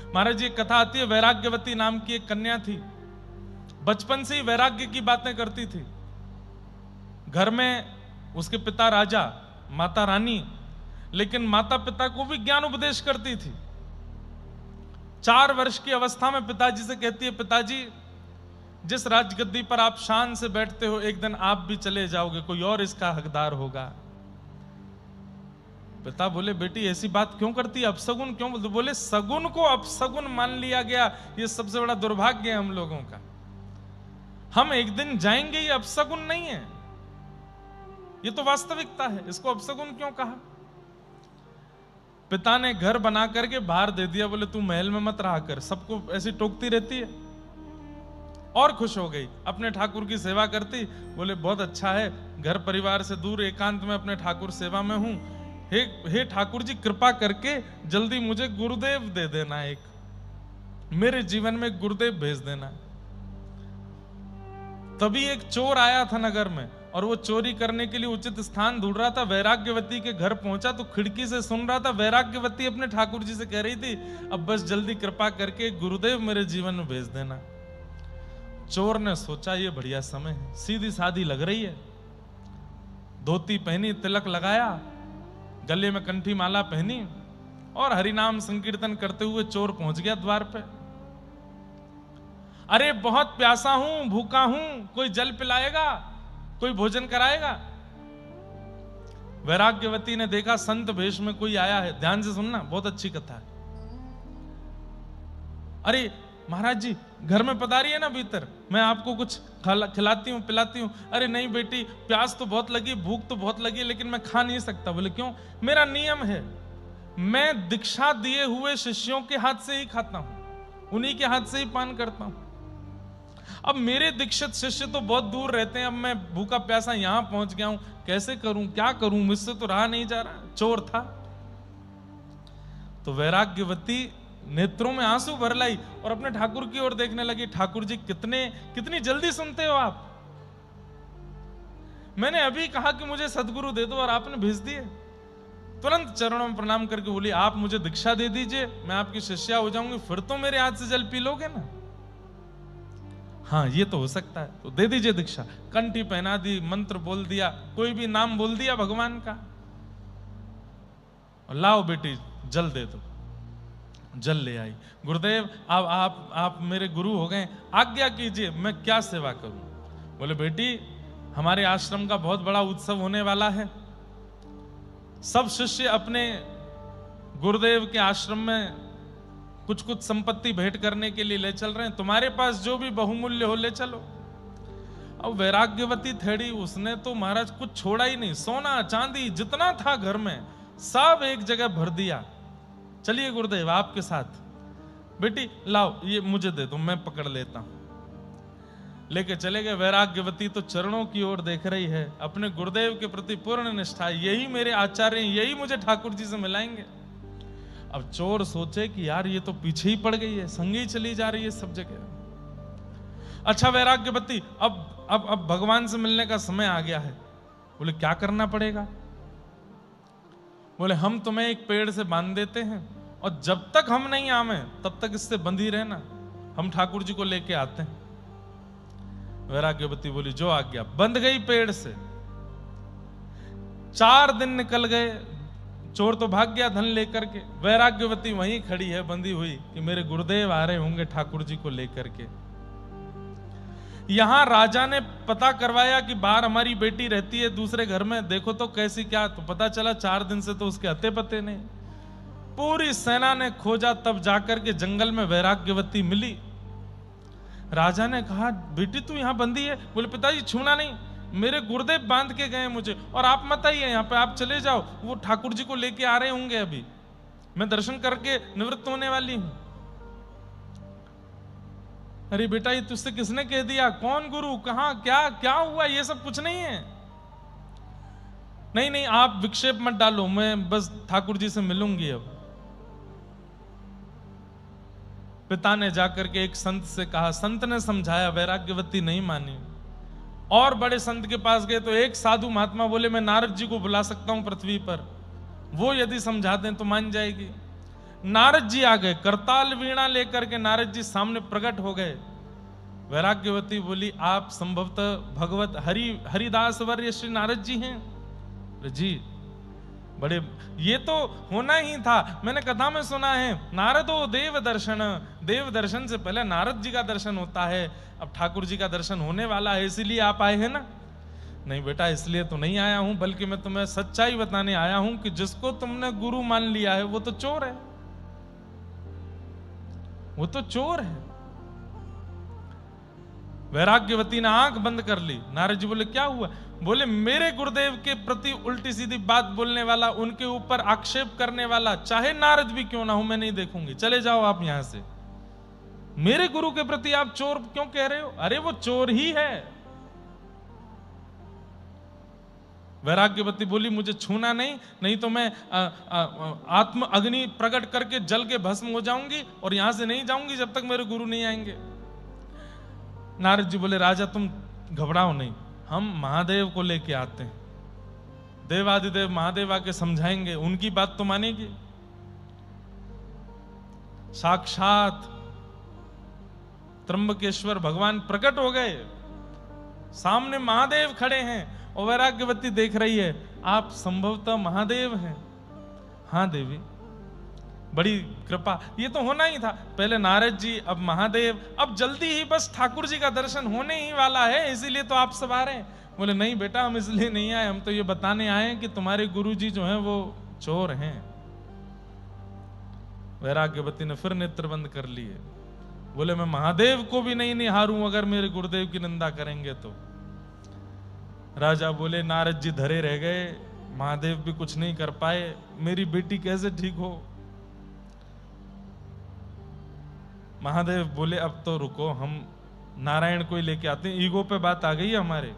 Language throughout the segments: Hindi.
महाराज ये कथा आती है, वैराग्यवती नाम की एक कन्या थी, बचपन से ही वैराग्य की बातें करती थी। घर में उसके पिता राजा, माता रानी, लेकिन माता पिता को भी ज्ञान उपदेश करती थी। 4 वर्ष की अवस्था में पिताजी से कहती है, पिताजी जिस राजगद्दी पर आप शान से बैठते हो, एक दिन आप भी चले जाओगे, कोई और इसका हकदार होगा। पिता बोले, बेटी ऐसी बात क्यों करती है, अपसगुन क्यों बोलते? बोले, सगुन को अपसगुन मान लिया गया, ये सबसे बड़ा दुर्भाग्य है हम लोगों का। हम एक दिन जाएंगे, ये अपसगुन नहीं है, ये तो वास्तविकता है, इसको अपसगुन क्यों कहा? पिता ने घर बना करके बाहर दे दिया, बोले तू महल में मत रहा कर, सबको ऐसी टोकती रहती है। और खुश हो गई, अपने ठाकुर की सेवा करती। बोले बहुत अच्छा है, घर परिवार से दूर एकांत में अपने ठाकुर सेवा में हूं। हे ठाकुर जी, कृपा करके जल्दी मुझे गुरुदेव दे देना, एक मेरे जीवन में गुरुदेव भेज देना। तभी एक चोर आया था नगर में, और वो चोरी करने के लिए उचित स्थान ढूंढ रहा था। वैराग्यवती के घर पहुंचा तो खिड़की से सुन रहा था, वैराग्यवती अपने ठाकुर जी से कह रही थी, अब बस जल्दी कृपा करके गुरुदेव मेरे जीवन में भेज देना। चोर ने सोचा ये बढ़िया समय है, सीधी सादी लग रही है, धोती पहनी, तिलक लगाया, गले में कंठी माला पहनी, और हरिनाम संकीर्तन करते हुए चोर पहुंच गया द्वार पे। अरे बहुत प्यासा हूं, भूखा हूं, कोई जल पिलाएगा, कोई भोजन कराएगा? वैराग्यवती ने देखा संत भेष में कोई आया है। ध्यान से सुनना, बहुत अच्छी कथा है। अरे महाराज जी, घर में पधारी है ना भीतर, मैं आपको कुछ खिलाती हूं, पिलाती हूं। अरे नहीं बेटी, प्यास तो बहुत लगी, भूख तो बहुत लगी, लेकिन मैं खा नहीं सकता। बोले क्यों? मेरा नियम है, मैं दीक्षा दिए हुए शिष्यों के हाथ से ही खाता हूं, उन्हीं के हाथ से ही पान करता हूं। अब मेरे दीक्षित शिष्य तो बहुत दूर रहते हैं, अब मैं भूखा प्यासा यहां पहुंच गया हूं, कैसे करूं, क्या करूं, मुझसे तो रहा नहीं जा रहा। चोर था। तो वैराग्यवती नेत्रों में आंसू भर लाई और अपने ठाकुर की ओर देखने लगी। ठाकुर जी, कितनी जल्दी सुनते हो आप, मैंने अभी कहा कि मुझे सदगुरु दे दो और आपने भेज दिए। तुरंत चरणों में प्रणाम करके बोली, आप मुझे दीक्षा दे दीजिए, मैं आपकी शिष्या हो जाऊंगी, फिर तो मेरे हाथ से जल पी लोगे ना। हाँ ये तो हो सकता है, तो दे दीजिए दीक्षा। कंठी पहना दी, मंत्र बोल दिया, कोई भी नाम बोल दिया भगवान का, लाओ बेटी जल दे दो। जल ले आई। गुरुदेव आप मेरे गुरु हो गए, आज्ञा कीजिए, मैं क्या सेवा करूं? बोले बेटी, हमारे आश्रम का बहुत बड़ा उत्सव होने वाला है, सब शिष्य अपने गुरुदेव के आश्रम में कुछ कुछ संपत्ति भेंट करने के लिए ले चल रहे हैं, तुम्हारे पास जो भी बहुमूल्य हो ले चलो। अब वैराग्यवती थेड़ी, उसने तो महाराज कुछ छोड़ा ही नहीं, सोना चांदी जितना था घर में सब एक जगह भर दिया। चलिए गुरुदेव आपके साथ, बेटी लाओ ये मुझे दे दो, मैं पकड़ लेता हूं। लेके चले गए। वैराग्यवती तो चरणों की ओर देख रही है, अपने गुरुदेव के प्रति पूर्ण निष्ठा, यही मेरे आचार्य, यही मुझे ठाकुर जी से मिलाएंगे। अब चोर सोचे कि यार ये तो पीछे ही पड़ गई है, संगी चली जा रही है सब जगह। अच्छा वैराग्यवती, अब भगवान से मिलने का समय आ गया है। बोले क्या करना पड़ेगा? बोले हम तुम्हें एक पेड़ से बांध देते हैं, और जब तक हम नहीं आवे तब तक इससे बंधी रहना, हम ठाकुर जी को लेके आते हैं। वैराग्यवती बोली जो आज्ञा। बंध गई पेड़ से। 4 दिन निकल गए, चोर तो भाग गया धन लेकर के। वैराग्यवती वहीं खड़ी है बंधी हुई कि मेरे गुरुदेव आ रहे होंगे ठाकुर जी को लेकर के। यहां राजा ने पता करवाया कि बाहर हमारी बेटी रहती है दूसरे घर में, देखो तो कैसी क्या। तो पता चला 4 दिन से तो उसके अते पते नहीं। पूरी सेना ने खोजा, तब जाकर के जंगल में वैराग्यवती मिली। राजा ने कहा बेटी तू यहां बंदी है? बोले पिताजी छूना नहीं, मेरे गुरुदेव बांध के गए मुझे, और आप मत आइए यहाँ पे, आप चले जाओ, वो ठाकुर जी को लेके आ रहे होंगे, अभी मैं दर्शन करके निवृत्त होने वाली हूं। अरे बेटा ये तुझसे किसने कह दिया? कौन गुरु, कहां, क्या क्या हुआ? ये सब कुछ नहीं है। नहीं आप विक्षेप मत डालो, मैं बस ठाकुर जी से मिलूंगी। अब पिता ने जाकर के एक संत से कहा, संत ने समझाया, वैराग्यवती नहीं मानी। और बड़े संत के पास गए तो एक साधु महात्मा बोले मैं नारद जी को बुला सकता हूं पृथ्वी पर, वो यदि समझा दें तो मान जाएगी। नारद जी आ गए, करताल वीणा लेकर के नारद जी सामने प्रकट हो गए। वैराग्यवती बोली, आप संभवतः भगवत हरिदास वर्य श्री नारद जी हैं? जी, बड़े, ये तो होना ही था। मैंने कथा में सुना है, नारदो देव दर्शन, देव दर्शन से पहले नारद जी का दर्शन होता है। अब ठाकुर जी का दर्शन होने वाला है, इसीलिए आप आए हैं ना? नहीं बेटा, इसलिए तो नहीं आया हूं, बल्कि मैं तुम्हें सच्चाई बताने आया हूं कि जिसको तुमने गुरु मान लिया है वो तो चोर है, वो तो चोर है। वैराग्यवती ने आंख बंद कर ली। नारद जी बोले, क्या हुआ? बोले, मेरे गुरुदेव के प्रति उल्टी सीधी बात बोलने वाला, उनके ऊपर आक्षेप करने वाला, चाहे नारद भी क्यों ना हो, मैं नहीं देखूंगी, चले जाओ आप यहां से। मेरे गुरु के प्रति आप चोर क्यों कह रहे हो? अरे वो चोर ही है। वैराग्यवती बोली, मुझे छूना नहीं, नहीं तो मैं आत्म अग्नि प्रकट करके जल के भस्म हो जाऊंगी और यहां से नहीं जाऊंगी जब तक मेरे गुरु नहीं आएंगे। नारद जी बोले, राजा तुम घबराओ नहीं, हम महादेव को लेके आते हैं, देवादिदेव महादेव आके समझाएंगे, उनकी बात तो मानेगी। साक्षात त्र्यंबकेश्वर भगवान प्रकट हो गए, सामने महादेव खड़े हैं और वैराग्यवती देख रही है, आप संभवतः महादेव हैं। हाँ देवी, बड़ी कृपा। ये तो होना ही था, पहले नारद जी, अब महादेव, अब जल्दी ही बस ठाकुर जी का दर्शन होने ही वाला है, इसीलिए तो आप सब आ रहे हैं। बोले, नहीं बेटा, हम इसलिए नहीं आए, हम तो ये बताने आए हैं कि तुम्हारे गुरु जी जो हैं वो चोर हैं। वैराग्यवती ने फिर नेत्र बंद कर लिए। बोले, मैं महादेव को भी नहीं निहारूं अगर मेरे गुरुदेव की निंदा करेंगे तो। राजा बोले, नारद जी धरे रह गए, महादेव भी कुछ नहीं कर पाए, मेरी बेटी कैसे ठीक हो? महादेव बोले, अब तो रुको, हम नारायण को ही लेके आते हैं। ईगो पे बात आ गई है हमारे।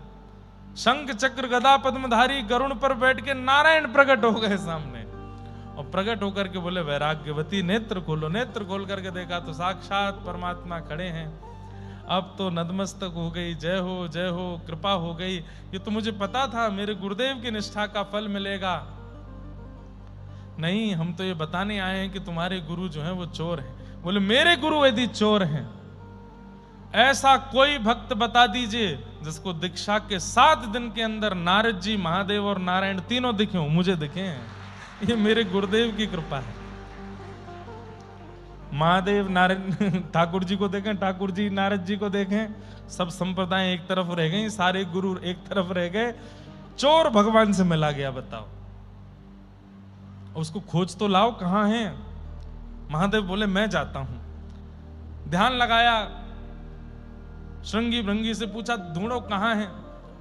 शंख चक्र गदा पद्मधारी गरुण पर बैठ के नारायण प्रकट हो गए सामने, और प्रकट होकर के बोले, वैराग्यवती नेत्र खोलो। नेत्र खोल करके देखा तो साक्षात परमात्मा खड़े हैं। अब तो नतमस्तक हो गई, जय हो जय हो, कृपा हो गई। ये तो मुझे पता था मेरे गुरुदेव की निष्ठा का फल मिलेगा। नहीं, हम तो ये बताने आए हैं कि तुम्हारे गुरु जो हैं वो चोर हैं। बोले, मेरे गुरु यदि चोर हैं, ऐसा कोई भक्त बता दीजिए जिसको दीक्षा के 7 दिन के अंदर नारद जी, महादेव और नारायण तीनों दिखे हो। मुझे दिखे हैं, ये मेरे गुरुदेव की कृपा है। महादेव नारायण ठाकुर जी को देखें, ठाकुर जी नारद जी को देखें, सब संप्रदाय एक तरफ रह गई, सारे गुरु एक तरफ रह गए, चोर भगवान से मिला गया। बताओ, उसको खोज तो लाओ, कहां है? महादेव बोले, मैं जाता हूं। ध्यान लगाया, श्रृंगी भृंगी से पूछा, ढूंढो कहां है?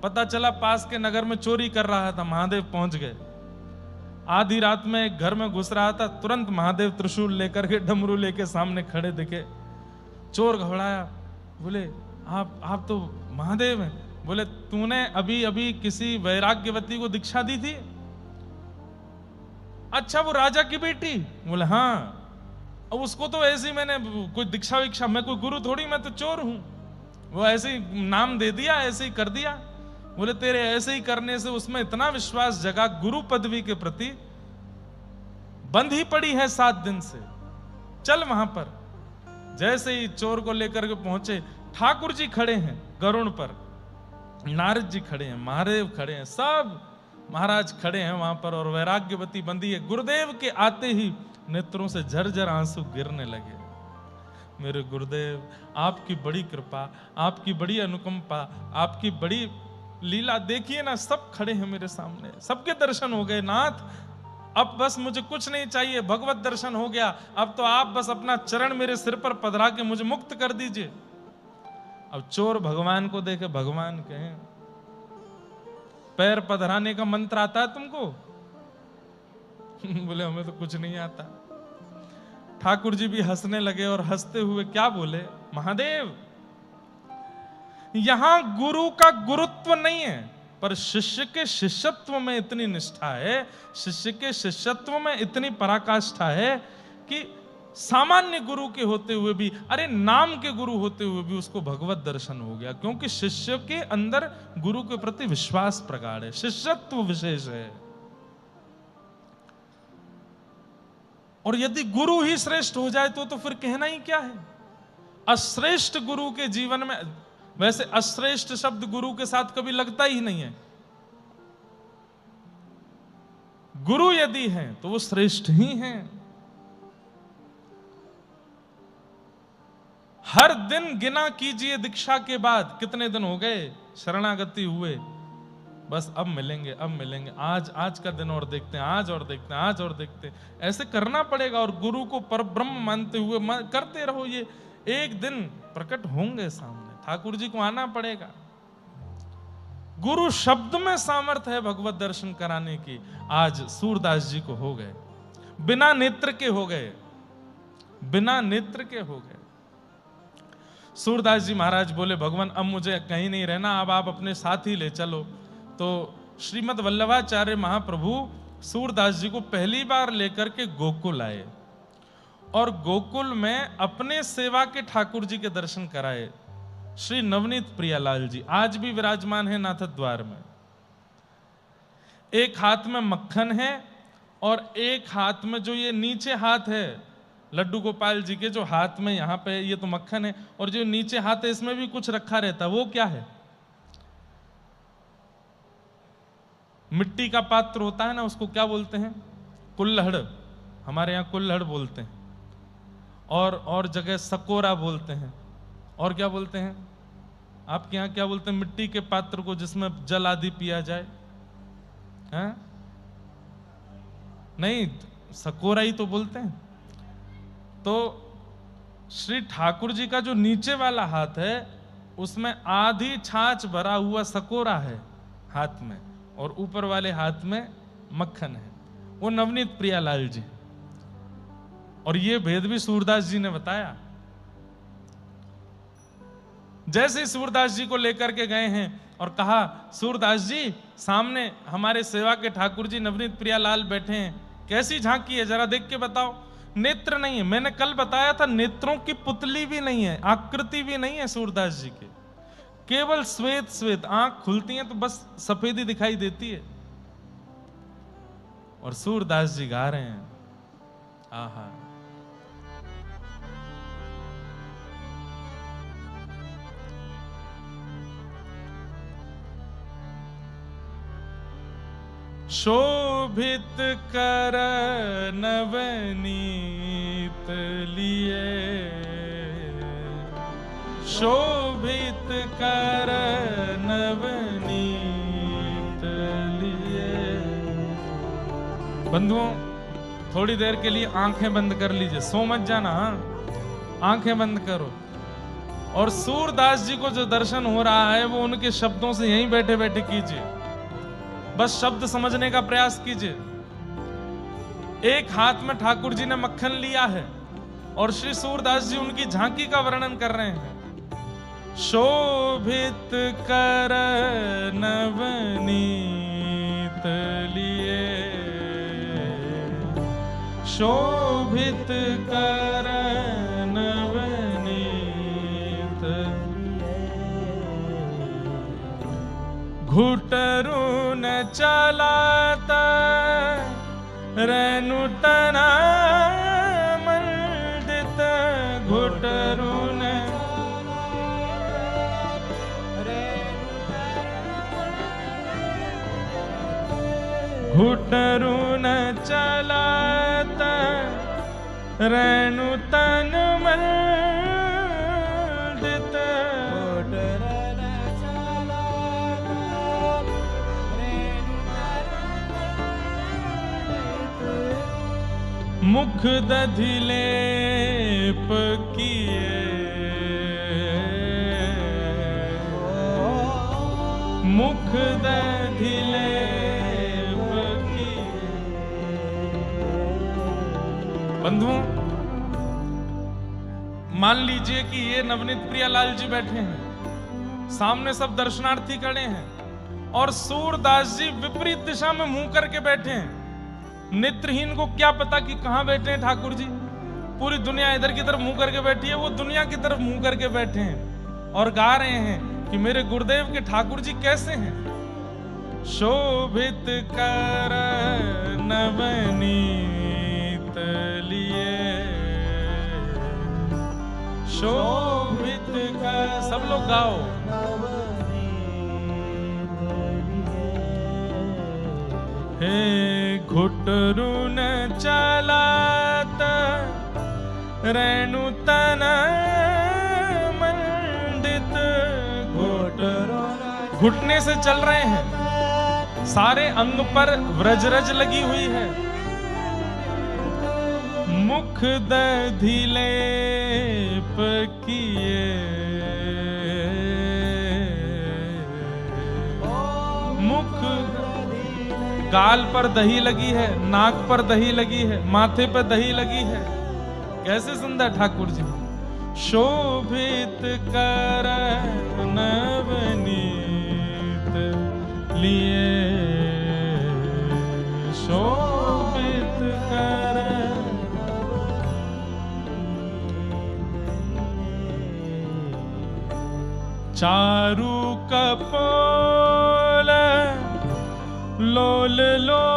पता चला पास के नगर में चोरी कर रहा था। महादेव पहुंच गए। आधी रात में एक घर में घुस रहा था, तुरंत महादेव त्रिशूल लेकर के, डमरू लेके सामने खड़े दिखे। चोर घबराया, बोले, आप तो महादेव हैं। बोले, तूने अभी अभी किसी वैराग्यवती को दीक्षा दी थी? अच्छा, वो राजा की बेटी? बोले, हाँ। अब उसको तो ऐसे ही मैंने कोई दीक्षा विक्षा, मैं कोई गुरु थोड़ी, मैं तो चोर हूं। वो ऐसे ही नाम दे दिया, ऐसे ही कर दिया। बोले, तेरे ऐसे ही करने से उसमें इतना विश्वास जगा, गुरु पदवी के प्रति बंद ही पड़ी है 7 दिन से, चल वहां पर। जैसे ही चोर को लेकर के पहुंचे, ठाकुर जी खड़े हैं गरुण पर, नारद जी खड़े हैं, महादेव खड़े हैं, सब महाराज खड़े हैं वहां पर, और वैराग्यवती बंदी है। गुरुदेव के आते ही नेत्रों से झरझर आंसू गिरने लगे। मेरे गुरुदेव, आपकी बड़ी कृपा, आपकी बड़ी अनुकंपा, आपकी बड़ी लीला देखिए ना, सब खड़े हैं मेरे सामने, सबके दर्शन हो गए। नाथ, अब बस मुझे कुछ नहीं चाहिए, भगवत दर्शन हो गया, अब तो आप बस अपना चरण मेरे सिर पर पधरा के मुझे मुक्त कर दीजिए। अब चोर भगवान को देखे, भगवान कहें, पैर पधराने का मंत्र आता है तुमको? बोले, हमें तो कुछ नहीं आता। ठाकुर जी भी हंसने लगे, और हंसते हुए क्या बोले, महादेव, यहां गुरु का गुरुत्व नहीं है, पर शिष्य के शिष्यत्व में इतनी निष्ठा है, शिष्य के शिष्यत्व में इतनी पराकाष्ठा है कि सामान्य गुरु के होते हुए भी, अरे नाम के गुरु होते हुए भी उसको भगवत दर्शन हो गया, क्योंकि शिष्य के अंदर गुरु के प्रति विश्वास प्रगाढ़ है, शिष्यत्व विशेष है। और यदि गुरु ही श्रेष्ठ हो जाए तो फिर कहना ही क्या है। अश्रेष्ठ गुरु के जीवन में, वैसे अश्रेष्ठ शब्द गुरु के साथ कभी लगता ही नहीं है। गुरु यदि हैं तो वो श्रेष्ठ ही हैं। हर दिन गिना कीजिए दीक्षा के बाद कितने दिन हो गए शरणागति हुए, बस अब मिलेंगे अब मिलेंगे, आज का दिन और देखते हैं, आज और देखते हैं, आज और देखते हैं, ऐसे करना पड़ेगा। और गुरु को परब्रह्म मानते हुए करते रहो। ये एक दिन प्रकट होंगे सामने, ठाकुर जी को आना पड़ेगा। गुरु शब्द में सामर्थ्य है भगवत दर्शन कराने की। आज सूरदास जी को हो गए, बिना नेत्र के हो गए, बिना नेत्र के हो गए। सूरदास जी महाराज बोले भगवान अब मुझे कहीं नहीं रहना, अब आप अपने साथ ही ले चलो। तो श्रीमद् वल्लभाचार्य महाप्रभु सूरदास जी को पहली बार लेकर के गोकुल आए और गोकुल में अपने सेवा के ठाकुर जी के दर्शन कराए। श्री नवनीत प्रियालाल जी आज भी विराजमान है नाथ द्वार में। एक हाथ में मक्खन है और एक हाथ में जो ये नीचे हाथ है लड्डू गोपाल जी के, जो हाथ में यहां पे ये तो मक्खन है, और जो नीचे हाथ है इसमें भी कुछ रखा रहता है, वो क्या है? मिट्टी का पात्र होता है ना, उसको क्या बोलते हैं? कुल्हड़। हमारे यहाँ कुल्हड़ बोलते हैं, और जगह सकोरा बोलते हैं, और क्या बोलते हैं? आपके यहाँ क्या बोलते हैं मिट्टी के पात्र को जिसमें जल आदि पिया जाए? हैं? नहीं, सकोरा ही तो बोलते हैं। तो श्री ठाकुर जी का जो नीचे वाला हाथ है उसमें आधी छाछ भरा हुआ सकोरा है हाथ में, और ऊपर वाले हाथ में मक्खन है, वो नवनीत प्रियालाल जी। और ये भेद भी सूरदास जी ने बताया। जैसे ही सूरदास जी को लेकर के गए हैं और कहा सूरदास जी सामने हमारे सेवा के ठाकुर जी नवनीत प्रियालाल बैठे हैं, कैसी झांकी है जरा देख के बताओ। नेत्र नहीं है, मैंने कल बताया था नेत्रों की पुतली भी नहीं है, आकृति भी नहीं है सूरदास जी के, केवल श्वेत श्वेत, आंख खुलती है तो बस सफेदी दिखाई देती है। और सूरदास जी गा रहे हैं, आहा शोभित कर नवनीत लिए, शोभित कर नवनीत लिए। बंधुओं थोड़ी देर के लिए आंखें बंद कर लीजिए, सो मत जाना, हाँ आंखें बंद करो। और सूरदास जी को जो दर्शन हो रहा है वो उनके शब्दों से यहीं बैठे बैठे कीजिए, बस शब्द समझने का प्रयास कीजिए। एक हाथ में ठाकुर जी ने मक्खन लिया है और श्री सूरदास जी उनकी झांकी का वर्णन कर रहे हैं। शोभित कर नवनीत लिए, शोभित कर नवनीत घुटरू न चलाता रेणु तना मंडित, घुटरू न घुटरू न चलाता रेणु तन मंडित, मुख दधिलेप किए, मुख दधिलेप किए। बंधुओं मान लीजिए कि ये नवनीत प्रियालाल जी बैठे हैं, सामने सब दर्शनार्थी खड़े हैं और सूरदास जी विपरीत दिशा में मुंह करके बैठे हैं। नेत्रहीन को क्या पता कि कहां बैठे हैं ठाकुर जी, पूरी दुनिया इधर की तरफ मुंह करके बैठी है, वो दुनिया की तरफ मुंह करके बैठे हैं और गा रहे हैं कि मेरे गुरुदेव के ठाकुर जी कैसे हैं। शोभित कर नवनीत लिए शोभित कर। सब लोग गाओ। हे घुटरुन चलात रेणु तन मंडित। घुटने से चल रहे हैं, सारे अंग पर व्रजरज लगी हुई है। मुख दधि लेप किए मुख, गाल पर दही लगी है, नाक पर दही लगी है, माथे पर दही लगी है। कैसे सुंदर ठाकुर जी। शोभित कर नवनीत लिए शोभित कर। चारु कपोल लोल लोचन।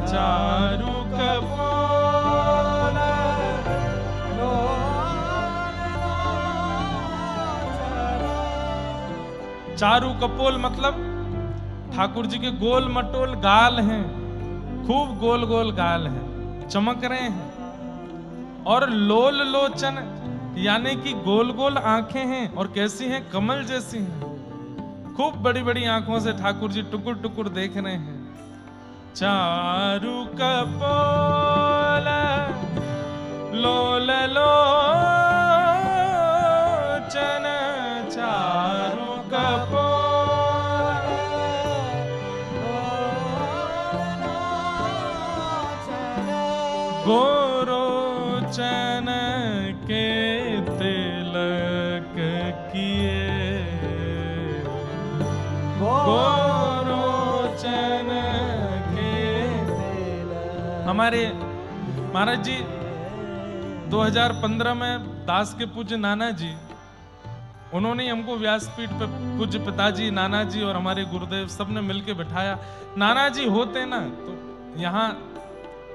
चारु कपोल चारु कपोल मतलब ठाकुर जी के गोल मटोल गाल हैं, खूब गोल गोल गाल हैं, चमक रहे हैं। और लोल लोचन यानी कि गोल गोल आंखें हैं, और कैसी हैं? कमल जैसी हैं। खूब बड़ी बड़ी आंखों से ठाकुर जी टुकुर टुकुर देख रहे हैं। चारु कपोल लोल लोचन। चारु कपोल गोरोचन के तिलक किए। गोरोचन के तिलक। हमारे महाराज जी 2015 में दास के पूज्य नाना जी, उन्होंने हमको व्यासपीठ पे पूज्य पिताजी, नाना जी और हमारे गुरुदेव सबने मिलके बिठाया। नाना जी होते ना तो यहाँ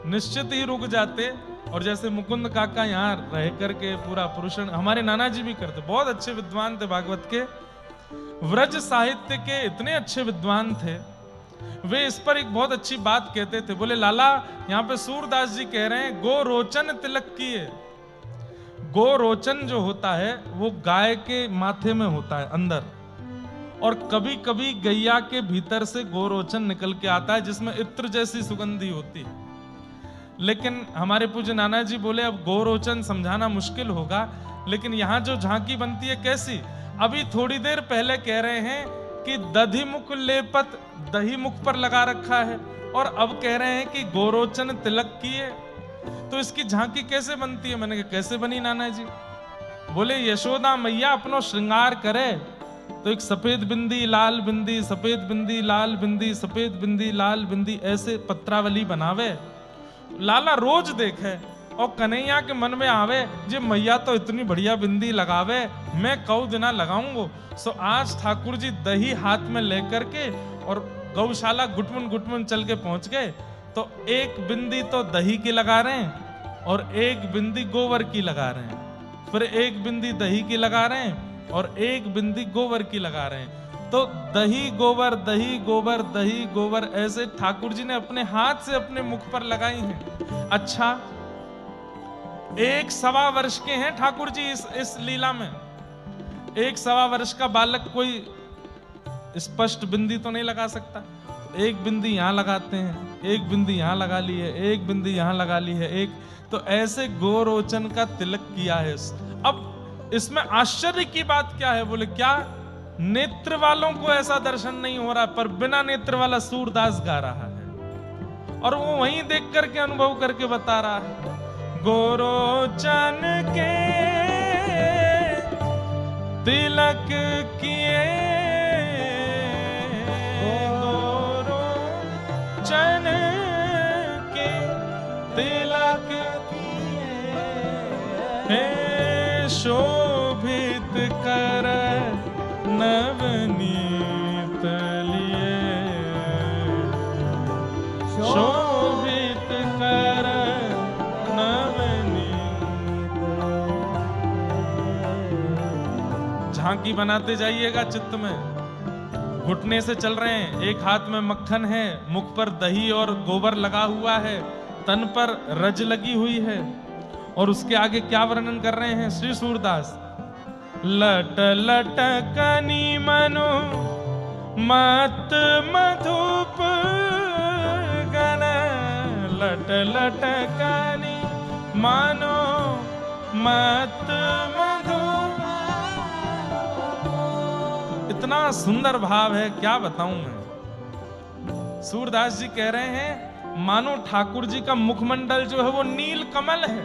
निश्चित ही रुक जाते, और जैसे मुकुंद काका यहाँ रह करके पूरा पुरुषण हमारे नाना जी भी करते। बहुत अच्छे विद्वान थे, भागवत के व्रज साहित्य के इतने अच्छे विद्वान थे। वे इस पर एक बहुत अच्छी बात कहते थे। बोले लाला, यहाँ पे सूरदास जी कह रहे हैं गो रोचन तिलक किए। गो रोचन जो होता है वो गाय के माथे में होता है अंदर, और कभी कभी गैया के भीतर से गोरोचन निकल के आता है जिसमें इत्र जैसी सुगंधी होती है। लेकिन हमारे पूज्य नाना जी बोले अब गोरोचन समझाना मुश्किल होगा, लेकिन यहाँ जो झांकी बनती है कैसी। अभी थोड़ी देर पहले कह रहे हैं कि दधि मुख लेपत दही मुख पर लगा रखा है, और अब कह रहे हैं कि गोरोचन तिलक किए। तो इसकी झांकी कैसे बनती है? मैंने कहा कैसे बनी नाना जी? बोले यशोदा मैया अपनो श्रृंगार करे तो एक सफेद बिंदी लाल बिंदी, सफेद बिंदी लाल बिंदी, सफेद बिंदी लाल बिंदी, ऐसे पत्रावली बनावे। लाला रोज देखे और कन्हैया के मन में आवे जे मैया तो इतनी बढ़िया बिंदी लगावे, मैं कऊ दिना लगाऊंगो। सो आज ठाकुर जी दही हाथ में लेकर के और गौशाला गुटमुन गुटमुन चल के पहुंच गए। तो एक बिंदी तो दही की लगा रहे हैं और एक बिंदी गोबर की लगा रहे हैं, फिर एक बिंदी दही की लगा रहे हैं और एक बिंदी गोबर की लगा रहे हैं। तो दही गोबर दही गोबर दही गोबर ऐसे ठाकुर जी ने अपने हाथ से अपने मुख पर लगाई हैं। अच्छा, 1.25 वर्ष के हैं ठाकुर जी इस लीला में। 1.25 वर्ष का बालक कोई स्पष्ट बिंदी तो नहीं लगा सकता। एक बिंदी यहां लगाते हैं, एक बिंदी यहां लगा ली है, एक बिंदी यहां लगा ली है, एक तो ऐसे गोरोचन का तिलक किया है। अब इसमें आश्चर्य की बात क्या है? बोले क्या नेत्र वालों को ऐसा दर्शन नहीं हो रहा, पर बिना नेत्र वाला सूरदास गा रहा है और वो वहीं देख करके अनुभव करके बता रहा है। गोरोचन के तिलक किए, गोरोचन के तिलक किए, हे शोभित कर नवनीत लिए। झांकी बनाते जाइएगा चित्त में। घुटने से चल रहे हैं, एक हाथ में मक्खन है, मुख पर दही और गोबर लगा हुआ है, तन पर रज लगी हुई है। और उसके आगे क्या वर्णन कर रहे हैं श्री सूरदास? लट लटकनी मनो मत मधुप गण, लट लटकनी मानो मत मधुप। इतना सुंदर भाव है, क्या बताऊं मैं। सूरदास जी कह रहे हैं मानो ठाकुर जी का मुखमंडल जो है वो नील कमल है,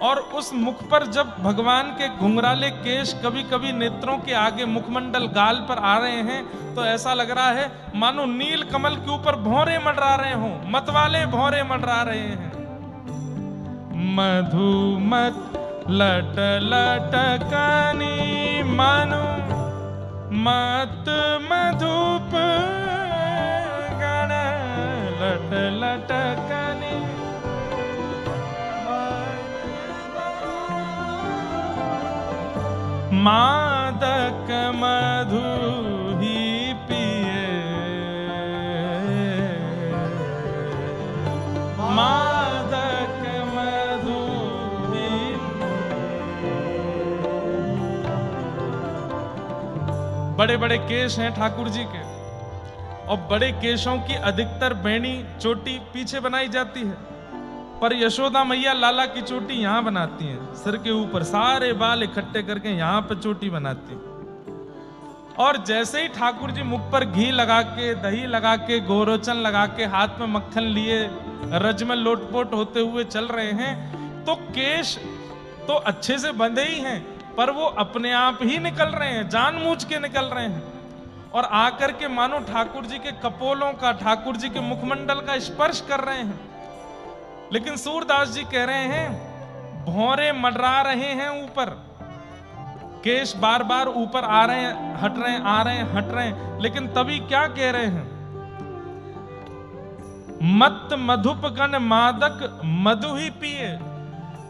और उस मुख पर जब भगवान के घुंघराले केश कभी कभी नेत्रों के आगे मुखमंडल गाल पर आ रहे हैं तो ऐसा लग रहा है मानो नील कमल के ऊपर भौरे मंडरा रहे हों, मतवाले भौरे मंडरा रहे हैं। मधुमत लट लटकनी मानो मत मधुप गण, लट लटकनी मादक मधु ही पिए, मादक मधु ही। बड़े बड़े केश हैं ठाकुर जी के, और बड़े केशों की अधिकतर बेणी चोटी पीछे बनाई जाती है, पर यशोदा मैया लाला की चोटी यहां बनाती हैं, सिर के ऊपर सारे बाल इकट्ठे करके यहां पे चोटी बनाती हैं। और जैसे ही ठाकुर जी मुख पर घी लगा के, दही लगा के, गोरोचन लगा के, हाथ में मक्खन लिए रज में लोटपोट होते हुए चल रहे हैं, तो केश तो अच्छे से बंधे ही हैं, पर वो अपने आप ही निकल रहे हैं, जानबूझ के निकल रहे हैं, और आकर के मानो ठाकुर जी के कपोलों का, ठाकुर जी के मुखमंडल का स्पर्श कर रहे हैं। लेकिन सूरदास जी कह रहे हैं भौरे मंडरा रहे हैं ऊपर, केश बार बार ऊपर आ रहे हैं, हट रहे हैं, आ रहे हैं, हट रहे हैं, लेकिन तभी क्या कह रहे हैं? मत मधुप गण मादक मधु ही पिए।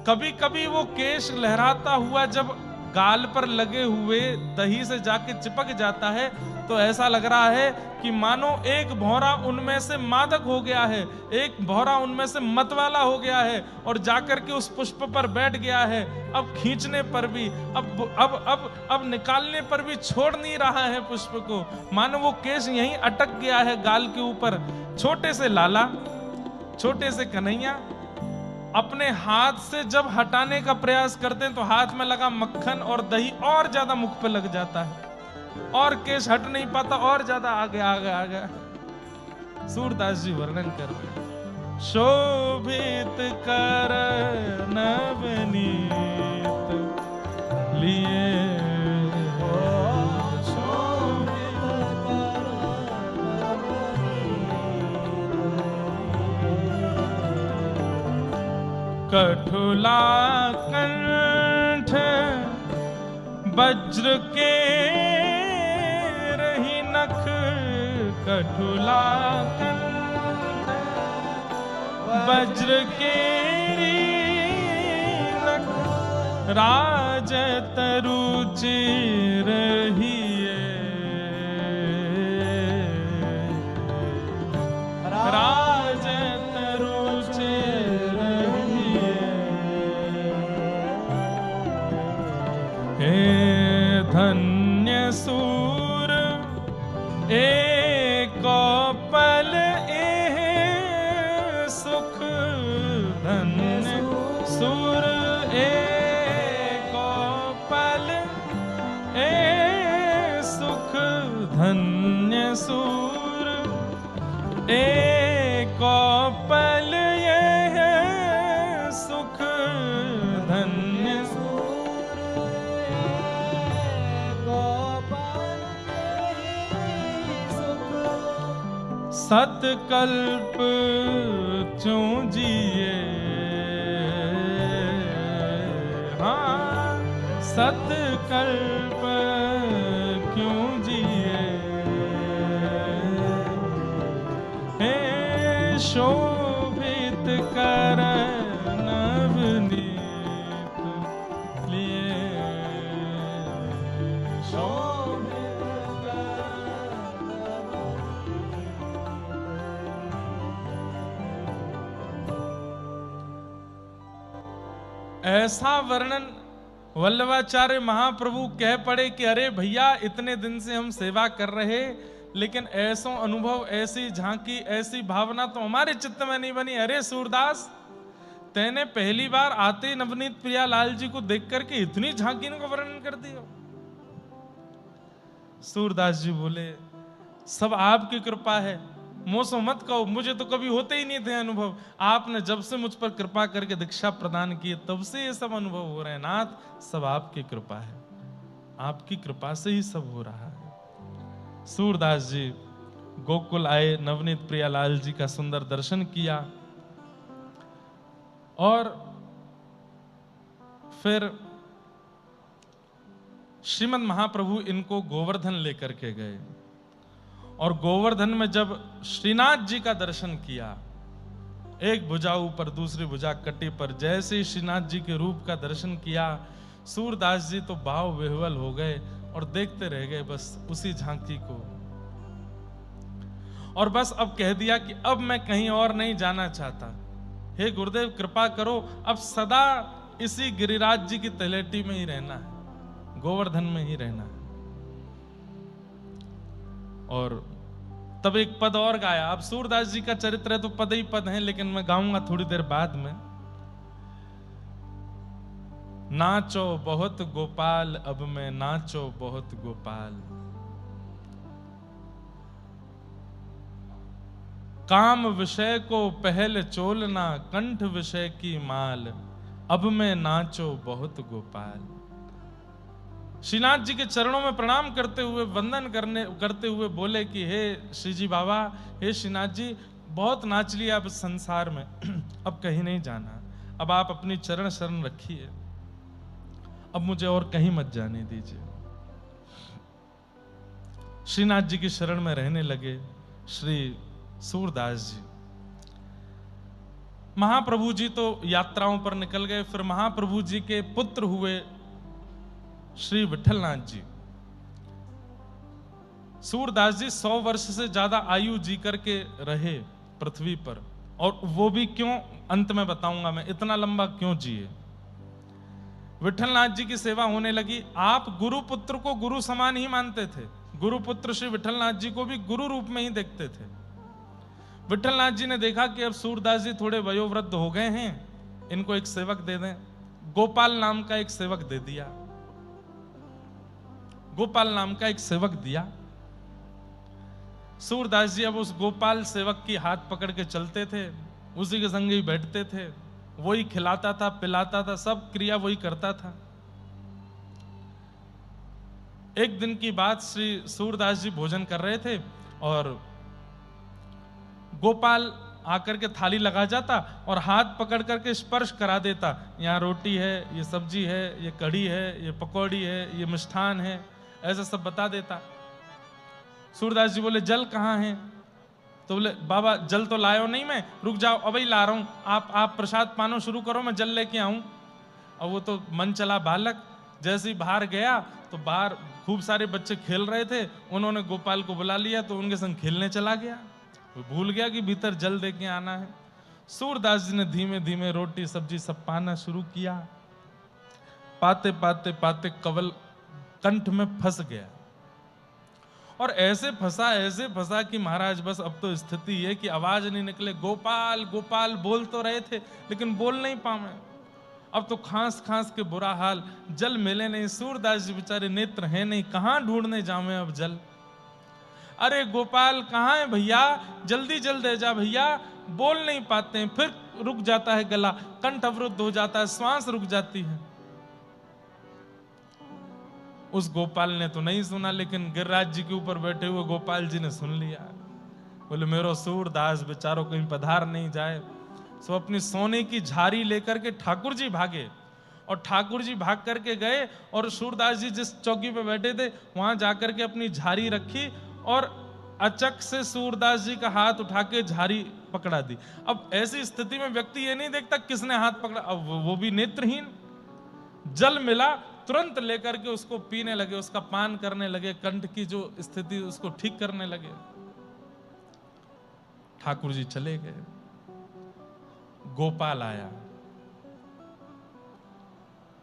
कभी कभी वो केश लहराता हुआ जब गाल पर लगे हुए दही से जाके चिपक जाता है तो ऐसा लग रहा है कि मानो एक भौरा उनमें से मादक हो गया है, एक भौरा उनमें से मतवाला हो गया है और जाकर के उस पुष्प पर बैठ गया है। अब खींचने पर भी, अब निकालने पर भी छोड़ नहीं रहा है पुष्प को, मानो वो केश यहीं अटक गया है गाल के ऊपर। छोटे से लाला, छोटे से कन्हैया अपने हाथ से जब हटाने का प्रयास करते हैं तो हाथ में लगा मक्खन और दही और ज्यादा मुख पे लग जाता है, और केश हट नहीं पाता, और ज्यादा आगे आगे आगे। सूरदास जी वर्णन कर रहे हैं, शोभित कर नवनीत लिए, कठुला कंठ वज्र के रही नख, कठुला कंठ वज्र के नख, राज तरुचि रहिए, राज तरुचि रहिए। हे धन्य सूर एको पल एह सुख, धन्य सूर एको पल ए सुख, धन्य सूर एको पल यह सुख, धन्य सूर एको पल सुख, सतकल्प चूं जिए, हाँ सतकल्प क्यों जिए, हे शोभित कर नवनीत लिए। ऐसा वर्णन वल्लभाचार्य महाप्रभु कह पड़े कि अरे भैया, इतने दिन से हम सेवा कर रहे, लेकिन ऐसो अनुभव, ऐसी झांकी, ऐसी भावना तो हमारे चित्त में नहीं बनी। अरे सूरदास, तेने पहली बार आते नवनीत प्रियालाल जी को देख करके इतनी झांकी का वर्णन कर दिया। सूरदास जी बोले, सब आपकी कृपा है, मोसो मत कहो, मुझे तो कभी होते ही नहीं थे अनुभव। आपने जब से मुझ पर कृपा करके दीक्षा प्रदान की, तब से ये सब अनुभव हो रहे हैं। नाथ, सब आपकी कृपा है, आपकी कृपा से ही सब हो रहा है। सूरदास जी गोकुल आए, नवनीत प्रियालाल जी का सुंदर दर्शन किया और फिर श्रीमद महाप्रभु इनको गोवर्धन लेकर के गए। और गोवर्धन में जब श्रीनाथ जी का दर्शन किया, एक भुजा ऊपर दूसरी भुजा कटी पर, जैसे श्रीनाथ जी के रूप का दर्शन किया, सूरदास जी तो भाव विह्वल हो गए और देखते रह गए बस उसी झांकी को। और बस अब कह दिया कि अब मैं कहीं और नहीं जाना चाहता, हे गुरुदेव कृपा करो, अब सदा इसी गिरिराज जी की तलेटी में ही रहना है, गोवर्धन में ही रहना है। और तब एक पद और गाया। अब सूरदास जी का चरित्र है तो पद ही पद है, लेकिन मैं गाऊंगा थोड़ी देर बाद में। नाचो बहुत गोपाल, अब मैं नाचो बहुत गोपाल, काम विषय को पहले चोलना, कंठ विषय की माल, अब मैं नाचो बहुत गोपाल। श्रीनाथ जी के चरणों में प्रणाम करते हुए, वंदन करते हुए बोले कि हे श्री जी बाबा, हे श्रीनाथ जी, बहुत नाच लिया अब संसार में, अब कहीं नहीं जाना, अब आप अपनी चरण शरण रखिए, अब मुझे और कहीं मत जाने दीजिए। श्रीनाथ जी की शरण में रहने लगे श्री सूरदास जी। महाप्रभु जी तो यात्राओं पर निकल गए। फिर महाप्रभु जी के पुत्र हुए श्री विठलनाथ जी। सूरदास जी 100 वर्ष से ज्यादा आयु जी करके रहे पृथ्वी पर, और वो भी क्यों, अंत में बताऊंगा मैं इतना लंबा क्यों जिए। विठलनाथ जी की सेवा होने लगी। आप गुरु पुत्र को गुरु समान ही मानते थे, गुरु पुत्र श्री विठलनाथ जी को भी गुरु रूप में ही देखते थे। विठलनाथ जी ने देखा कि अब सूरदास जी थोड़े वयोवृद्ध हो गए हैं, इनको एक सेवक दे दें। गोपाल नाम का एक सेवक दे दिया, गोपाल नाम का एक सेवक दिया। सूरदास जी अब उस गोपाल सेवक की हाथ पकड़ के चलते थे, उसी के संग ही बैठते थे, वही खिलाता था, पिलाता था, सब क्रिया वही करता था। एक दिन की बात, श्री सूरदास जी भोजन कर रहे थे और गोपाल आकर के थाली लगा जाता और हाथ पकड़ करके स्पर्श करा देता, यहाँ रोटी है, ये सब्जी है, ये कढ़ी है, ये पकौड़ी है, ये मिष्ठान है, ऐसा सब बता देता। सूरदास जी बोले जल कहाँ है? तो बोले बाबा जल तो लायो नहीं मैं, रुक जाओ अभी ला रहा हूँ, आप प्रसाद पानो शुरू करो, मैं जल लेके आऊं। और वो तो मन चला बालक, जैसे ही बाहर गया तो बाहर खूब सारे बच्चे खेल रहे थे, उन्होंने गोपाल को बुला लिया तो उनके संग खेलने चला गया। वो भूल गया कि भीतर जल दे के आना है। सूरदास जी ने धीमे धीमे रोटी सब्जी सब पाना शुरू किया। पाते पाते पाते कवल कंठ में फंस गया, और ऐसे फंसा कि महाराज बस अब तो स्थिति ये कि आवाज नहीं निकले। गोपाल गोपाल बोल तो रहे थे लेकिन बोल नहीं पाए। अब तो खांस खांस के बुरा हाल, जल मिले नहीं। सूरदास जी बेचारे नेत्र हैं नहीं, कहां ढूंढने जावे अब जल। अरे गोपाल कहाँ है भैया, जल्दी जल दे जा भैया। बोल नहीं पाते हैं, फिर रुक जाता है गला, कंठ अवरुद्ध हो जाता है, श्वास रुक जाती है। उस गोपाल ने तो नहीं सुना, लेकिन गिरिराज जी के ऊपर बैठे हुए गोपाल जी ने सुन लिया। बोले मेरो सूरदास बेचारो कहीं पधार नहीं जाए। सो अपनी सोने की झारी लेकर के ठाकुर जी भागे, और ठाकुर जी भाग करके गए और सूरदास जी जिस चौकी पे बैठे थे वहां जाकर के अपनी झारी रखी, और अचक से सूरदास जी का हाथ उठा के झारी पकड़ा दी। अब ऐसी स्थिति में व्यक्ति ये नहीं देखता किसने हाथ पकड़ा, अब वो भी नेत्रहीन। जल मिला, तुरंत लेकर के उसको पीने लगे, उसका पान करने लगे, कंठ की जो स्थिति उसको ठीक करने लगे। ठाकुर जी चले गए। गोपाल आया,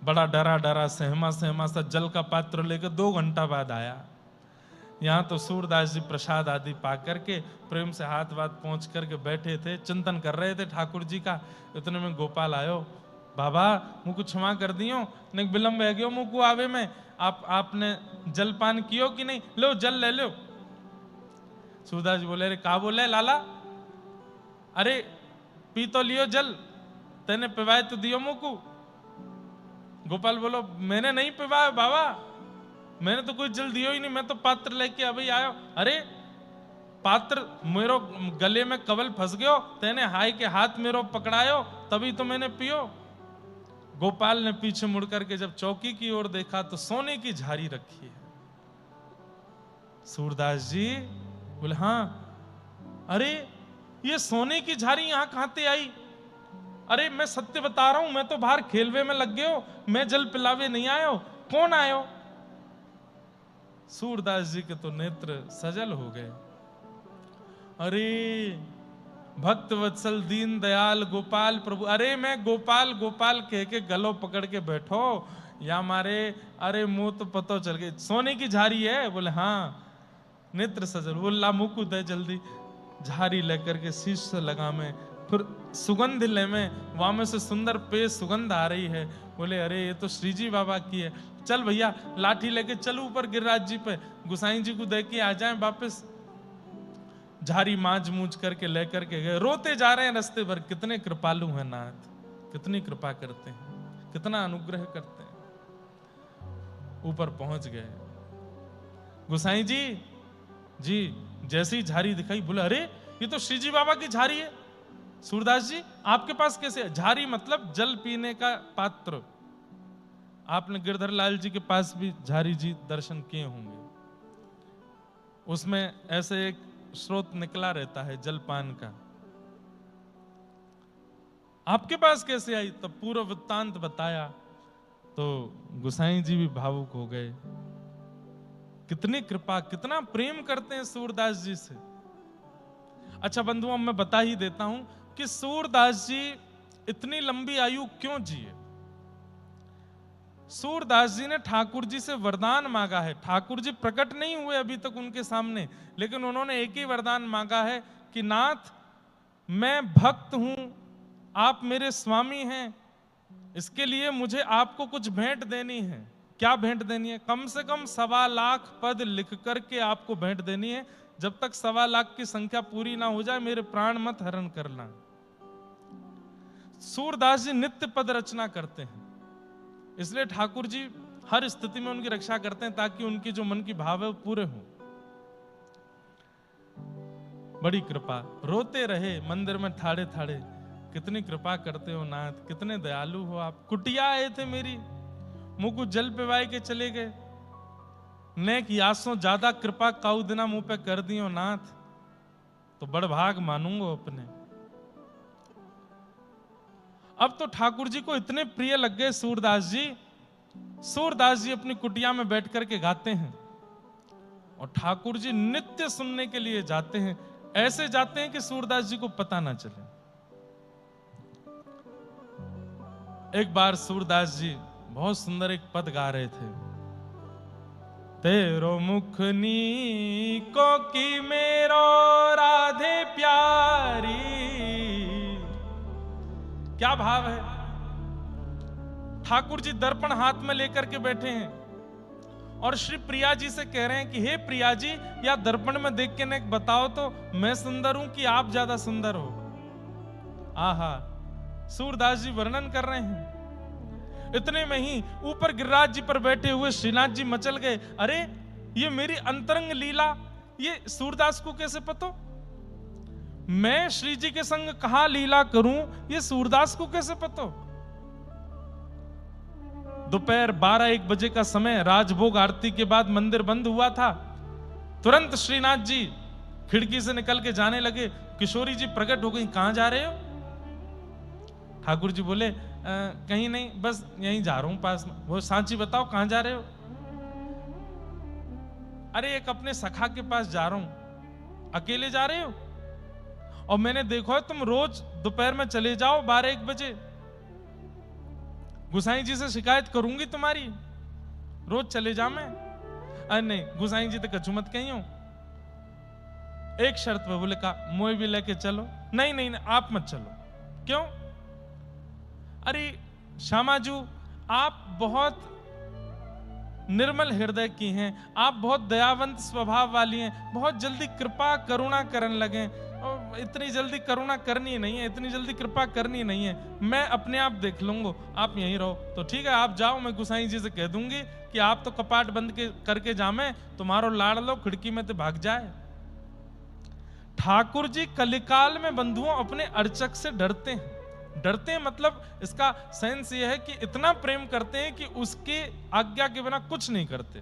बड़ा डरा डरा सहमा सहमा सा जल का पात्र लेकर 2 घंटा बाद आया। यहाँ तो सूरदास जी प्रसाद आदि पा करके प्रेम से हाथ वाथ पहुँच करके बैठे थे, चिंतन कर रहे थे ठाकुर जी का। इतने में गोपाल आयो, बाबा मुझको क्षमा कर दियो, नहीं विलम्ब है गयो मुझको आवे में, आपने जलपान कियो कि नहीं, लो जल ले लो। सूरदास जी बोले, अरे का बोले लाला, अरे पी तो लियो जल, तेने पिवाए तो दियो मुझको। गोपाल बोलो, मैंने नहीं पिवाया बाबा, मैंने तो कोई जल दियो ही नहीं, मैं तो पात्र लेके अभी आयो। अरे पात्र मेरो गले में कवल फंस गयो, तेने हाय के हाथ मेरो पकड़ायो तभी तो मैंने पियो। गोपाल ने पीछे मुड़ करके जब चौकी की ओर देखा तो सोने की झारी रखी है। सूरदास जी बोले, हाँ, अरे ये सोने की झारी यहां कहां से आई? अरे मैं सत्य बता रहा हूं, मैं तो बाहर खेलवे में लग गयो, मैं जल पिलावे नहीं आयो, कौन आयो? सूरदास जी के तो नेत्र सजल हो गए। अरे भक्त वत्सल दीन दयाल गोपाल प्रभु, अरे मैं गोपाल गोपाल कह के गलो पकड़ के बैठो या मारे, अरे मुंह तो पतो चल गए सोने की झारी है। बोले हाँ, नेत्र सजल। वो ला मुकु दे जल्दी, झारी लेकर के शीश से लगा में, फिर सुगंध ले में, वहां में से सुंदर पे सुगंध आ रही है। बोले अरे ये तो श्री जी बाबा की है, चल भैया लाठी लेके चलो ऊपर गिरिराज जी पे, गुसाई जी को दे के आ जाए वापस। झारी मांझ मूझ करके लेकर के गए, रोते जा रहे हैं रास्ते भर। कितने कृपालु हैं नाथ, कितनी कृपा करते हैं, कितना अनुग्रह करते हैं। ऊपर पहुंच गए, गुसाई जी जैसी ही झारी दिखाई, बोले अरे ये तो श्री जी बाबा की झारी है। सूरदास जी आपके पास कैसे? झारी मतलब जल पीने का पात्र। आपने गिरधर लाल जी के पास भी झारी जी दर्शन किए होंगे, उसमें ऐसे एक स्रोत निकला रहता है जलपान का। आपके पास कैसे आई? तब पूरा वृत्तांत बताया तो गुसाई जी भी भावुक हो गए। कितनी कृपा, कितना प्रेम करते हैं सूरदास जी से। अच्छा बंधुओं, मैं बता ही देता हूं कि सूरदास जी इतनी लंबी आयु क्यों जिए। सूरदास जी ने ठाकुर जी से वरदान मांगा है। ठाकुर जी प्रकट नहीं हुए अभी तक उनके सामने, लेकिन उन्होंने एक ही वरदान मांगा है कि नाथ मैं भक्त हूं, आप मेरे स्वामी हैं, इसके लिए मुझे आपको कुछ भेंट देनी है। क्या भेंट देनी है? कम से कम 1.25 लाख पद लिख करके आपको भेंट देनी है। जब तक 1.25 लाख की संख्या पूरी ना हो जाए मेरे प्राण मत हरण करना। सूरदास जी नित्य पद रचना करते हैं, इसलिए ठाकुर जी हर स्थिति में उनकी रक्षा करते हैं ताकि उनकी जो मन की भाव है वो पूरे हों। बड़ी कृपा, रोते रहे मंदिर में ठाड़े ठाड़े। कितनी कृपा करते हो नाथ, कितने दयालु हो आप। कुटिया आए थे मेरी, मुंह को जल पिवाए के चले गए। नेक यासों ज्यादा कृपा काऊ दिना मुंह पे कर दियो नाथ, तो बड़ भाग मानूंगा अपने। अब तो ठाकुर जी को इतने प्रिय लग गए सूरदास जी। सूरदास जी अपनी कुटिया में बैठ करके गाते हैं और ठाकुर जी नित्य सुनने के लिए जाते हैं। ऐसे जाते हैं कि सूरदास जी को पता ना चले। एक बार सूरदास जी बहुत सुंदर एक पद गा रहे थे, तेरो मुख नीको की मेरो राधे प्यारी। क्या भाव है। ठाकुर जी दर्पण हाथ में लेकर के बैठे हैं और श्री प्रिया जी से कह रहे हैं कि हे प्रिया जी, या दर्पण में देख के न बताओ तो मैं सुंदर हूं कि आप ज्यादा सुंदर हो। आहा, सूरदास जी वर्णन कर रहे हैं। इतने में ही ऊपर गिरिराज जी पर बैठे हुए श्रीनाथ जी मचल गए, अरे ये मेरी अंतरंग लीला ये सूरदास को कैसे पता? मैं श्री जी के संग कहां लीला करूं, ये सूरदास को कैसे पता? दोपहर 12-1 बजे का समय, राजभोग आरती के बाद मंदिर बंद हुआ था। तुरंत श्रीनाथ जी खिड़की से निकल के जाने लगे। किशोरी जी प्रकट हो गई, कहां जा रहे हो? ठाकुर जी बोले कहीं नहीं, बस यहीं जा रहा हूं पास में। वो सांची बताओ कहां जा रहे हो? अरे एक अपने सखा के पास जा रहा हूं। अकेले जा रहे हो? और मैंने देखा है तुम रोज दोपहर में चले जाओ 12-1 बजे। गुसाई जी से शिकायत करूंगी तुम्हारी, रोज चले जा मैं। अरे नहीं गुसाई जी तो कछु मत कही हो, एक शर्त पे। बोले का मोए भी लेके चलो। नहीं नहीं, नहीं आप मत चलो। क्यों? अरे श्यामाजू आप बहुत निर्मल हृदय की हैं, आप बहुत दयावंत स्वभाव वाली हैं, बहुत जल्दी कृपा करुणा करने लगे। और इतनी जल्दी करुणा करनी नहीं है, इतनी जल्दी कृपा करनी नहीं है, मैं अपने आप देख लूंगा, आप यहीं रहो। तो ठीक है आप जाओ, मैं गुसाई जी से कह दूंगी कि आप तो कपाट बंद करके जामे, तुम्हारो लाड़ लो खिड़की में तो भाग जाए। ठाकुर जी कलिकाल में बंधुओं अपने अर्चक से डरते हैं। डरते हैं मतलब इसका सेंस ये है कि इतना प्रेम करते हैं कि उसके आज्ञा के बिना कुछ नहीं करते।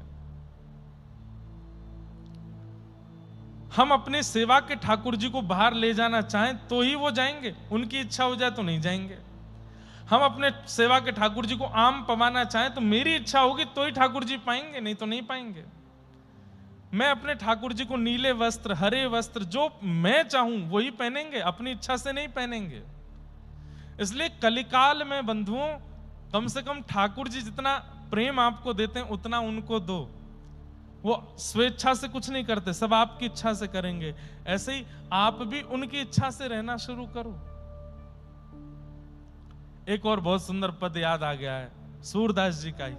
हम अपने सेवा के ठाकुर जी को बाहर ले जाना चाहें तो ही वो जाएंगे, उनकी इच्छा हो जाए तो नहीं जाएंगे। हम अपने सेवा के ठाकुर जी को आम पवाना चाहें तो मेरी इच्छा होगी तो ही ठाकुर जी पाएंगे, नहीं तो नहीं पाएंगे। मैं अपने ठाकुर जी को नीले वस्त्र, हरे वस्त्र, जो मैं चाहूं वही पहनेंगे, अपनी इच्छा से नहीं पहनेंगे। इसलिए कलिकाल में बंधुओं कम से कम ठाकुर जी जितना प्रेम आपको देते हैं उतना उनको दो। वो स्वेच्छा से कुछ नहीं करते, सब आपकी इच्छा से करेंगे। ऐसे ही आप भी उनकी इच्छा से रहना शुरू करो। एक और बहुत सुंदर पद याद आ गया है सूरदास जी का ही।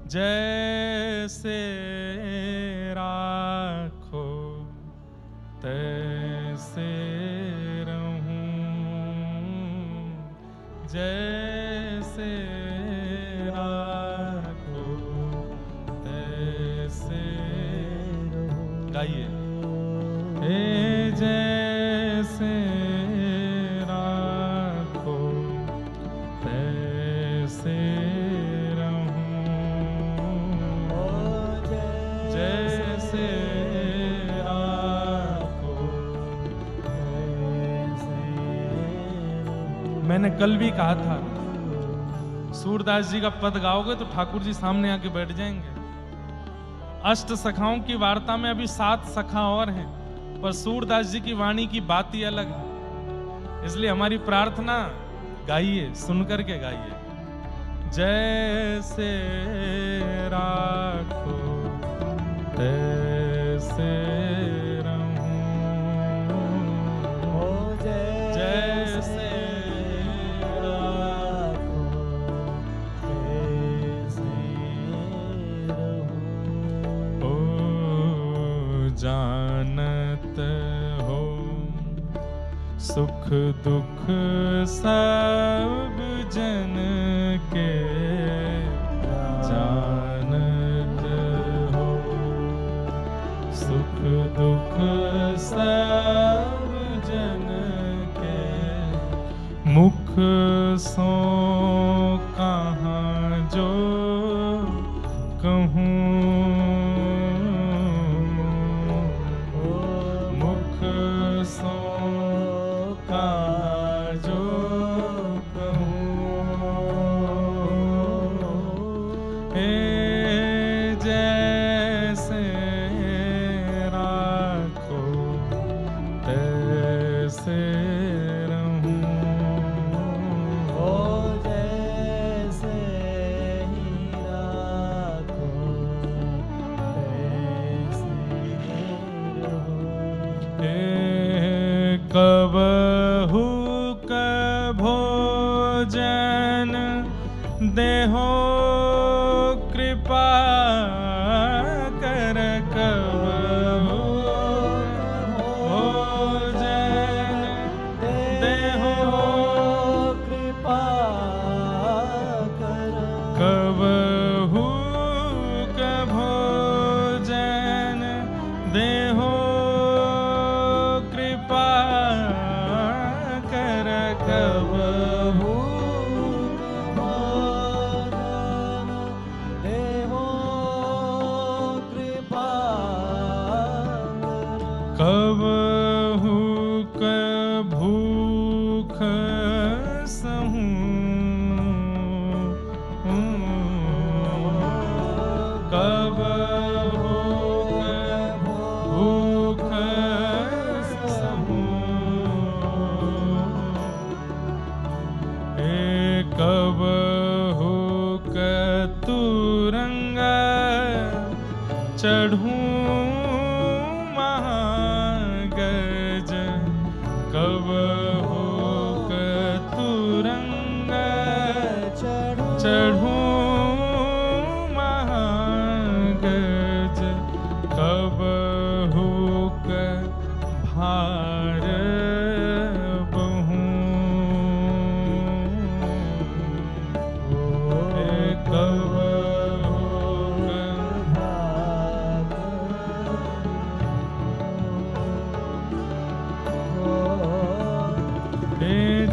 जैसे राखो तैसे रहूं, जैसे राखो तैसे रहूं। गाइए। जैसे राखो तैसे मैंने कल भी कहा था सूरदास जी का पद गाओगे तो ठाकुर जी सामने आके बैठ जाएंगे। अष्ट सखाओं की वार्ता में अभी 7 सखा और हैं, पर सूरदास जी की वाणी की बात ही अलग है। इसलिए हमारी प्रार्थना गाइए, सुनकर के गाइए। जैसे राखो तैसे रहूं, जैसे जानत हो सुख दुख सब जन के, जानत हो सुख दुख सब जन के, मुख सो कहाँ जो कहूँ, कबहु भोजन देहो कृपा कर, कबहु भोजन देहो कृपा कर, कबहु भोजन देहो कबहु भूख सहूं, कबहु भूख सहूं, कब हो कतुरंग चढ़ूं महागज, कब हो कतुरंग चढ़ूं महागज, कब हो भार बहूं, कब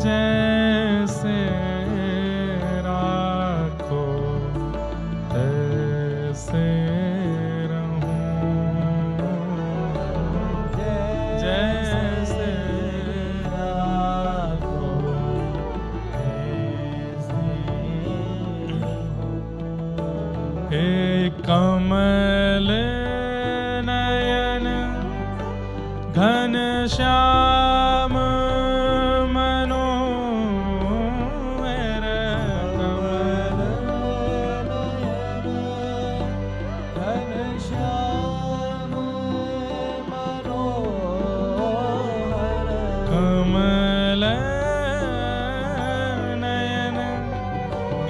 जैसे राखो तैसे रहूं, जैसे राखो तैसे रहूं। हे कमल नयन घनश्याम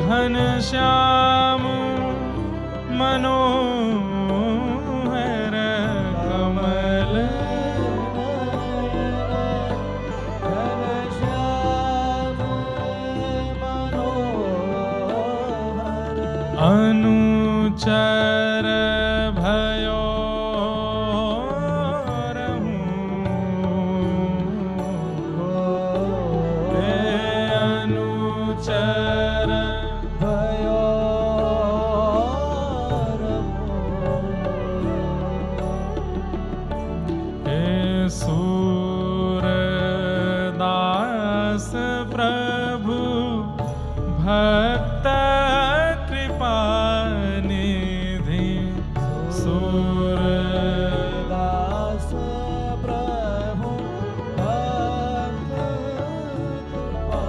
घनश्याम मनोहर, कमल घनश्याम मनोहर, अनुचर भयो अनुचर सूरदास प्रभु भक्त कृपा निधि, सूरदास प्रभु भक्त कृपा।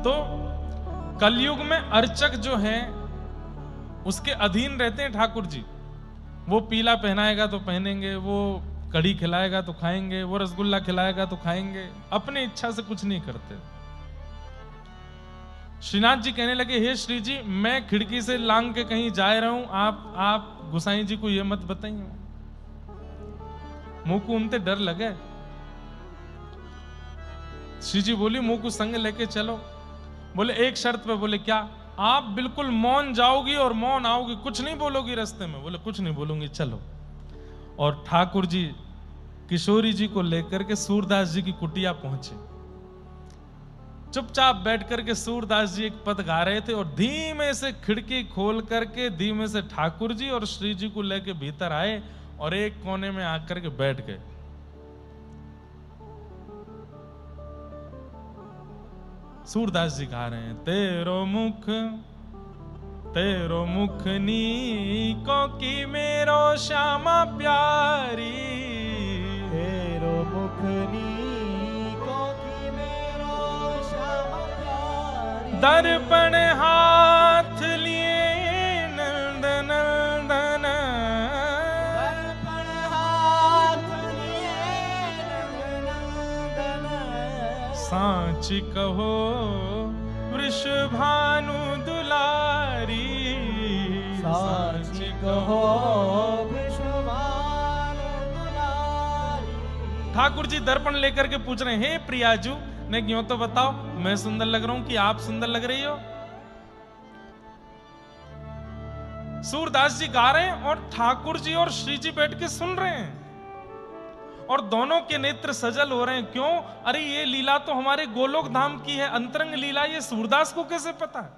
तो कलयुग में अर्चक जो हैं उसके अधीन रहते हैं ठाकुर जी। वो पीला पहनाएगा तो पहनेंगे, वो कढ़ी खिलाएगा तो खाएंगे, वो रसगुल्ला खिलाएगा तो खाएंगे, अपनी इच्छा से कुछ नहीं करते। श्रीनाथ जी कहने लगे, हे श्री जी, मैं खिड़की से लांग के कहीं जा रहा हूं, आप गुसाई जी को ये मत बताइए। मुंह को उनते डर लगे। श्री जी बोली, मुंह को संग लेके चलो। बोले एक शर्त पे। बोले क्या? आप बिल्कुल मौन जाओगी और मौन आओगी, कुछ नहीं बोलोगी रास्ते में। बोले कुछ नहीं बोलूंगी, चलो। और ठाकुर जी किशोरी जी को लेकर के सूरदास जी की कुटिया पहुंचे। चुपचाप बैठ करके सूरदास जी एक पद गा रहे थे और धीमे से खिड़की खोल करके धीमे से ठाकुर जी और श्री जी को लेके भीतर आए और एक कोने में आकर के बैठ गए। सूरदास जी गा रहे हैं, तेरो मुख तेरो मुखनी को की मेरो श्यामा प्यारी, तेरो मुखनी को की मेरो श्यामा प्यारी। दर्पण हाथ लिए नंद नंदन, दर्पण हाथ लिए नंदन। सांच कहो वृषभानु दुलारी, सांच कहो वृषभानु दुलारी। ठाकुर जी दर्पण लेकर के पूछ रहे हैं, हे प्रियाजू ने क्यों तो बताओ, मैं सुंदर लग रहा हूं कि आप सुंदर लग रही हो? सूरदास जी गा रहे हैं और ठाकुर जी और श्री जी बैठ के सुन रहे हैं और दोनों के नेत्र सजल हो रहे हैं। क्यों? अरे ये लीला तो हमारे गोलोक धाम की है, अंतरंग लीला, ये सूरदास को कैसे पता है?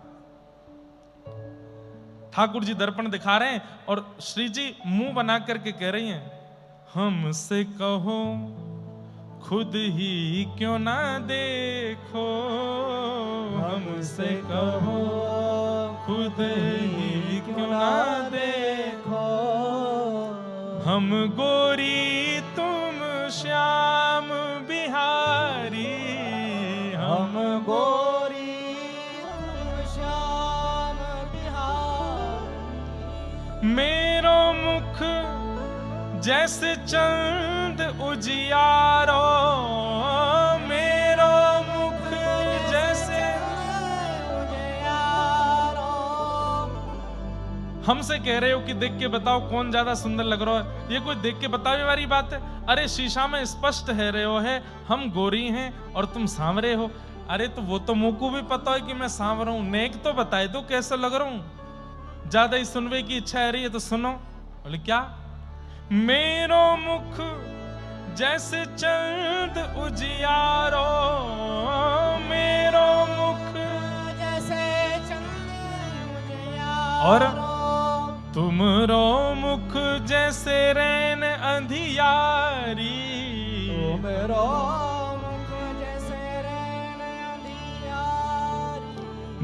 ठाकुर जी दर्पण दिखा रहे हैं और श्री जी मुंह बना करके कह रही हैं, हमसे कहो खुद ही क्यों ना देखो, हमसे कहो खुद ही क्यों ना देखो, हम गोरी तुम श्याम बिहारी, हम गोरी तुम श्याम बिहारी। मेरो मुख जैसे चंद उजियारो, मेरो मुख जैसे उजियारो। हमसे कह रहे हो कि देख के बताओ कौन ज्यादा सुंदर लग रहा है, ये कोई देख के बतावे वाली बात है? अरे शीशा में स्पष्ट है रहे हो है, हम गोरी हैं और तुम सांवरे हो। अरे तो वो तो मुंह को भी पता है कि मैं सांवरा हूं, नेक तो बताए दो कैसा लग रहा हूं। ज्यादा ही सुनने की इच्छा है रही है तो सुनो। बोले क्या? मेरो मुख जैसे चंद उजियारो, मेरो मुख जैसे चंद उजियारो। और तुमरो मुख जैसे रैन अंधियारी, तुमरो मुख जैसे रैन अंधियारी।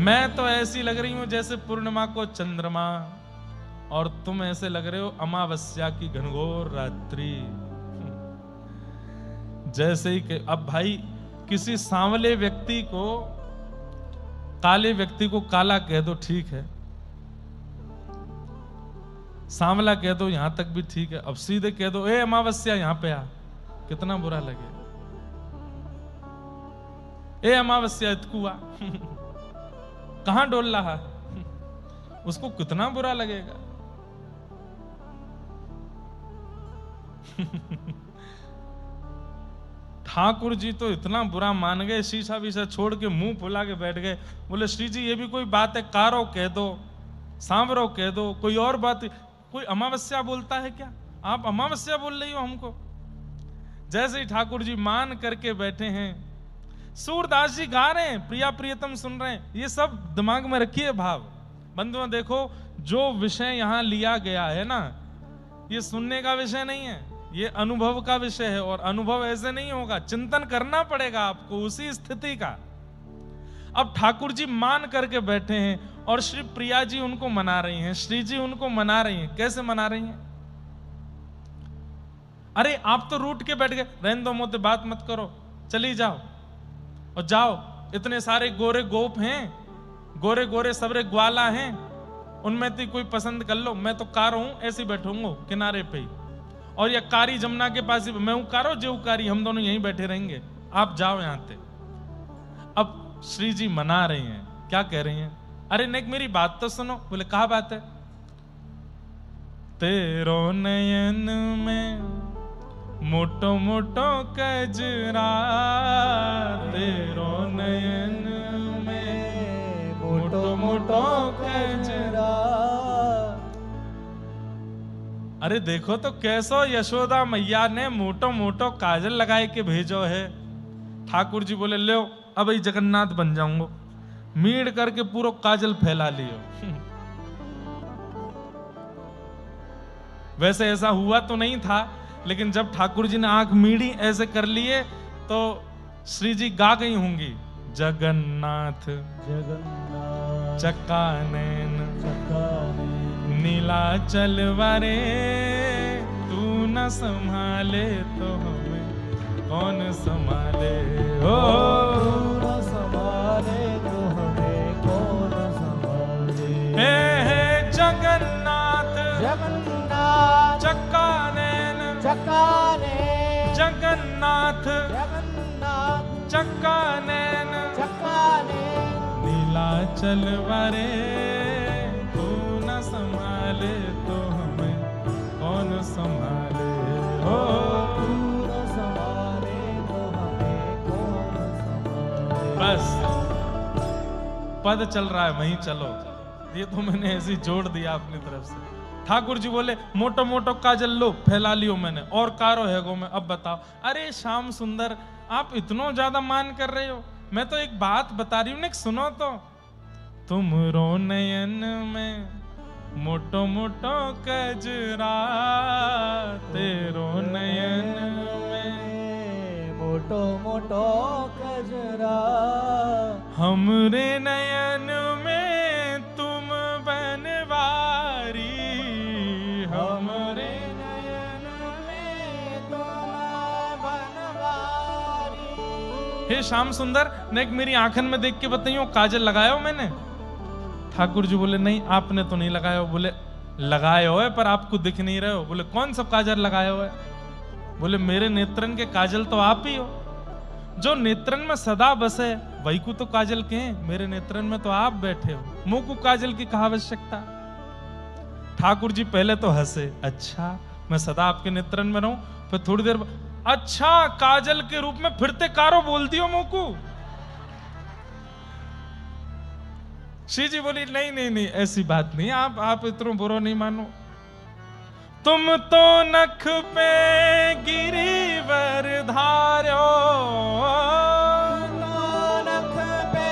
मैं तो ऐसी लग रही हूं जैसे पूर्णिमा को चंद्रमा, और तुम ऐसे लग रहे हो अमावस्या की घनघोर रात्रि। जैसे ही कि अब भाई किसी सांवले व्यक्ति को, काले व्यक्ति को काला कह दो ठीक है, सांवला कह दो यहां तक भी ठीक है, अब सीधे कह दो ए अमावस्या यहां पे आ, कितना बुरा लगे। ए अमावस्या इतकुआ कहां डोल रहा है, उसको कितना बुरा लगेगा। ठाकुर जी तो इतना बुरा मान गए, शीशा वीशा छोड़ के मुंह फुला के बैठ गए। बोले श्री जी ये भी कोई बात है, कारो कह दो, सांवरो कह दो, कोई और बात। कोई अमावस्या बोलता है क्या? आप अमावस्या बोल रही हो हमको। जैसे ही ठाकुर जी मान करके बैठे हैं, सूरदास जी गा रहे हैं, प्रिया प्रियतम सुन रहे हैं। ये सब दिमाग में रखिए भाव। बंधुओं देखो, जो विषय यहां लिया गया है ना, ये सुनने का विषय नहीं है, ये अनुभव का विषय है। और अनुभव ऐसे नहीं होगा, चिंतन करना पड़ेगा आपको उसी स्थिति का। अब ठाकुर जी मान करके बैठे हैं और श्री प्रिया जी उनको मना रही हैं, श्री जी उनको मना रही हैं। कैसे मना रही हैं? अरे आप तो रूठ के बैठ गए, रहने दो मोते, बात मत करो, चली जाओ और जाओ। इतने सारे गोरे गोप हैं, गोरे गोरे सबरे ग्वाला हैं, उनमें से कोई पसंद कर लो। मैं तो कारो हूं, ऐसे बैठूंगा किनारे पे ही, और ये कारी जमुना के पास ही, मैं हूं कारो जे कारी, हम दोनों यहीं बैठे रहेंगे, आप जाओ यहां से। अब श्री जी मना रही हैं, क्या कह रही हैं? अरे नेक मेरी बात तो सुनो। बोले कहा बात है? तेरो नयन में मोटो मोटो कजरा, तेरो नयन में मोटो मोटो कजरा। अरे देखो तो कैसो यशोदा मैया ने मोटो मोटो काजल लगाए के भेजो है। ठाकुर जी बोले ले अब ही जगन्नाथ बन जाऊंगा, मीड़ करके पूरा काजल फैला लियो। वैसे ऐसा हुआ तो नहीं था, लेकिन जब ठाकुर जी ने आंख मीड़ी ऐसे कर लिए तो श्री जी गा गई होंगी, जगन्नाथ जगन्नाथ चक्का नैन नीलाचल वारे, तू न संभाले तो हमें कौन संभाले हो, तू न संभाले तो हमें कौन संभाले। हे जगन्नाथ जगन्नाथ चक्का नैन, चक्का नैन जगन्नाथ जगन्नाथ चक्का नैन चक्का नैन नीलाचल वारे, तू न संभाले तो हमें कौन संभाले हो, तू न संभाले तो हमें कौन संभाले। बस पद चल रहा है वहीं चलो, ये तो मैंने ऐसे ही जोड़ दिया अपनी तरफ से। ठाकुर जी बोले मोटो मोटो काजल लो फैला लियो मैंने और कारो हैगो में, अब बताओ। अरे श्याम सुंदर आप इतना ज्यादा मान कर रहे हो, मैं तो एक बात बता रही हूं ना, सुनो तो। तुम रो नयन में मोटो मोटो कजरा, तेरो नयन में मोटो मोटो कजरा, हमरे नयन में तुम बनवारी, हमरे नयन में तुम बनवारी। हे श्याम सुंदर नेक मेरी आंखन में देख के बताइयो काजल लगाया हो मैंने। ठाकुर जी बोले नहीं आपने तो नहीं लगाया हो। बोले लगाए हो है पर आपको दिख नहीं रहे हो। बोले कौन सा काजल लगाया हो है? बोले मेरे नेत्रन के काजल तो आप ही हो, जो नेत्रन में सदा बसे वही को तो काजल के हैं, मेरे नेत्रन में तो आप बैठे हो, मुंह को काजल की कहा आवश्यकता। ठाकुर जी पहले तो हंसे, अच्छा मैं सदा आपके नेत्रन में रहूं, फिर थोड़ी देर अच्छा काजल के रूप में फिरते कारो बोल दियो मुंह को। श्री जी बोली नहीं नहीं नहीं ऐसी बात नहीं, आप इतना बुरा नहीं मानो। तुम तो नख पे गिरिवर धारो, नख पे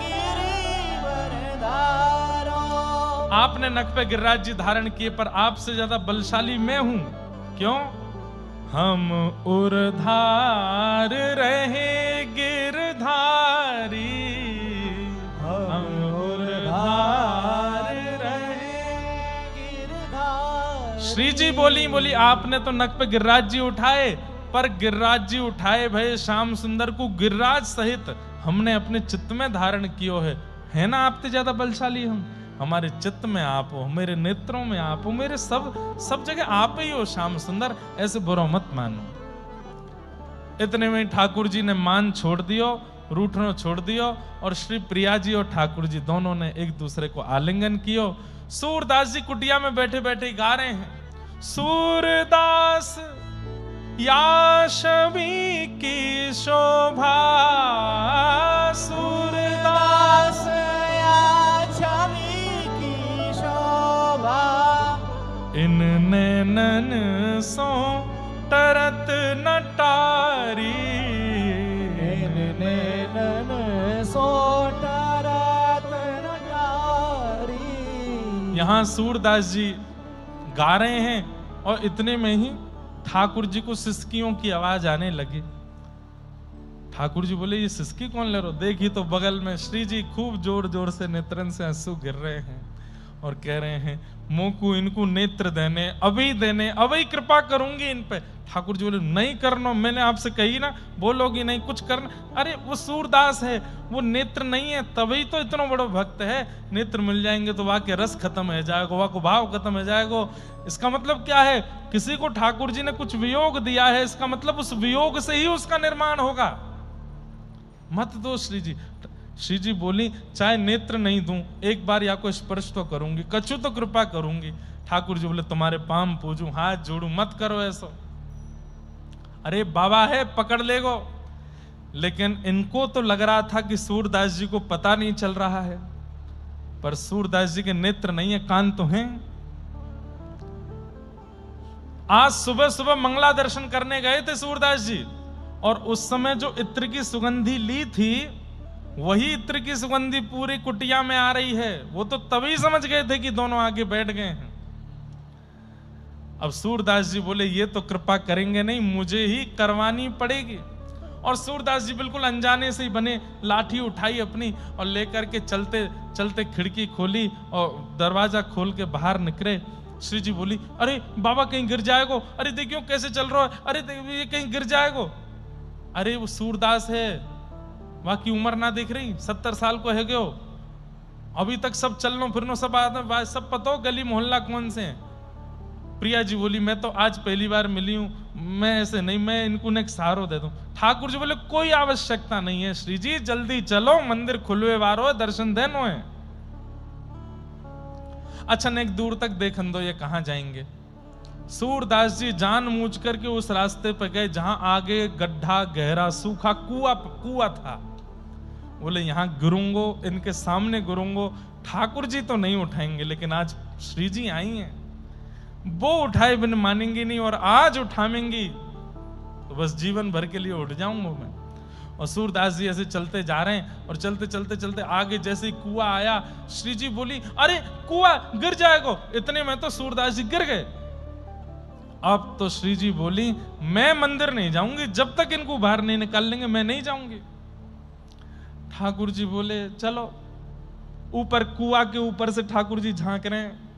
गिरिवर धारो। आपने नख पे गिरिराज जी धारण किए पर आपसे ज्यादा बलशाली मैं हूं। क्यों? हम उर्धार रहे गिरधारी, हम उर्धार रहे गिरधारी। श्री जी बोली आपने तो नख पे गिरिराज जी उठाए, पर गिरिराज जी उठाए भय श्याम सुंदर को गिरिराज सहित हमने अपने चित्त में धारण कियो है ना आपसे ज्यादा बलशाली हम। हमारे चित्त में आप हो, मेरे नेत्रों में आप हो, मेरे सब जगह आप ही हो श्याम सुंदर, ऐसे बुरा मत मानो। इतने में ठाकुर जी ने मान छोड़ दियो, रूठनो छोड़ दियो और श्री प्रिया जी और ठाकुर जी दोनों ने एक दूसरे को आलिंगन कियो। सूरदास जी कुटिया में बैठे बैठे गा रहे हैं, सूरदास या छवि की शोभा, सूरदास या छवि की शोभा, इन नैनन सो तरत नटारी, इन नैनन सो तरत नटारी। यहां सूरदास जी गा रहे हैं और इतने में ही ठाकुर जी को सिसकियों की आवाज आने लगी। ठाकुर जी बोले ये सिसकी कौन ले रहे हो? देखी तो बगल में श्री जी खूब जोर जोर से नेत्रन से आंसू गिर रहे हैं और कह रहे हैं मोकू इनको नेत्र देने, अभी कृपा करूंगी इन पे। ठाकुर जी बोले नहीं करना, मैंने आपसे कही ना, बोलोगी नहीं कुछ करना। अरे वो सूरदास है, वो नेत्र नहीं है तभी तो इतना बड़ा भक्त है, नेत्र मिल जाएंगे तो वहां के रस खत्म हो जाएगा, वहां को भाव खत्म हो जाएगा। इसका मतलब क्या है? किसी को ठाकुर जी ने कुछ वियोग दिया है, इसका मतलब उस वियोग से ही उसका निर्माण होगा। मत दो श्री जी। श्री जी बोली चाहे नेत्र नहीं दूं, एक बार या को स्पर्श तो करूंगी, कछु तो कृपा करूंगी। ठाकुर जी बोले तुम्हारे पाम पूजूं, हाथ जोड़ूं, मत करो ऐसा। अरे बाबा है पकड़ लेगो। लेकिन इनको तो लग रहा था कि सूरदास जी को पता नहीं चल रहा है, पर सूरदास जी के नेत्र नहीं है, कान तो हैं। आज सुबह सुबह मंगला दर्शन करने गए थे सूरदास जी, और उस समय जो इत्र की सुगंधी ली थी वही इत्र की सुगंधी पूरी कुटिया में आ रही है। वो तो तभी समझ गए थे कि दोनों आगे बैठ गए हैं। अब सूरदास जी बोले ये तो कृपा करेंगे नहीं, मुझे ही करवानी पड़ेगी। और सूरदास जी बिल्कुल अनजाने से ही बने, लाठी उठाई अपनी और लेकर के चलते चलते खिड़की खोली और दरवाजा खोल के बाहर निकले। श्री जी बोली, अरे बाबा कहीं गिर जाएगो, अरे देखियो कैसे चल रहा है, अरे ये कहीं गिर जाएगो। अरे वो सूरदास है, वहां की उम्र ना देख रही, 70 साल को है गयो, अभी तक सब चलनो फिरनो सब आदमी सब पता हो गली मोहल्ला कौन से हैं। प्रिया जी बोली, मैं तो आज पहली बार मिली हूं, मैं ऐसे नहीं, मैं इनको एक सहारो दे दूं। ठाकुर जी बोले, कोई आवश्यकता नहीं है श्री जी, जल्दी चलो, मंदिर खुलवे वारो है, दर्शन देनो है। अच्छा ने एक दूर तक देखन दो, ये कहां जाएंगे। सूरदास जी जान मूझ करके उस रास्ते पर गए जहां आगे गड्ढा गहरा सूखा कुआ था। बोले यहां गिरूंगो, इनके सामने गिरूंगो, ठाकुर जी तो नहीं उठाएंगे, लेकिन आज श्री जी आई हैं, वो उठाए बिन मानेंगी नहीं, और आज उठाएंगी तो बस जीवन भर के लिए उठ जाऊंगा मैं। और सूरदास जी ऐसे चलते जा रहे हैं और चलते चलते चलते आगे जैसे ही कुआं आया, श्री जी बोली, अरे कुआं गिर जाएगा। इतने में तो सूरदास जी गिर गए। अब तो श्री जी बोली, मैं मंदिर नहीं जाऊंगी, जब तक इनको बाहर नहीं निकाल लेंगे मैं नहीं जाऊंगी। ठाकुर जी बोले, चलो। ऊपर कुआं के ऊपर से ठाकुर जी झांक रहे हैं,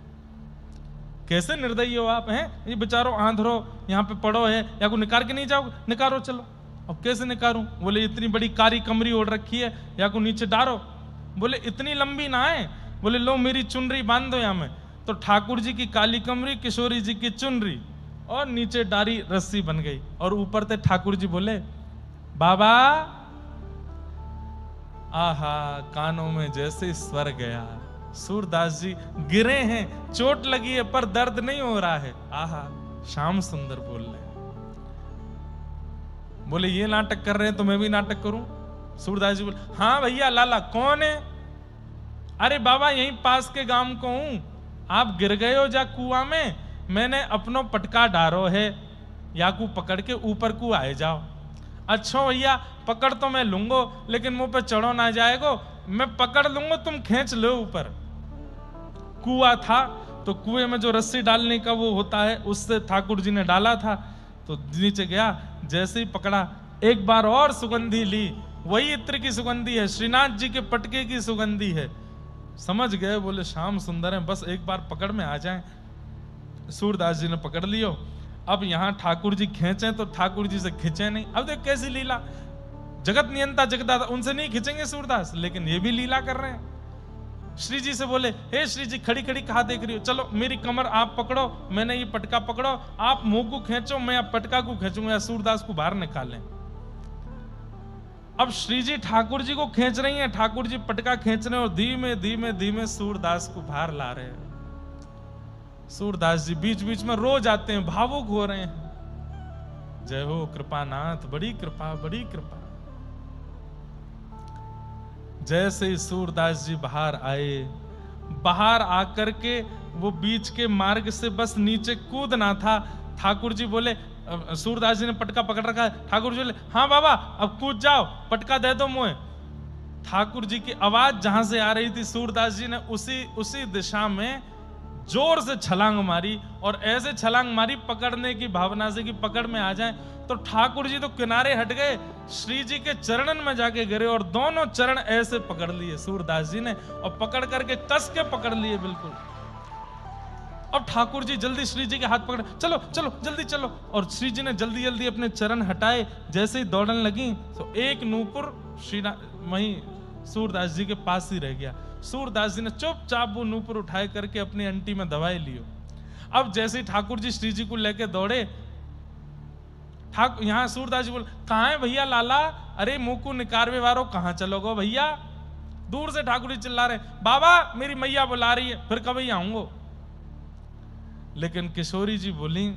कैसे निर्दयी हो आप, हैं ये बेचारो आंधरो यहाँ पे पड़ो है, या को निकाल के नहीं जाओ, निकालो चलो। अब कैसे निकारूं? बोले इतनी बड़ी कारी कमरी ओढ़ रखी है, या को नीचे डारो। बोले इतनी लंबी ना है। बोले लो मेरी चुनरी बांध दो यहाँ में। तो ठाकुर जी की काली कमरी, किशोरी जी की चुनरी, और नीचे डारी रस्सी बन गई, और ऊपर से ठाकुर जी बोले, बाबा आहा, कानों में जैसे स्वर गया। सूरदास जी गिरे हैं, चोट लगी है, पर दर्द नहीं हो रहा है। आहा, श्याम सुंदर बोल रहे हैं। बोले ये नाटक कर रहे हैं तो मैं भी नाटक करूं? सूरदास जी बोले, हाँ भैया लाला, कौन है? अरे बाबा यहीं पास के गांव को हूं, आप गिर गए हो जा कुआं में, मैंने अपनो पटका डारो है, या को पकड़ के ऊपर को आए जाओ। अच्छा भैया पकड़ तो मैं लूंगो, लेकिन मुंह पे चढ़ो ना जाएगो, मैं पकड़ लूंगा, तुम खींच लो ऊपर। कुआं था तो कुएं में जो रस्सी डालने का वो होता है, उससे ठाकुर जी ने डाला था, तो नीचे गया, जैसे ही पकड़ा, एक बार और सुगंधी ली, वही इत्र की सुगंधी है, श्रीनाथ जी के पटके की सुगंधी है। समझ गए, बोले श्याम सुंदर है, बस एक बार पकड़ में आ जाए। सूरदास जी ने पकड़ लियो। अब यहां ठाकुर जी खींचे तो ठाकुर जी से खींचे नहीं। अब देख कैसी लीला, जगत नियंता जगदाता, उनसे नहीं खींचेंगे सूरदास, लेकिन ये भी लीला कर रहे हैं। श्री जी से बोले, हे श्री जी खड़ी खड़ी कहां देख रही हो, चलो मेरी कमर आप पकड़ो, मैंने ये पटका पकड़ो, आप मुंह को खींचो, मैं आप पटका को खींचूंगा, या सूरदास को बाहर निकालें। अब श्री जी ठाकुर जी को खींच रही हैं, ठाकुर जी पटका खींच रहे हैं, और धीमे धीमे धीमे सूरदास को बाहर ला रहे हैं। सूरदास जी बीच बीच में रो जाते हैं, भावुक हो रहे हैं। जय हो कृपानाथ, बड़ी कृपा, बड़ी कृपा। जैसे ही सूरदास जी बाहर आए, बाहर आकर के वो बीच के मार्ग से बस नीचे कूदना था। ठाकुर जी बोले, सूरदास जी ने पटका पकड़ रखा है, ठाकुर जी बोले, हाँ बाबा अब कूद जाओ, पटका दे दो मुझे। ठाकुर जी की आवाज जहां से आ रही थी, सूरदास जी ने उसी दिशा में जोर से छलांग मारी, और ऐसे छलांग मारी पकड़ने की भावना से कि पकड़ में आ जाए। तो ठाकुर जी तो किनारे हट गए, श्री जी के चरणन में जाके गिरे, और दोनों चरण ऐसे पकड़ लिए सूरदास जी ने, और पकड़ करके कस के पकड़ लिए बिल्कुल। अब ठाकुर जी जल्दी श्री जी के हाथ पकड़े, चलो चलो जल्दी चलो, और श्री जी ने जल्दी जल्दी अपने चरण हटाए। जैसे ही दौड़ने लगी तो एक नूपुर वहीं सूरदास जी के पास ही रह गया। सूरदास जी ने चुपचाप वो नूपुर उठाए करके अपनी अंटी में दबाए लियो। अब जैसे ही ठाकुर जी श्री जी को लेके दौड़े, यहां सूरदास जी बोले, कहां है भैया लाला, अरे मुंह को निकारवे वारो, कहां चलोगो भैया? दूर से ठाकुर जी चिल्ला रहे, बाबा मेरी मैया बुला रही है, फिर कब आऊंगो। लेकिन किशोरी जी बोली,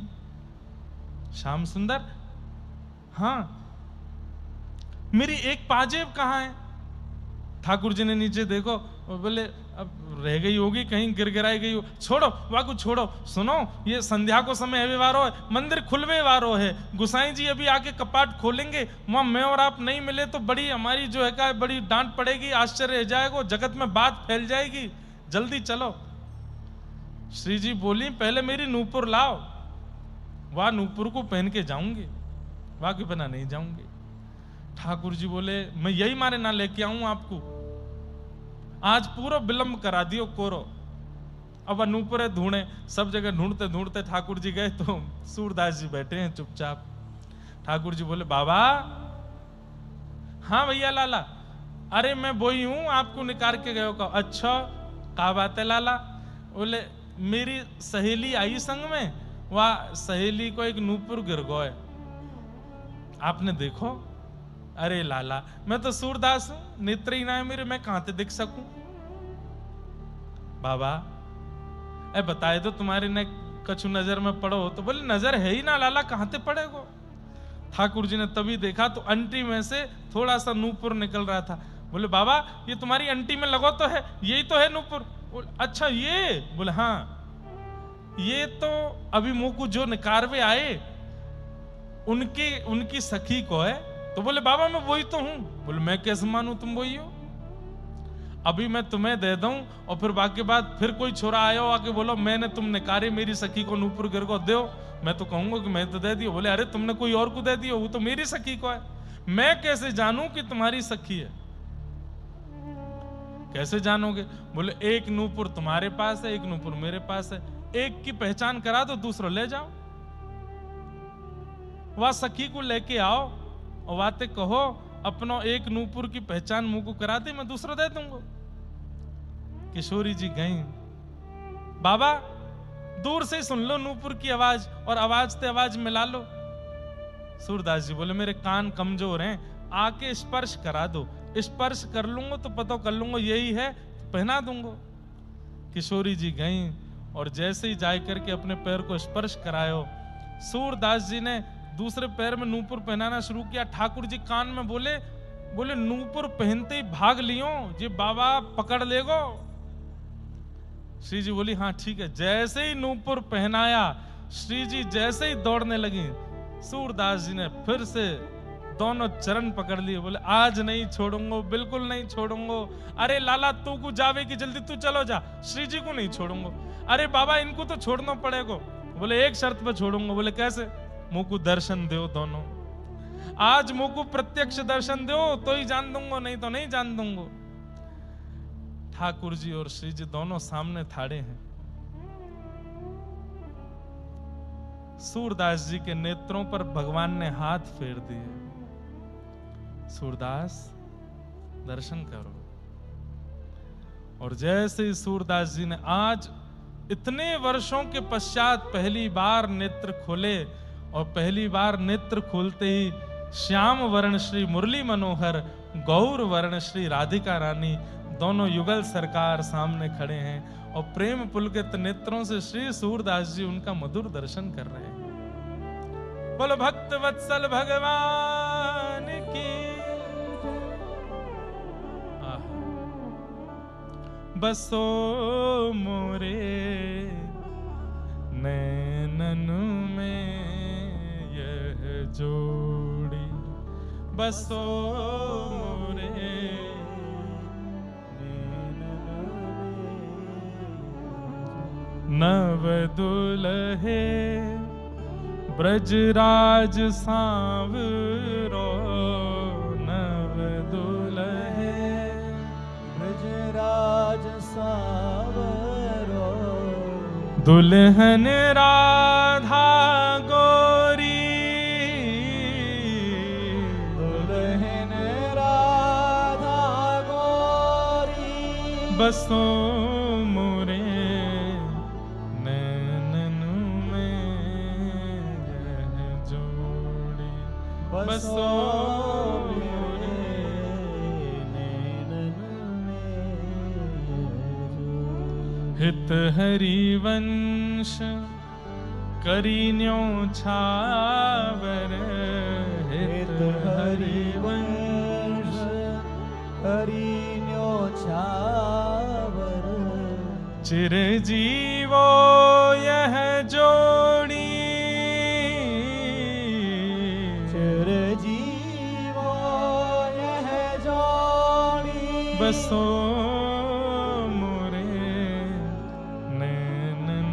श्याम सुंदर, हाँ मेरी एक पाजेब कहां है? ठाकुर जी ने नीचे देखो, बोले अब रह गई होगी, कहीं गिर गिराई गई हो, छोड़ो वाकू छोड़ो। सुनो, ये संध्या को समय है वारो है, मंदिर खुलवे वारो है, गुसाई जी अभी आके कपाट खोलेंगे, वहां मैं और आप नहीं मिले तो बड़ी हमारी जो है का बड़ी डांट पड़ेगी, आश्चर्य रह जाएगा, जगत में बात फैल जाएगी, जल्दी चलो। श्री जी बोली, पहले मेरी नूपुर लाओ, वहां नूपुर को पहन के जाऊंगी, वहां के बिना नहीं जाऊंगी। ठाकुर जी बोले मैं यही मारे ना लेके आऊं आपको, आज पूरा विलंब करा दियो कोरो। अब अनूपरे ढूंढे, सब जगह ढूंढते ढूंढते ठाकुर जी गए तो सूरदास जी बैठे हैं चुपचाप। ठाकुर जी बोले बाबा, हाँ भैया लाला, अरे मैं वही हूं आपको निकाल के गयो का। अच्छा क्या बात है लाला? बोले मेरी सहेली आई संग में, वह सहेली को एक नूपुर गिर गए, आपने देखो? अरे लाला मैं तो सूरदास हूं, नेत्र ही ना है मेरे, मैं कहां से दिख सकूं? बाबा ए बताए दो तुम्हारे ने कछु नजर में पड़ो हो? तो बोले नजर है ही ना लाला, कहां से पड़ेगो? ठाकुर जी ने तभी देखा तो अंटी में से थोड़ा सा नूपुर निकल रहा था। बोले बाबा ये तुम्हारी अंटी में लगो तो है, यही तो है नूपुर। अच्छा ये? बोले हाँ, ये तो अभी मुंह को जो निकारवे आए उनकी सखी को है। तो बोले बाबा मैं वही तो हूं। बोले मैं कैसे मानूं तुम वही हो? अभी मैं तुम्हें दे दूं और फिर बाकी बात फिर कोई छोरा आयो आके बोलो मैंने तुम निकारे मेरी सखी को नूपुर गिर को दो, मैं तो कहूंगा कि मैं तो दे दियो। बोले अरे तुमने कोई और को दे दियो, वो तो मेरी सखी को है। मैं कैसे जानूं कि तुम्हारी सखी है? कैसे जानोगे? बोले एक नूपुर तुम्हारे पास है, एक नूपुर मेरे पास है, एक की पहचान करा दो, दूसरा ले जाओ। वह सखी को लेके आओ और बातें कहो, अपनो एक नूपुर की पहचान मुंह को करा दे, मैं दूसरा दे दूंगा। किशोरी जी गई, बाबा दूर से सुन लो नूपुर की आवाज और आवाज से आवाज मिला लो। सूरदास जी बोले मेरे कान कमजोर हैं, आके स्पर्श करा दो, स्पर्श कर लूंगा तो पता कर लूंगा यही है, तो पहना दूंगा। किशोरी जी गई और जैसे ही जाए करके अपने पैर को स्पर्श करायो, सूरदास जी ने दूसरे पैर में नूपुर पहनाना शुरू किया। ठाकुर जी कान में बोले नूपुर पहनते ही भाग लियो, ये बाबा पकड़ लेगो। श्री जी बोली हाँ ठीक है। जैसे ही नूपुर पहनाया, श्री जी जैसे ही दौड़ने लगी, सूरदास जी ने फिर से दोनों चरण पकड़ लिए। बोले आज नहीं छोड़ूंगा, बिल्कुल नहीं छोड़ूंगा। अरे लाला तू को जावे की जल्दी, तू चलो जा, श्री जी को नहीं छोड़ूंगा। अरे बाबा इनको तो छोड़ना पड़ेगा। बोले एक शर्त पे छोड़ूंगा। बोले कैसे? मुंह को दर्शन दो दोनों, आज मुंह को प्रत्यक्ष दर्शन दो तो ही जान दूंगा, नहीं तो नहीं जान दूंगा। ठाकुर जी और श्री जी दोनों सामने थाड़े हैं। सूरदास जी के नेत्रों पर भगवान ने हाथ फेर दिए। सूरदास दर्शन करो। और जैसे ही सूरदास जी ने आज इतने वर्षों के पश्चात पहली बार नेत्र खोले, और पहली बार नेत्र खोलते ही श्याम वर्ण श्री मुरली मनोहर, गौर वर्ण श्री राधिका रानी दोनों युगल सरकार सामने खड़े हैं और प्रेम पुलकित नेत्रों से श्री सूरदास जी उनका मधुर दर्शन कर रहे हैं। बोलो भक्त वत्सल भगवान की। बसो मोरे नैनन में यह जोड़ी, बसो मोरे नव दुल्हे ब्रजराज सांवरो, नव दुल्हे ब्रजराज सांवरो, दुल्हन राधा गोरी, दुल्हन राधा गोरी, बसो मोरे नैनन में यह जोड़ी, बसो मोरे नैनन में। हित हरि वंश करीन्यो छावर, हित हरि वंश करीन्यो छावर, चिरजीवो यह जोड़ी, चिरजीवो यह जोड़ी, बसो मोरे नैनन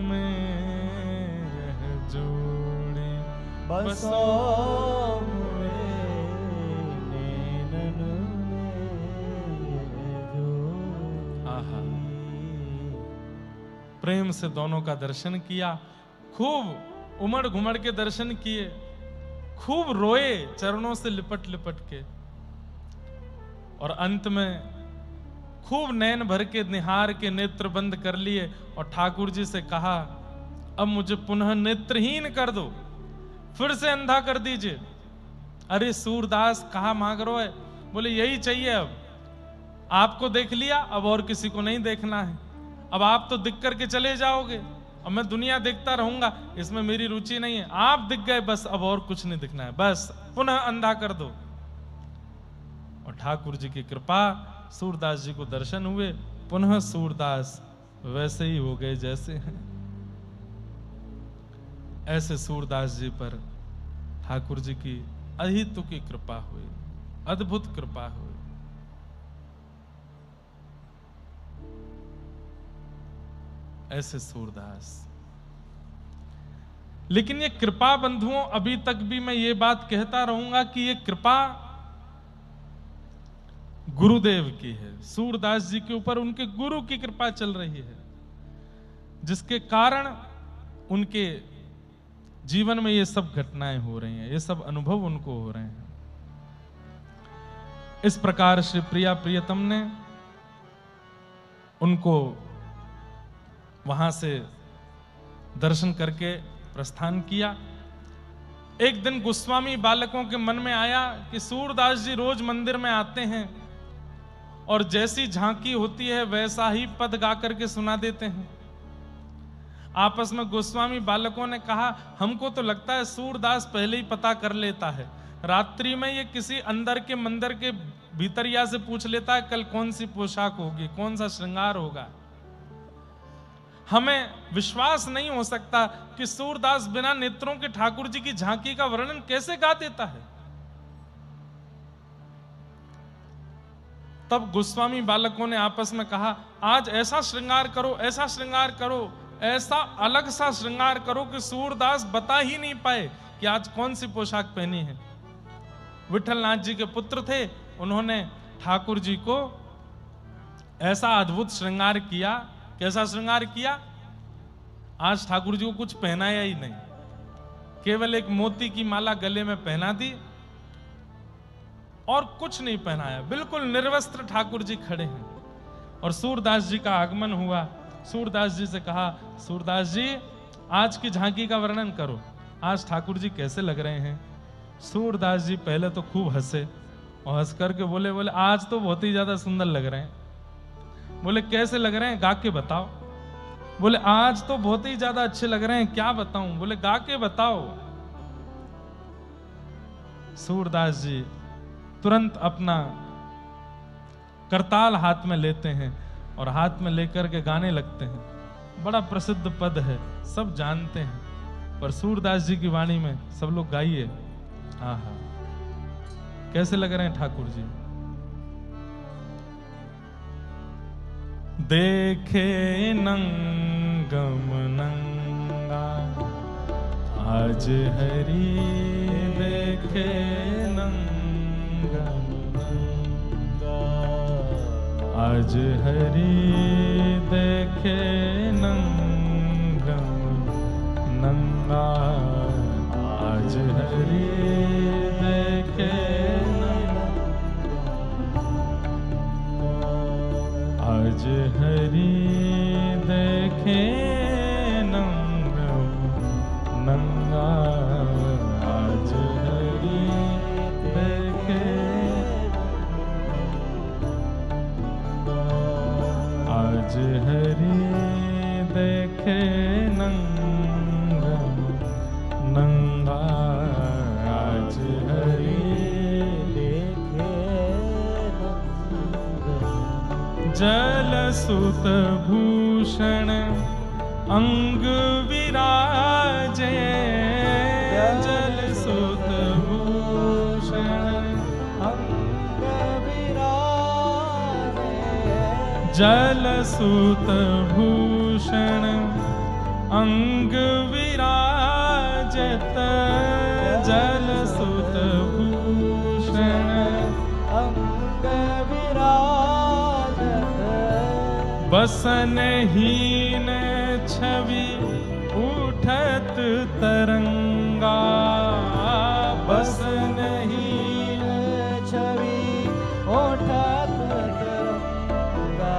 में यह जोड़ी, बसो मोरे आहा, प्रेम से दोनों का दर्शन किया, खूब उमड़ घुमड़ के दर्शन किए, खूब रोए चरणों से लिपट लिपट के, और अंत में खूब नैन भर के निहार के नेत्र बंद कर लिए और ठाकुर जी से कहा, अब मुझे पुनः नेत्रहीन कर दो, फिर से अंधा कर दीजिए। अरे सूरदास कहाँ मांग रहे हो है? बोले यही चाहिए, अब आपको देख लिया, अब और किसी को नहीं देखना है, अब आप तो दिख करके चले जाओगे, अब मैं दुनिया देखता रहूंगा, इसमें मेरी रुचि नहीं है, आप दिख गए बस, अब और कुछ नहीं दिखना है, बस पुनः अंधा कर दो। और ठाकुर जी की कृपा, सूरदास जी को दर्शन हुए, पुनः सूरदास वैसे ही हो गए जैसे हैं। ऐसे सूरदास जी पर ठाकुर जी की अहितु की कृपा हुई, अद्भुत कृपा हुई। ऐसे सूरदास। लेकिन ये कृपा बंधुओं, अभी तक भी मैं ये बात कहता रहूंगा कि ये कृपा गुरुदेव की है। सूरदास जी के ऊपर उनके गुरु की कृपा चल रही है, जिसके कारण उनके जीवन में ये सब घटनाएं हो रही हैं, ये सब अनुभव उनको हो रहे हैं। इस प्रकार श्री प्रिया प्रियतम ने उनको वहां से दर्शन करके प्रस्थान किया। एक दिन गोस्वामी बालकों के मन में आया कि सूरदास जी रोज मंदिर में आते हैं और जैसी झांकी होती है वैसा ही पद गा करके सुना देते हैं। आपस में गोस्वामी बालकों ने कहा, हमको तो लगता है सूरदास पहले ही पता कर लेता है, रात्रि में ये किसी अंदर के मंदिर के भीतरिया से पूछ लेता है कल कौन सी पोशाक होगी, कौन सा श्रृंगार होगा। हमें विश्वास नहीं हो सकता कि सूरदास बिना नेत्रों के ठाकुर जी की झांकी का वर्णन कैसे गा देता है। तब गोस्वामी बालकों ने आपस में कहा, आज ऐसा श्रृंगार करो, ऐसा श्रृंगार करो, ऐसा अलग सा श्रृंगार करो कि सूरदास बता ही नहीं पाए कि आज कौन सी पोशाक पहनी है। विठलनाथ जी के पुत्र थे, उन्होंने ठाकुर जी को ऐसा अद्भुत श्रृंगार किया। कैसा श्रृंगार किया? आज ठाकुर जी को कुछ पहनाया ही नहीं, केवल एक मोती की माला गले में पहना दी और कुछ नहीं पहनाया, बिल्कुल निर्वस्त्र ठाकुर जी खड़े हैं। और सूरदास जी का आगमन हुआ। सूरदास जी से कहा, सूरदास जी आज की झांकी का वर्णन करो, आज ठाकुर जी कैसे लग रहे हैं। सूरदास जी पहले तो खूब हंसे और हंस करके बोले आज तो बहुत ही ज्यादा सुंदर लग रहे हैं। बोले कैसे लग रहे हैं, गा के बताओ। बोले आज तो बहुत ही ज्यादा अच्छे लग रहे हैं, क्या बताऊं। बोले गा के बताओ। सूरदास जी तुरंत अपना करताल हाथ में लेते हैं और हाथ में लेकर के गाने लगते हैं। बड़ा प्रसिद्ध पद है, सब जानते हैं, पर सूरदास जी की वाणी में सब लोग गाइए। आहा, कैसे लग रहे हैं ठाकुर जी। देखे नंगम नंगा आज हरि, देखे नंगम नंगा आज हरि, देखे नंगम नंगा आज हरि, देखे आज हरि, देखे नंगम नंगा आज हरि, देखे आज हरि, देखे नंगम नंगा आज हरि, जल सुत भूषण अंग विराजे, जल सुत भूषण अंग विराजे, जल सुत भूषण अंग विराजत, जल सुत भूषण अंग विराजत, बसनहीन छवि उठत तरंगा, बसनहीन छवि उठत तरंगा।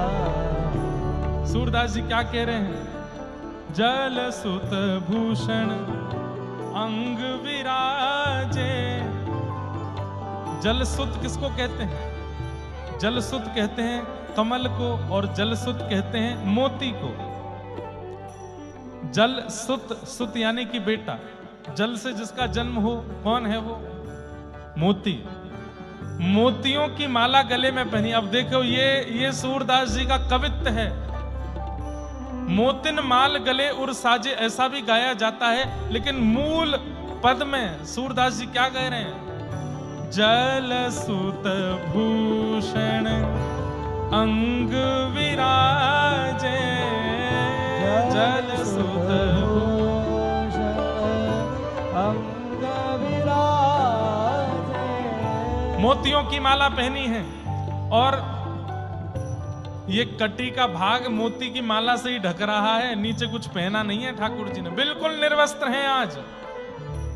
सूरदास जी क्या कह रहे हैं? जल सुत भूषण अंग विराजे। जल सुत किसको कहते हैं? जल सुत कहते हैं कमल को, और जल सुत कहते हैं मोती को। जल सुत, सुत यानी कि बेटा, जल से जिसका जन्म हो, कौन है वो? मोती। मोतियों की माला गले में पहनी। अब देखो ये सूरदास जी का कवित्व है। मोतिन माल गले उर साजे, ऐसा भी गाया जाता है, लेकिन मूल पद में सूरदास जी क्या कह रहे हैं? जल सुत भूषण अंग विराजे, जल सुत भूषण अंग विराजे। मोतियों की माला पहनी है, और ये कटी का भाग मोती की माला से ही ढक रहा है, नीचे कुछ पहना नहीं है ठाकुर जी ने, बिल्कुल निर्वस्त्र हैं आज।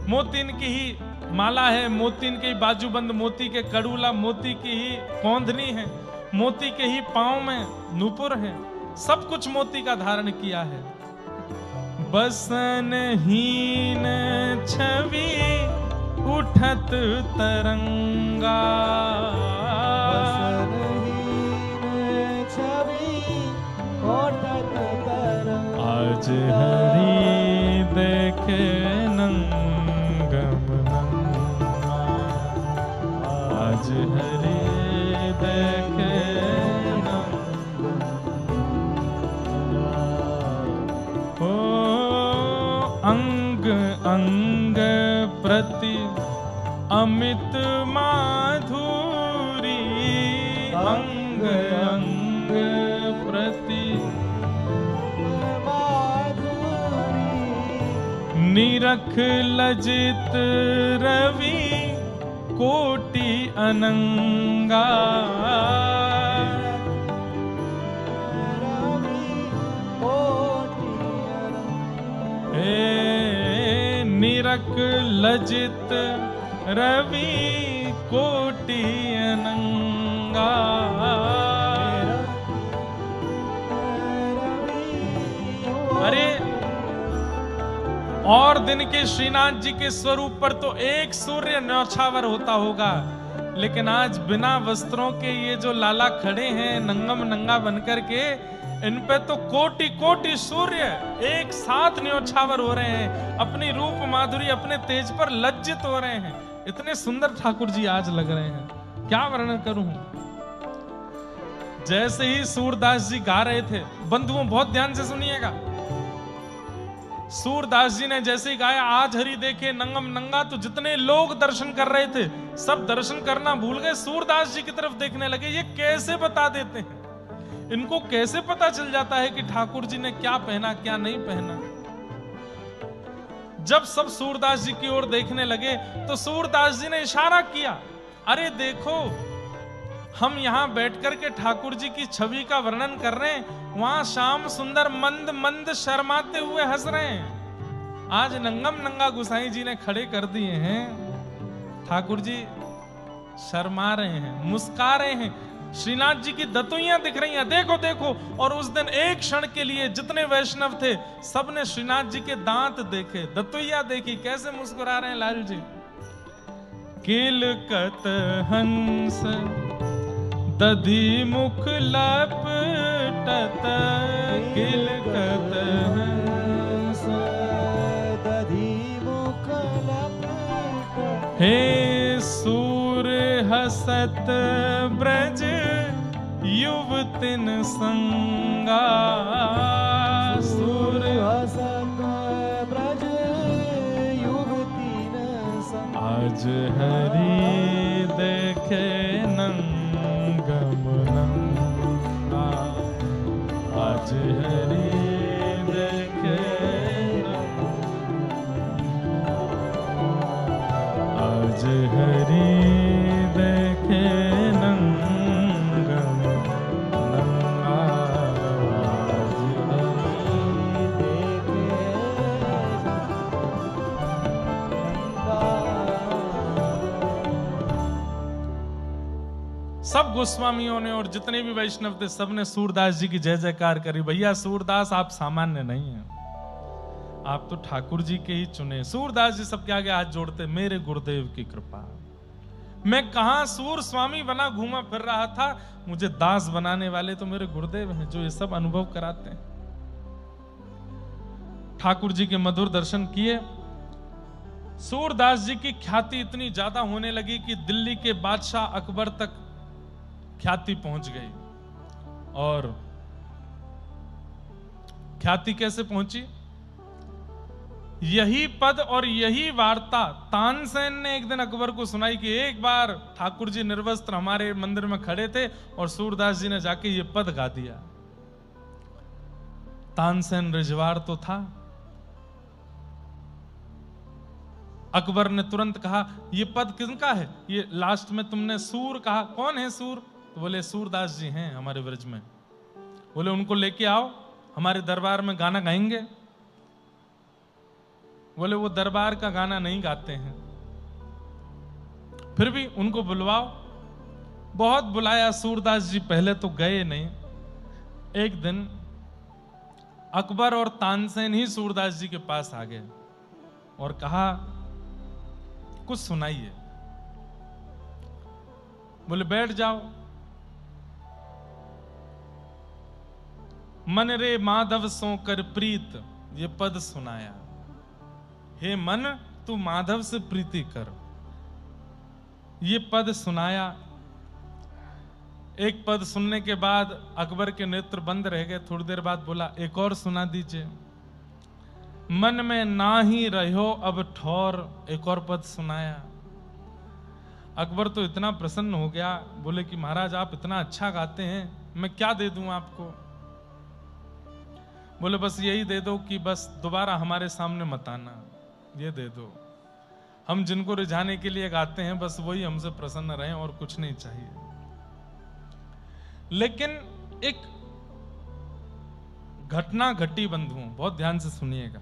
मोतीन की ही माला है, मोतीन के ही बाजूबंद, मोती के कड़ूला, मोती की ही कौंधनी है, मोती के ही पांव में नूपुर है, सब कुछ मोती का धारण किया है। बसनहीन छवि उठत तरंगा, बसनहीन छवि उठत तरंगा। आज हरि देखे नंगम नंगा, आज हरि देखे ओ अंग अंग प्रति अमित माधुरी, अंग अंग प्रति निरख लजित रवि कोटि अनंगा, निरख लजित रवि कोटि अनंगा। अरे और दिन के श्रीनाथ जी के स्वरूप पर तो एक सूर्य न्यौछावर होता होगा, लेकिन आज बिना वस्त्रों के ये जो लाला खड़े हैं नंगम नंगा बनकर के, इन पे तो कोटि कोटि सूर्य एक साथ न्यौछावर हो रहे हैं, अपनी रूप माधुरी, अपने तेज पर लज्जित हो रहे हैं। इतने सुंदर ठाकुर जी आज लग रहे हैं, क्या वर्णन करूं। जैसे ही सूरदास जी गा रहे थे, बंधुओं बहुत ध्यान से सुनिएगा, सूरदास जी ने जैसे ही गाया आज हरि देखे नंगम नंगा, तो जितने लोग दर्शन कर रहे थे सब दर्शन करना भूल गए, सूरदास जी की तरफ देखने लगे। ये कैसे बता देते हैं, इनको कैसे पता चल जाता है कि ठाकुर जी ने क्या पहना क्या नहीं पहना। जब सब सूरदास जी की ओर देखने लगे तो सूरदास जी ने इशारा किया, अरे देखो हम यहां बैठकर के ठाकुर जी की छवि का वर्णन कर रहे हैं, वहां श्याम सुंदर मंद मंद शर्माते हुए हंस रहे हैं। आज नंगम नंगा गुसाई जी ने खड़े कर दिए हैं, ठाकुर जी शर्मा रहे हैं, मुस्का रहे हैं, श्रीनाथ जी की दतुइयां दिख रही हैं, देखो देखो। और उस दिन एक क्षण के लिए जितने वैष्णव थे सबने श्रीनाथ जी के दांत देखे, दतुइया देखी, कैसे मुस्कुरा रहे हैं लाल जी। किलकत हंस दधि मुख लपटत, किलकत हंस दधि मुख लपटत। हे सूर हसत ब्रज युवतिन संगा, सूर हसत ब्रज युवतिन संगा। आज हरि देखे नंगम नंगा, आज हरि देखे आज हरि देखे नंगम नंगा। सब गोस्वामियों ने और जितने भी वैष्णव थे सबने सूरदास जी की जय जयकार करी। भैया सूरदास आप सामान्य नहीं हैं, आप तो ठाकुर जी के ही चुने। सूरदास जी सबके आगे हाथ जोड़ते, मेरे गुरुदेव की कृपा। मैं कहां सूर स्वामी बना घूमा फिर रहा था, मुझे दास बनाने वाले तो मेरे गुरुदेव हैं जो ये सब अनुभव कराते हैं। ठाकुर जी के मधुर दर्शन किए। सूरदास जी की ख्याति इतनी ज्यादा होने लगी कि दिल्ली के बादशाह अकबर तक ख्याति पहुंच गई। और ख्याति कैसे पहुंची? यही पद और यही वार्ता तानसेन ने एक दिन अकबर को सुनाई कि एक बार ठाकुर जी निर्वस्त्र हमारे मंदिर में खड़े थे और सूरदास जी ने जाके ये पद गा दिया। तानसेन रिजवार तो था। अकबर ने तुरंत कहा, ये पद किसका है? ये लास्ट में तुमने सूर कहा, कौन है सूर? तो बोले सूरदास जी हैं हमारे व्रज में। बोले उनको लेके आओ, हमारे दरबार में गाना गाएंगे। बोले वो दरबार का गाना नहीं गाते हैं, फिर भी उनको बुलवाओ। बहुत बुलाया, सूरदास जी पहले तो गए नहीं। एक दिन अकबर और तानसेन ही सूरदास जी के पास आ गए और कहा, कुछ सुनाइए। बोले बैठ जाओ। मन रे माधव सो कर प्रीत, ये पद सुनाया। हे मन तू माधव से प्रीति कर, ये पद सुनाया। एक पद सुनने के बाद अकबर के नेत्र बंद रह गए। थोड़ी देर बाद बोला, एक और सुना दीजिए। मन में ना ही रहो अब ठौर, एक और पद सुनाया। अकबर तो इतना प्रसन्न हो गया, बोले कि महाराज आप इतना अच्छा गाते हैं, मैं क्या दे दूं आपको? बोले बस यही दे दो कि बस दोबारा हमारे सामने मत आना, ये दे दो। हम जिनको रिझाने के लिए गाते हैं बस वही हमसे प्रसन्न रहें और कुछ नहीं चाहिए। लेकिन एक घटना घटी बंधुओं, बहुत ध्यान से सुनिएगा।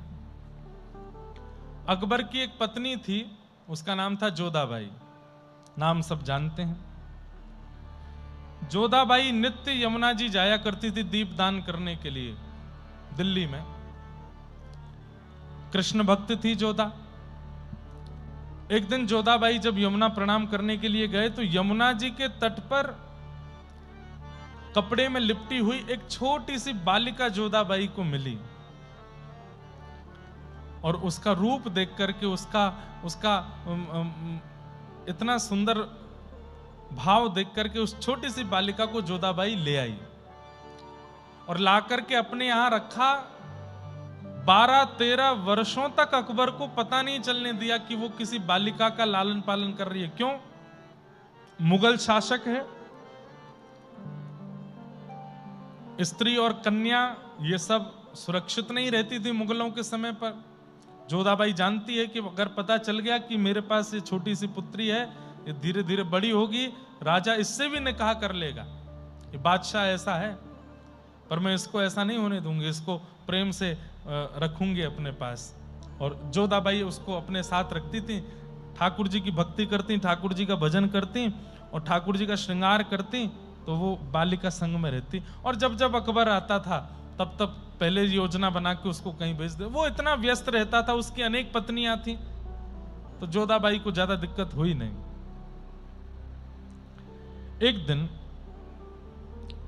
अकबर की एक पत्नी थी, उसका नाम था जोधाबाई, नाम सब जानते हैं। जोधाबाई नित्य यमुना जी जाया करती थी दीपदान करने के लिए दिल्ली में। कृष्ण भक्त थी जोधा। एक दिन जोधाबाई जब यमुना प्रणाम करने के लिए गए तो यमुना जी के तट पर कपड़े में लिपटी हुई एक छोटी सी बालिका जोधाबाई को मिली और उसका रूप देख करके उसका इतना सुंदर भाव देख करके उस छोटी सी बालिका को जोधाबाई ले आई और ला करके अपने यहां रखा। 12-13 वर्षों तक अकबर को पता नहीं चलने दिया कि वो किसी बालिका का लालन पालन कर रही है। क्यों? मुगल शासक है, स्त्री और कन्या ये सब सुरक्षित नहीं रहती थी मुगलों के समय पर। जोधाबाई जानती है कि अगर पता चल गया कि मेरे पास ये छोटी सी पुत्री है, ये धीरे धीरे बड़ी होगी, राजा इससे भी निकाह कर लेगा, ये बादशाह ऐसा है, पर मैं इसको ऐसा नहीं होने दूंगी, इसको प्रेम से रखूंगी अपने पास। और जोधाबाई उसको अपने साथ रखती थी, ठाकुर जी की भक्ति करती, ठाकुर जी का भजन करती और ठाकुर जी का श्रृंगार करती, तो वो बालिका संग में रहती। और जब जब अकबर आता था तब तब पहले योजना बना के उसको कहीं भेज दे। वो इतना व्यस्त रहता था, उसकी अनेक पत्नियां थी, तो जोधाबाई को ज्यादा दिक्कत हुई नहीं। एक दिन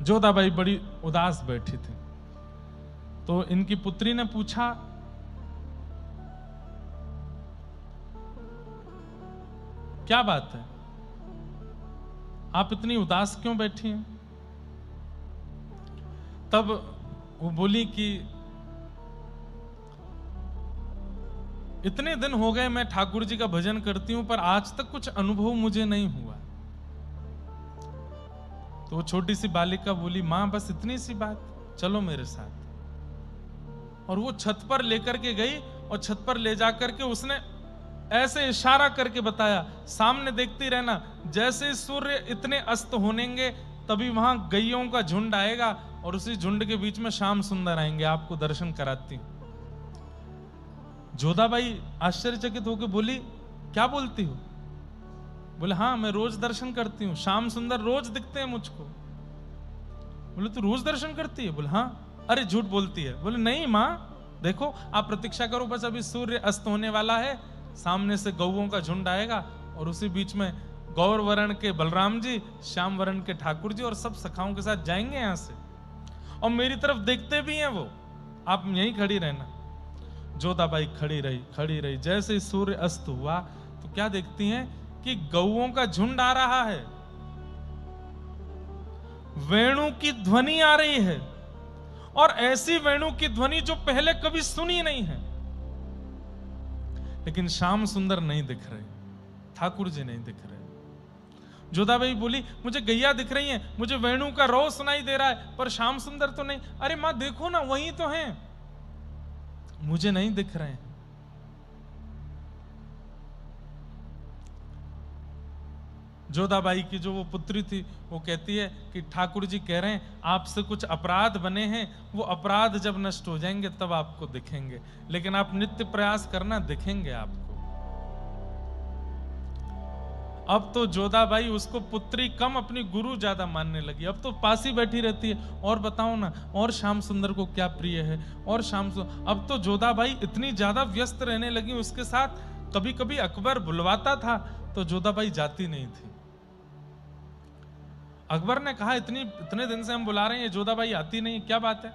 जोधाबाई बड़ी उदास बैठी थी, तो इनकी पुत्री ने पूछा, क्या बात है, आप इतनी उदास क्यों बैठी हैं? तब वो बोली कि इतने दिन हो गए मैं ठाकुर जी का भजन करती हूं, पर आज तक कुछ अनुभव मुझे नहीं हुआ। तो वो छोटी सी बालिका बोली, मां बस इतनी सी बात, चलो मेरे साथ। और वो छत पर लेकर के गई और छत पर ले जाकर के उसने ऐसे इशारा करके बताया, सामने देखती रहना, जैसे सूर्य इतने अस्त होनेंगे तभी वहां गैयों का झुंड आएगा और उसी झुंड के बीच में श्याम सुंदर आएंगे, आपको दर्शन कराती। जोधाबाई आश्चर्यचकित होकर बोली, क्या बोलती हो? बोले हाँ मैं रोज दर्शन करती हूँ, श्याम सुंदर रोज दिखते हैं मुझको। बोले तू रोज दर्शन करती है? बोले हाँ। अरे झूठ बोलती है। बोले नहीं माँ, देखो आप प्रतीक्षा करो, बस अभी सूर्य अस्त होने वाला है, सामने से गौओं का झुंड आएगा और उसी बीच में गौर वर्ण के बलराम जी, श्याम वर्ण के ठाकुर जी और सब सखाओं के साथ जाएंगे यहां से, और मेरी तरफ देखते भी हैं वो, आप यहीं खड़ी रहना। जोधाबाई खड़ी रही। जैसे ही सूर्य अस्त हुआ तो क्या देखती हैं कि गौओं का झुंड आ रहा है, वेणु की ध्वनि आ रही है, और ऐसी वेणु की ध्वनि जो पहले कभी सुनी नहीं है। लेकिन श्याम सुंदर नहीं दिख रहे, ठाकुर जी नहीं दिख रहे। जोधाबाई बोली मुझे गैया दिख रही है, मुझे वेणु का रो सुनाई दे रहा है, पर श्याम सुंदर तो नहीं। अरे मां देखो ना, वही तो हैं, मुझे नहीं दिख रहे हैं। जोधाबाई की जो वो पुत्री थी वो कहती है कि ठाकुर जी कह रहे हैं आपसे कुछ अपराध बने हैं, वो अपराध जब नष्ट हो जाएंगे तब आपको दिखेंगे, लेकिन आप नित्य प्रयास करना, दिखेंगे आपको। अब तो जोधाबाई उसको पुत्री कम अपनी गुरु ज्यादा मानने लगी, अब तो पास ही बैठी रहती है, और बताओ ना और श्याम सुंदर को क्या प्रिय है, और अब तो जोधाबाई इतनी ज्यादा व्यस्त रहने लगी उसके साथ। कभी कभी अकबर बुलवाता था तो जोधाबाई जाती नहीं थी। अकबर ने कहा इतने दिन से हम बुला रहे हैं, जोधाबाई आती नहीं, क्या बात है?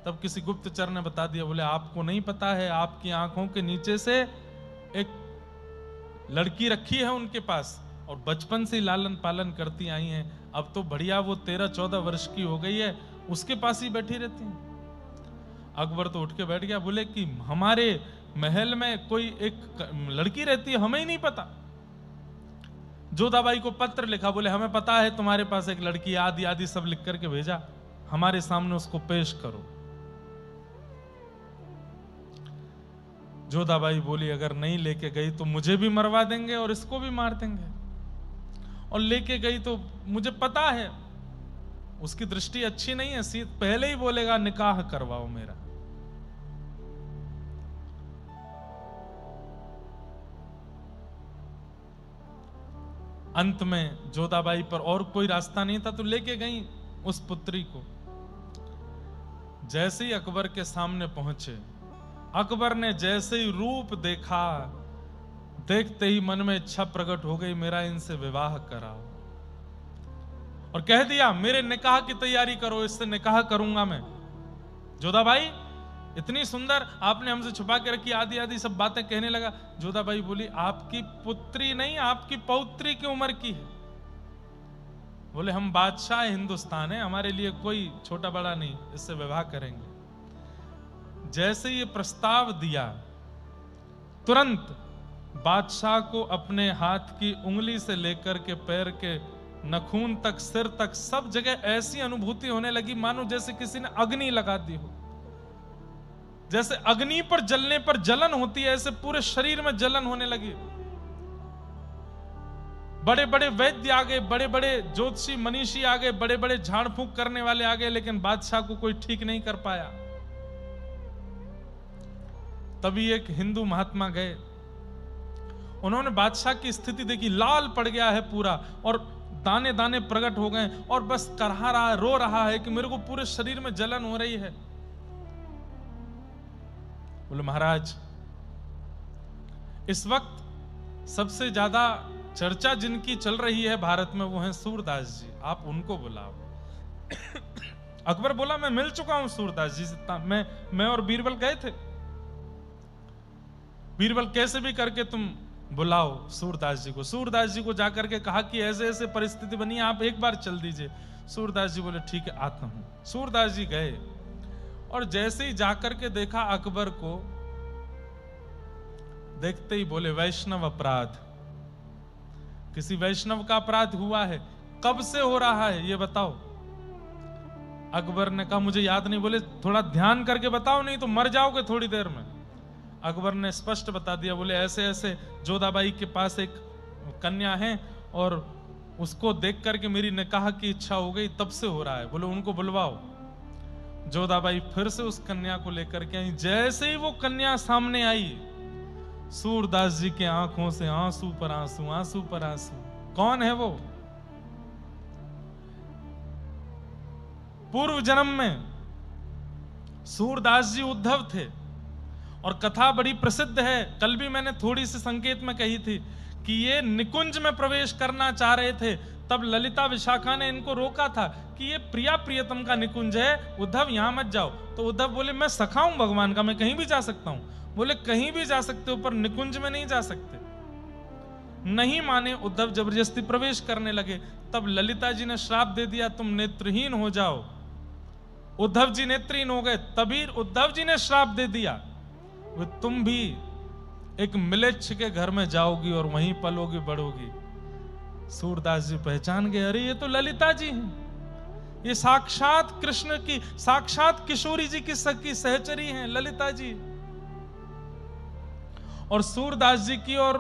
तब किसी गुप्तचर ने बता दिया, बोले आपको नहीं पता है, आपकी आंखों के नीचे से एक लड़की रखी है उनके पास, और बचपन से लालन पालन करती आई हैं, अब तो बढ़िया वो 13-14 वर्ष की हो गई है, उसके पास ही बैठी रहती हैं। अकबर तो उठ के बैठ गया, बोले कि हमारे महल में कोई एक लड़की रहती है, हमें ही नहीं पता। जोधाबाई को पत्र लिखा, बोले हमें पता है तुम्हारे पास एक लड़की, आदि आदि सब लिख करके भेजा, हमारे सामने उसको पेश करो। जोधाबाई बोली अगर नहीं लेके गई तो मुझे भी मरवा देंगे और इसको भी मार देंगे, और लेके गई तो मुझे पता है उसकी दृष्टि अच्छी नहीं है, पहले ही बोलेगा निकाह करवाओ मेरा। अंत में जोधाबाई पर और कोई रास्ता नहीं था तो लेके गई उस पुत्री को। जैसे ही अकबर के सामने पहुंचे, अकबर ने जैसे ही रूप देखा, देखते ही मन में इच्छा प्रकट हो गई, मेरा इनसे विवाह कराओ, और कह दिया मेरे निकाह की तैयारी करो, इससे निकाह करूंगा मैं। जोधाबाई इतनी सुंदर, आपने हमसे छुपा के रखी, आदि आदि सब बातें कहने लगा। जोधाबाई बोली आपकी पुत्री नहीं, आपकी पौत्री की उम्र की है। बोले हम बादशाह हिंदुस्तान है, हमारे लिए कोई छोटा बड़ा नहीं, इससे विवाह करेंगे। जैसे ये प्रस्ताव दिया, तुरंत बादशाह को अपने हाथ की उंगली से लेकर के पैर के नखून तक, सिर तक, सब जगह ऐसी अनुभूति होने लगी मानो जैसे किसी ने अग्नि लगा दी हो। जैसे अग्नि पर जलने पर जलन होती है, ऐसे पूरे शरीर में जलन होने लगी। बड़े बड़े वैद्य आ गए, बड़े बड़े ज्योतिषी मनीषी आ गए, बड़े बड़े झाड़ फूंक करने वाले आ गए, लेकिन बादशाह को कोई ठीक नहीं कर पाया। तभी एक हिंदू महात्मा गए, उन्होंने बादशाह की स्थिति देखी, लाल पड़ गया है पूरा, और दाने दाने प्रकट हो गए, और बस करहा रहा है, रो रहा है कि मेरे को पूरे शरीर में जलन हो रही है। बोले महाराज इस वक्त सबसे ज्यादा चर्चा जिनकी चल रही है भारत में वो हैं सूरदास जी, आप उनको बुलाओ। अकबर बोला मैं मिल चुका हूं सूरदास जी से, मैं और बीरबल गए थे। बीरबल कैसे भी करके तुम बुलाओ सूरदास जी को। सूरदास जी को जाकर के कहा कि ऐसे ऐसे परिस्थिति बनी है, आप एक बार चल दीजिए। सूरदास जी बोले ठीक है आता हूं। सूरदास जी गए, और जैसे ही जाकर के देखा अकबर को, देखते ही बोले वैष्णव अपराध, किसी वैष्णव का अपराध हुआ है, कब से हो रहा है ये बताओ। अकबर ने कहा मुझे याद नहीं। बोले थोड़ा ध्यान करके बताओ, नहीं तो मर जाओगे थोड़ी देर में। अकबर ने स्पष्ट बता दिया, बोले ऐसे ऐसे जोधाबाई के पास एक कन्या है और उसको देख करके मेरी निकाह की इच्छा हो गई, तब से हो रहा है। बोले उनको बुलवाओ। जोधाबाई फिर से उस कन्या को लेकर के आई। जैसे ही वो कन्या सामने आई, सूरदास जी के आंखों से आंसू पर आंसू, आंसू पर आंसू। कौन है वो? पूर्व जन्म में सूरदास जी उद्धव थे और कथा बड़ी प्रसिद्ध है। कल भी मैंने थोड़ी सी संकेत में कही थी कि ये निकुंज में प्रवेश करना चाह रहे थे, तब ललिता विशाखा ने इनको रोका था कि ये प्रिया प्रियतम का निकुंज है, उद्धव यहां मत जाओ। तो उद्धव बोले मैं सखा हूं भगवान का, मैं कहीं भी जा सकता हूं। बोले कहीं भी जा सकते हो पर निकुंज में नहीं जा सकते। नहीं माने, उद्धव जबरदस्ती प्रवेश करने लगे। तब ललिता जी ने श्राप दे दिया, तुम नेत्रहीन हो जाओ। उद्धव जी नेत्रहीन हो गए। तभी उद्धव जी ने श्राप दे दिया, तुम भी एक मिलेच्छ के घर में जाओगी और वहीं पलोगी बढ़ोगी। सूरदास जी पहचान गए, अरे ये तो ललिता जी हैं, ये साक्षात कृष्ण की, साक्षात किशोरी जी की सखी सहचरी हैं ललिता जी। और सूरदास जी की और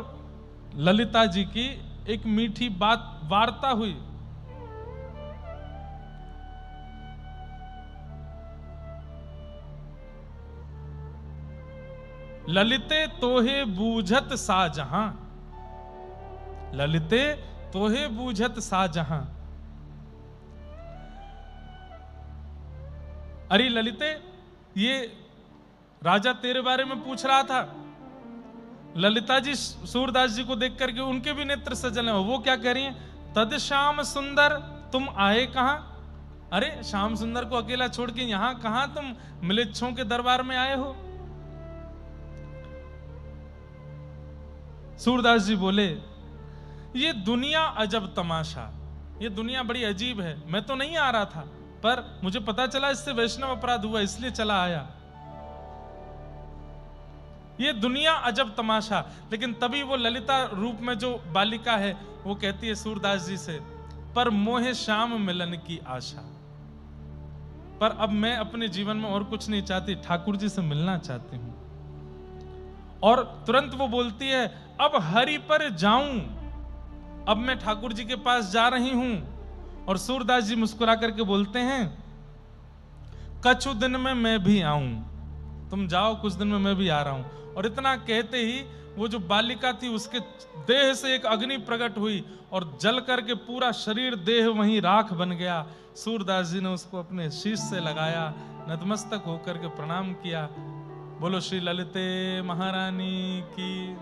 ललिता जी की एक मीठी बात वार्ता हुई। ललिते तोहे बूझत साजहां, ललिते तोहे बूझत साजहां। अरे ललिते, ये राजा तेरे बारे में पूछ रहा था। ललिता जी सूरदास जी को देख करके उनके भी नेत्र सजल हैं। वो क्या कह रही हैं? तद श्याम सुंदर तुम आए कहां? अरे श्याम सुंदर को अकेला छोड़ के यहां कहां तुम मिलेच्छों के दरबार में आए हो? सूरदास जी बोले, ये दुनिया अजब तमाशा, ये दुनिया बड़ी अजीब है। मैं तो नहीं आ रहा था, पर मुझे पता चला इससे वैष्णव अपराध हुआ, इसलिए चला आया। ये दुनिया अजब तमाशा। लेकिन तभी वो ललिता रूप में जो बालिका है वो कहती है सूरदास जी से, पर मोहे श्याम मिलन की आशा। पर अब मैं अपने जीवन में और कुछ नहीं चाहती, ठाकुर जी से मिलना चाहती हूं। और तुरंत वो बोलती है, अब हरि पर जाऊं, अब मैं ठाकुर जी के पास जा रही हूं। और सूरदास जी मुस्कुरा करके बोलते हैं, कछु दिन में मैं भी आऊं, तुम जाओ, कुछ दिन में मैं भी आ रहा हूं। और इतना कहते ही वो जो बालिका थी उसके देह से एक अग्नि प्रकट हुई और जल करके पूरा शरीर देह वहीं राख बन गया। सूरदास जी ने उसको अपने शीश से लगाया, नतमस्तक होकर के प्रणाम किया। बोलो श्री ललिते महारानी की।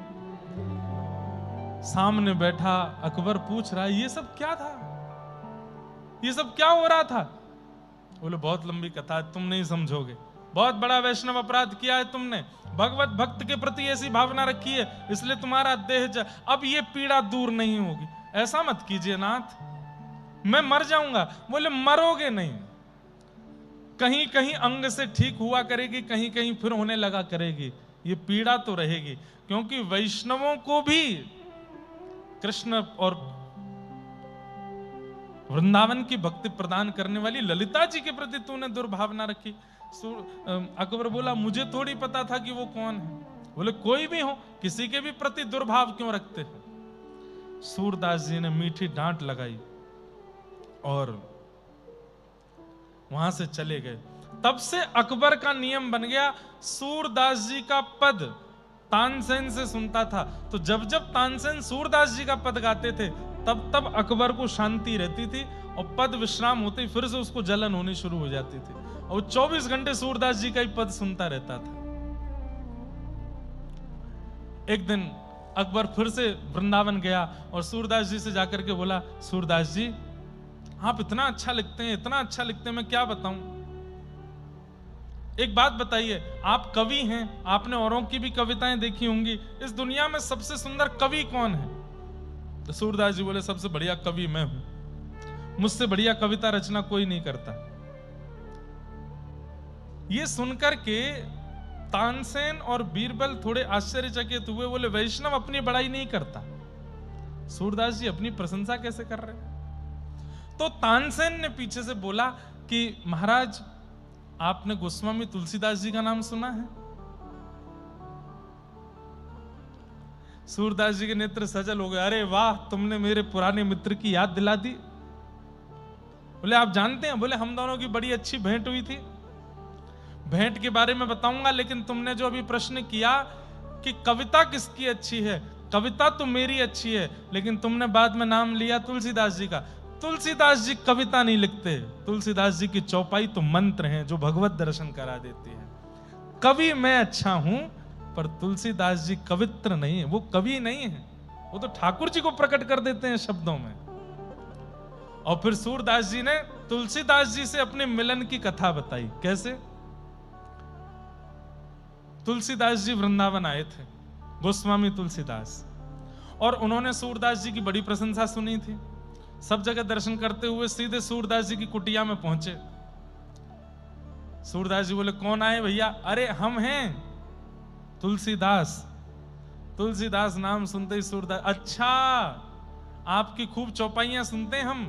सामने बैठा अकबर पूछ रहा है, ये सब क्या था, ये सब क्या हो रहा था? बोले बहुत लंबी कथा है, तुम नहीं समझोगे। बहुत बड़ा वैष्णव अपराध किया है तुमने, भगवत भक्त के प्रति ऐसी भावना रखी है, इसलिए तुम्हारा देह अब ये पीड़ा दूर नहीं होगी। ऐसा मत कीजिए नाथ, मैं मर जाऊंगा। बोले मरोगे नहीं, कहीं कहीं अंग से ठीक हुआ करेगी, कहीं कहीं फिर होने लगा करेगी, ये पीड़ा तो रहेगी। क्योंकि वैष्णवों को भी कृष्ण और वृंदावन की भक्ति प्रदान करने वाली ललिता जी के प्रति तूने दुर्भावना रखी। अकबर बोला, मुझे थोड़ी पता था कि वो कौन है। बोले कोई भी हो, किसी के भी प्रति दुर्भाव क्यों रखते हैं? सूरदास जी ने मीठी डांट लगाई और वहां से चले गए। तब से अकबर का नियम बन गया, सूरदास जी का पद तानसेन से सुनता था। तो जब जब तानसेन सूरदास जी का पद गाते थे तब तब अकबर को शांति रहती थी और पद विश्राम होते ही फिर से उसको जलन होनी शुरू हो जाती थी और 24 घंटे सूरदास जी का ही पद सुनता रहता था। एक दिन अकबर फिर से वृंदावन गया और सूरदास जी से जाकर के बोला, सूरदास जी आप इतना अच्छा लिखते हैं, इतना अच्छा लिखते हैं, मैं क्या बताऊं। एक बात बताइए, आप कवि हैं, आपने औरों की भी कविताएं देखी होंगी, इस दुनिया में सबसे सुंदर कवि कौन है? तो सूरदास जी बोले, सबसे बढ़िया कवि मैं हूं, मुझसे बढ़िया कविता रचना कोई नहीं करता। ये सुनकर के तानसेन और बीरबल थोड़े आश्चर्यचकित हुए। बोले वैष्णव अपनी बड़ाई नहीं करता, सूरदास जी अपनी प्रशंसा कैसे कर रहे हैं? तो तानसेन ने पीछे से बोला कि महाराज आपने गोस्वामी तुलसीदास जी का नाम सुना है? सूरदास जी के नेत्र सजल हो गए, अरे वाह, तुमने मेरे पुराने मित्र की याद दिला दी। बोले आप जानते हैं? बोले हम दोनों की बड़ी अच्छी भेंट हुई थी। भेंट के बारे में बताऊंगा, लेकिन तुमने जो अभी प्रश्न किया कि कविता किसकी अच्छी है, कविता तो मेरी अच्छी है, लेकिन तुमने बाद में नाम लिया तुलसीदास जी का। तुलसीदास जी कविता नहीं लिखते, तुलसीदास जी की चौपाई तो मंत्र हैं जो भगवत दर्शन करा देती है। कवि मैं अच्छा हूं, पर तुलसीदास जी कवित्र नहीं है, वो कवि नहीं है, वो तो ठाकुर जी को प्रकट कर देते हैं शब्दों में। और फिर सूरदास जी ने तुलसीदास जी से अपने मिलन की कथा बताई। कैसे? तुलसीदास जी वृंदावन आए थे, गोस्वामी तुलसीदास, और उन्होंने सूरदास जी की बड़ी प्रशंसा सुनी थी। सब जगह दर्शन करते हुए सीधे सूरदास जी की कुटिया में पहुंचे। सूरदास जी बोले, कौन आए भैया? अरे हम हैं तुलसीदास। तुलसीदास नाम सुनते ही सूरदास, अच्छा आपकी खूब चौपाइयां सुनते हैं हम,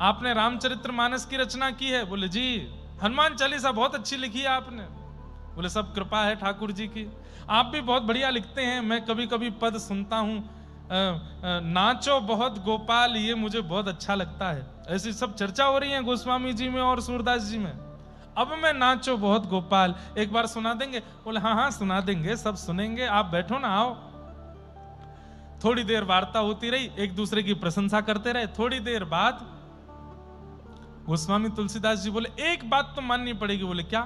आपने रामचरितमानस की रचना की है? बोले जी। हनुमान चालीसा बहुत अच्छी लिखी है आपने? बोले सब कृपा है ठाकुर जी की। आप भी बहुत बढ़िया लिखते हैं, मैं कभी कभी पद सुनता हूं, नाचो बहुत गोपाल, ये मुझे बहुत अच्छा लगता है। ऐसी सब चर्चा हो रही है गोस्वामी जी में और सूरदास जी में। अब मैं नाचो बहुत गोपाल एक बार सुना देंगे? बोले हाँ हाँ सुना देंगे, सब सुनेंगे, आप बैठो ना, आओ। थोड़ी देर वार्ता होती रही, एक दूसरे की प्रशंसा करते रहे। थोड़ी देर बाद गोस्वामी तुलसीदास जी बोले, एक बात तो माननी पड़ेगी। बोले क्या?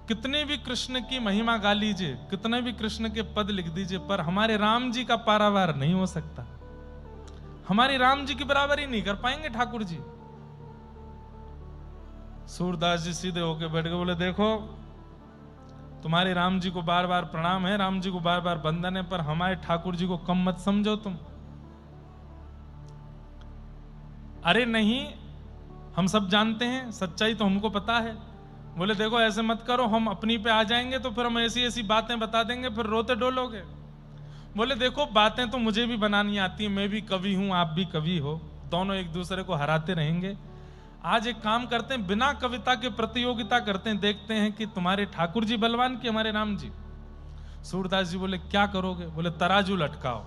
कितने भी कृष्ण की महिमा गा लीजिए, कितने भी कृष्ण के पद लिख दीजिए, पर हमारे राम जी का पारावार नहीं हो सकता। हमारे राम जी की बराबरी नहीं कर पाएंगे ठाकुर जी। सूरदास जी सीधे होके बैठ गए। बोले देखो, तुम्हारे राम जी को बार बार प्रणाम है, राम जी को बार बार वंदन है, पर हमारे ठाकुर जी को कम मत समझो तुम। अरे नहीं, हम सब जानते हैं, सच्चाई तो हमको पता है। बोले देखो ऐसे मत करो, हम अपनी पे आ जाएंगे तो फिर हम ऐसी ऐसी बातें बता देंगे, फिर रोते डोलोगे। बोले देखो बातें तो मुझे भी बनानी आती है, मैं भी कवि हूं, आप भी कवि हो, दोनों एक दूसरे को हराते रहेंगे। आज एक काम करते हैं, बिना कविता के प्रतियोगिता करते हैं, देखते हैं कि तुम्हारे ठाकुर जी बलवान कि हमारे राम जी। सूरदास जी बोले क्या करोगे? बोले तराजू लटकाओ,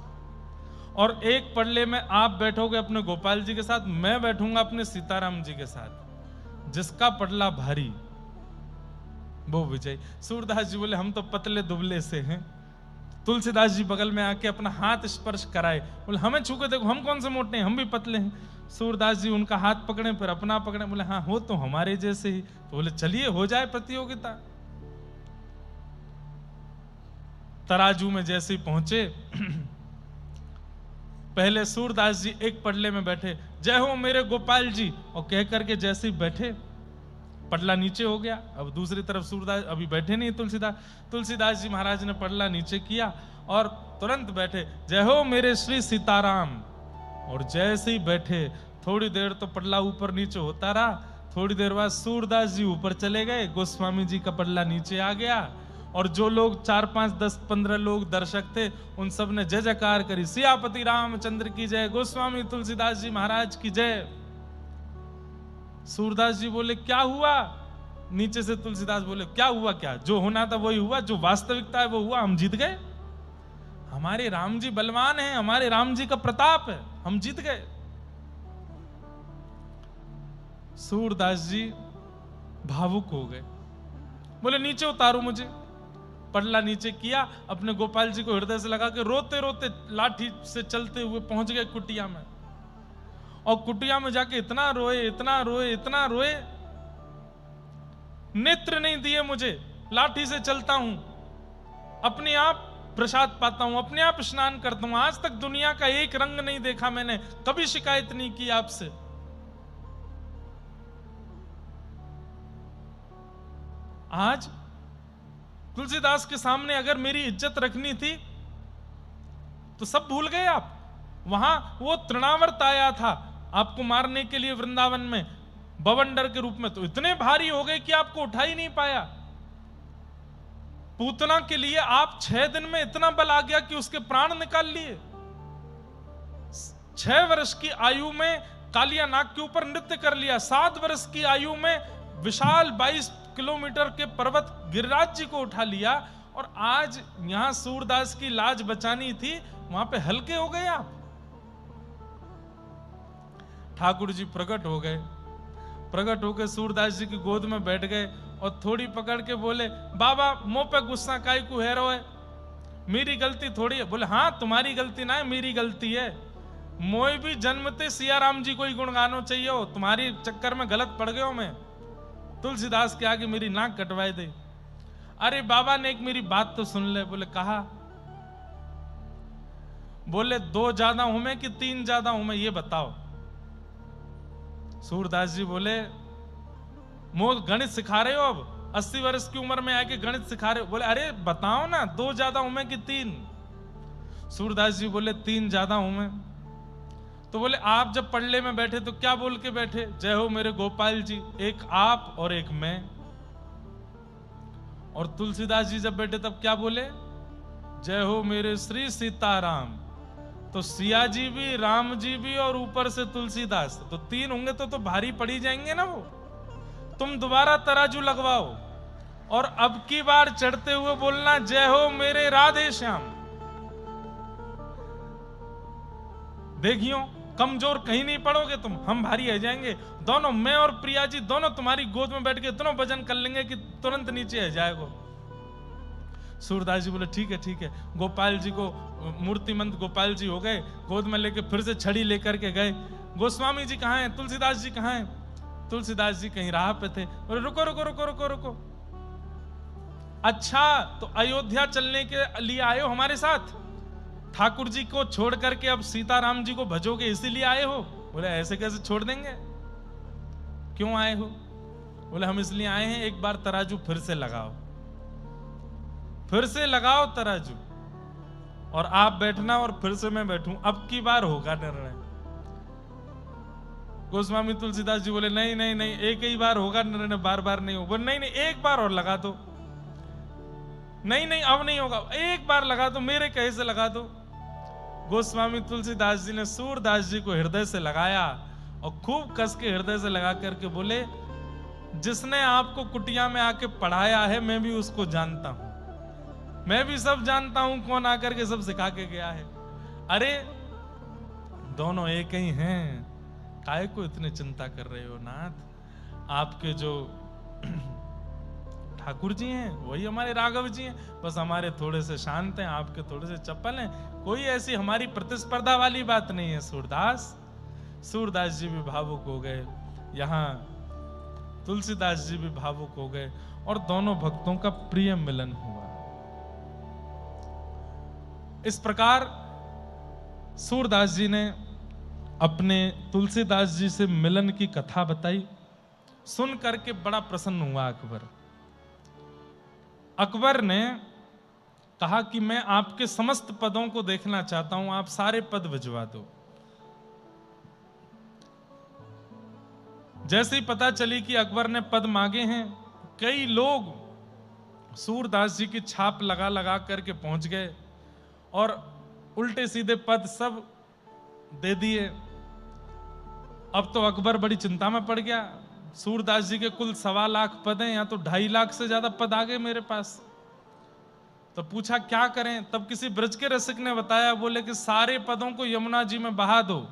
और एक पल्ले में आप बैठोगे अपने गोपाल जी के साथ, मैं बैठूंगा अपने सीताराम जी के साथ, जिसका पटला भारी वो विजय। सूरदास जी बोले हम तो पतले दुबले से हैं। तुलसीदास जी बगल में आके अपना हाथ स्पर्श कराए, बोले हमें छू के देखो, हम कौन से मोटे हैं, हम भी पतले हैं। सूरदास जी उनका हाथ पकड़े, फिर अपना पकड़े, बोले हाँ हो तो हमारे जैसे ही। तो बोले चलिए हो जाए प्रतियोगिता। तराजू में जैसे ही पहुंचे, पहले सूरदास जी एक पडले में बैठे, जय हो मेरे गोपाल जी, और कह करके जैसे ही बैठे पडला नीचे हो गया। अब दूसरी तरफ सूरदास अभी बैठे नहीं, तुलसीदास जी महाराज ने पडला नीचे किया और तुरंत बैठे, जय हो मेरे श्री सीताराम। और जैसे ही बैठे थोड़ी देर तो पडला ऊपर नीचे होता रहा, थोड़ी देर बाद सूरदास जी ऊपर चले गए, गोस्वामी जी का पडला नीचे आ गया, और जो लोग 4, 5, 10, 15 लोग दर्शक थे उन सब ने जय जयकार करी, सियापति रामचंद्र की जय, गोस्वामी तुलसीदास जी महाराज की जय। सूरदास जी बोले क्या हुआ? नीचे से तुलसीदास बोले क्या हुआ? क्या जो होना था वही हुआ, जो वास्तविकता है वो हुआ, हम जीत गए। हमारे राम जी बलवान हैं, हमारे राम जी का प्रताप है, हम जीत गए। सूरदास जी भावुक हो गए, बोले नीचे उतारो मुझे। पडला नीचे किया, अपने गोपाल जी को हृदय से लगा के रोते रोते लाठी से चलते हुए पहुंच गए कुटिया में। और कुटिया में जाके इतना रोए, इतना रोए, इतना रोए, नेत्र नहीं दिए मुझे, लाठी से चलता हूं, अपने आप प्रसाद पाता हूं, अपने आप स्नान करता हूं, आज तक दुनिया का एक रंग नहीं देखा मैंने, कभी शिकायत नहीं की आपसे। आज तुलसीदास के सामने अगर मेरी इज्जत रखनी थी तो सब भूल गए आप। वहां वो तृणावर्त आया था आपको मारने के लिए वृंदावन में बवंडर के रूप में, तो इतने भारी हो गए कि आपको उठा ही नहीं पाया। पूतना के लिए आप 6 दिन में इतना बल आ गया कि उसके प्राण निकाल लिए। 6 वर्ष की आयु में कालिया नाग के ऊपर नृत्य कर लिया, 7 वर्ष की आयु में विशाल 22 किलोमीटर के पर्वत गिरिराज जी को उठा लिया, और आज यहां सूरदास की लाज बचानी थी, वहां पे हल्के हो गए आप। ठाकुर जी प्रकट हो गए, प्रकट होकर सूरदास जी की गोद में बैठ गए और थोड़ी पकड़ के बोले, बाबा मुंह पे गुस्सा काई को है रो है, मेरी गलती थोड़ी है। बोले हाँ तुम्हारी गलती ना है, मेरी गलती है। मोए भी जन्मते सिया राम जी को ही गुणगानो चाहिए हो, तुम्हारी चक्कर में गलत पड़ गयो मैं। तुलसीदास के आगे मेरी नाक कटवाए दे। अरे बाबा ने एक मेरी बात तो सुन ले। बोले कहा? बोले 2 ज्यादा हूं मैं कि 3 ज्यादा हूं मैं, ये बताओ। सूरदास जी बोले मो गणित सिखा रहे हो अब? 80 वर्ष की उम्र में आके गणित सिखा रहे हो? बोले अरे बताओ ना, 2 ज्यादा हूं मैं कि 3? सूरदास जी बोले 3 ज्यादा हूं मैं। तो बोले आप जब पड़ले में बैठे तो क्या बोल के बैठे? जय हो मेरे गोपाल जी, एक आप और एक मैं। और तुलसीदास जी जब बैठे तब क्या बोले? जय हो मेरे श्री सीताराम। तो सिया जी भी, राम जी भी और ऊपर से तुलसीदास, तो 3 होंगे तो भारी पड़ी जाएंगे ना वो। तुम दोबारा तराजू लगवाओ और अब की बार चढ़ते हुए बोलना जय हो मेरे राधे श्याम। देखियो कमजोर कहीं नहीं पड़ोगे तुम, हम भारी रह जाएंगे दोनों। मैं और प्रिया जी दोनों तुम्हारी गोद में बैठ के इतना वजन कर लेंगे कि तुरंत नीचे आ जाएगा। सूरदास जी बोले ठीक है ठीक है। गोपाल जी को मूर्तिमंत गोपाल जी हो गए, गोद में लेके फिर से छड़ी लेकर के गए। गोस्वामी जी कहाँ हैं? तुलसीदास जी कहाँ हैं? तुलसीदास जी कहीं राह पे थे। बोले रुको रुको रुको रुको रुको। अच्छा तो अयोध्या चलने के लिए आए हो हमारे साथ? ठाकुर जी को छोड़ करके अब सीताराम जी को भजोगे इसीलिए आए हो? बोले ऐसे कैसे छोड़ देंगे, क्यों आए हो? बोले हम इसलिए आए हैं, एक बार तराजू फिर से लगाओ, फिर से लगाओ तराजू, और आप बैठना और फिर से मैं बैठूं, अब की बार होगा निर्णय। गोस्वामी तुलसीदास जी बोले नहीं नहीं नहीं, एक ही बार होगा निर्णय, बार बार नहीं होगा। नहीं नहीं एक बार और लगा दो। नहीं नहीं अब नहीं होगा, एक बार लगा दो, मेरे कहे से लगा दो। गोस्वामी तुलसीदास जी ने सूरदास जी को हृदय से लगाया और खूब कस के हृदय से लगा करके बोले जिसने आपको कुटिया में आके पढ़ाया है मैं भी उसको जानता हूं, मैं भी सब जानता हूं कौन आकर के सब सिखा के गया है। अरे दोनों एक ही हैं, काहे को इतने चिंता कर रहे हो नाथ? आपके जो ठाकुर जी हैं वही हमारे राघव जी हैं, बस हमारे थोड़े से शांत हैं, आपके थोड़े से चपल हैं। कोई ऐसी हमारी प्रतिस्पर्धा वाली बात नहीं है सूरदास। सूरदास जी भी भावुक हो गए, यहाँ तुलसीदास जी भी भावुक हो गए और दोनों भक्तों का प्रिय मिलन हुआ। इस प्रकार सूरदास जी ने अपने तुलसीदास जी से मिलन की कथा बताई। सुन करके बड़ा प्रसन्न हुआ अकबर। अकबर ने कहा कि मैं आपके समस्त पदों को देखना चाहता हूं, आप सारे पद भिजवा दो। जैसे ही पता चली कि अकबर ने पद मांगे हैं, कई लोग सूरदास जी की छाप लगा लगा करके पहुंच गए और उल्टे सीधे पद सब दे दिए। अब तो अकबर बड़ी चिंता में पड़ गया। सूरदास जी के कुल 1.25 लाख पद हैं, या तो 2.5 लाख से ज्यादा पद आ गए मेरे पास। तो पूछा क्या करें? तब किसी ब्रज के रसिक ने बताया, बोले कि सारे पदों को यमुना जी में बहा दो,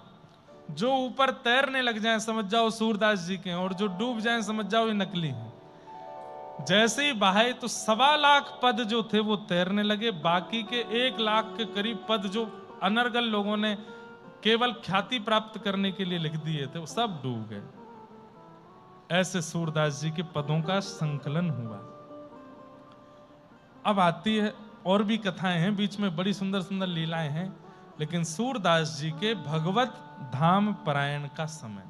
जो ऊपर तैरने लग जाएं समझ जाओ सूरदास जी के, और जो डूब जाएं समझ जाओ ये नकली हैं। जैसे ही बहाए तो 1.25 लाख पद जो थे वो तैरने लगे, बाकी के 1 लाख के करीब पद जो अनर्गल लोगों ने केवल ख्याति प्राप्त करने के लिए लिख दिए थे वो सब डूब गए। ऐसे सूरदास जी के पदों का संकलन हुआ। अब आती है और भी कथाएं हैं, बीच में बड़ी सुंदर सुंदर लीलाएं हैं, लेकिन सूरदास जी के भगवत धाम परायण का समय।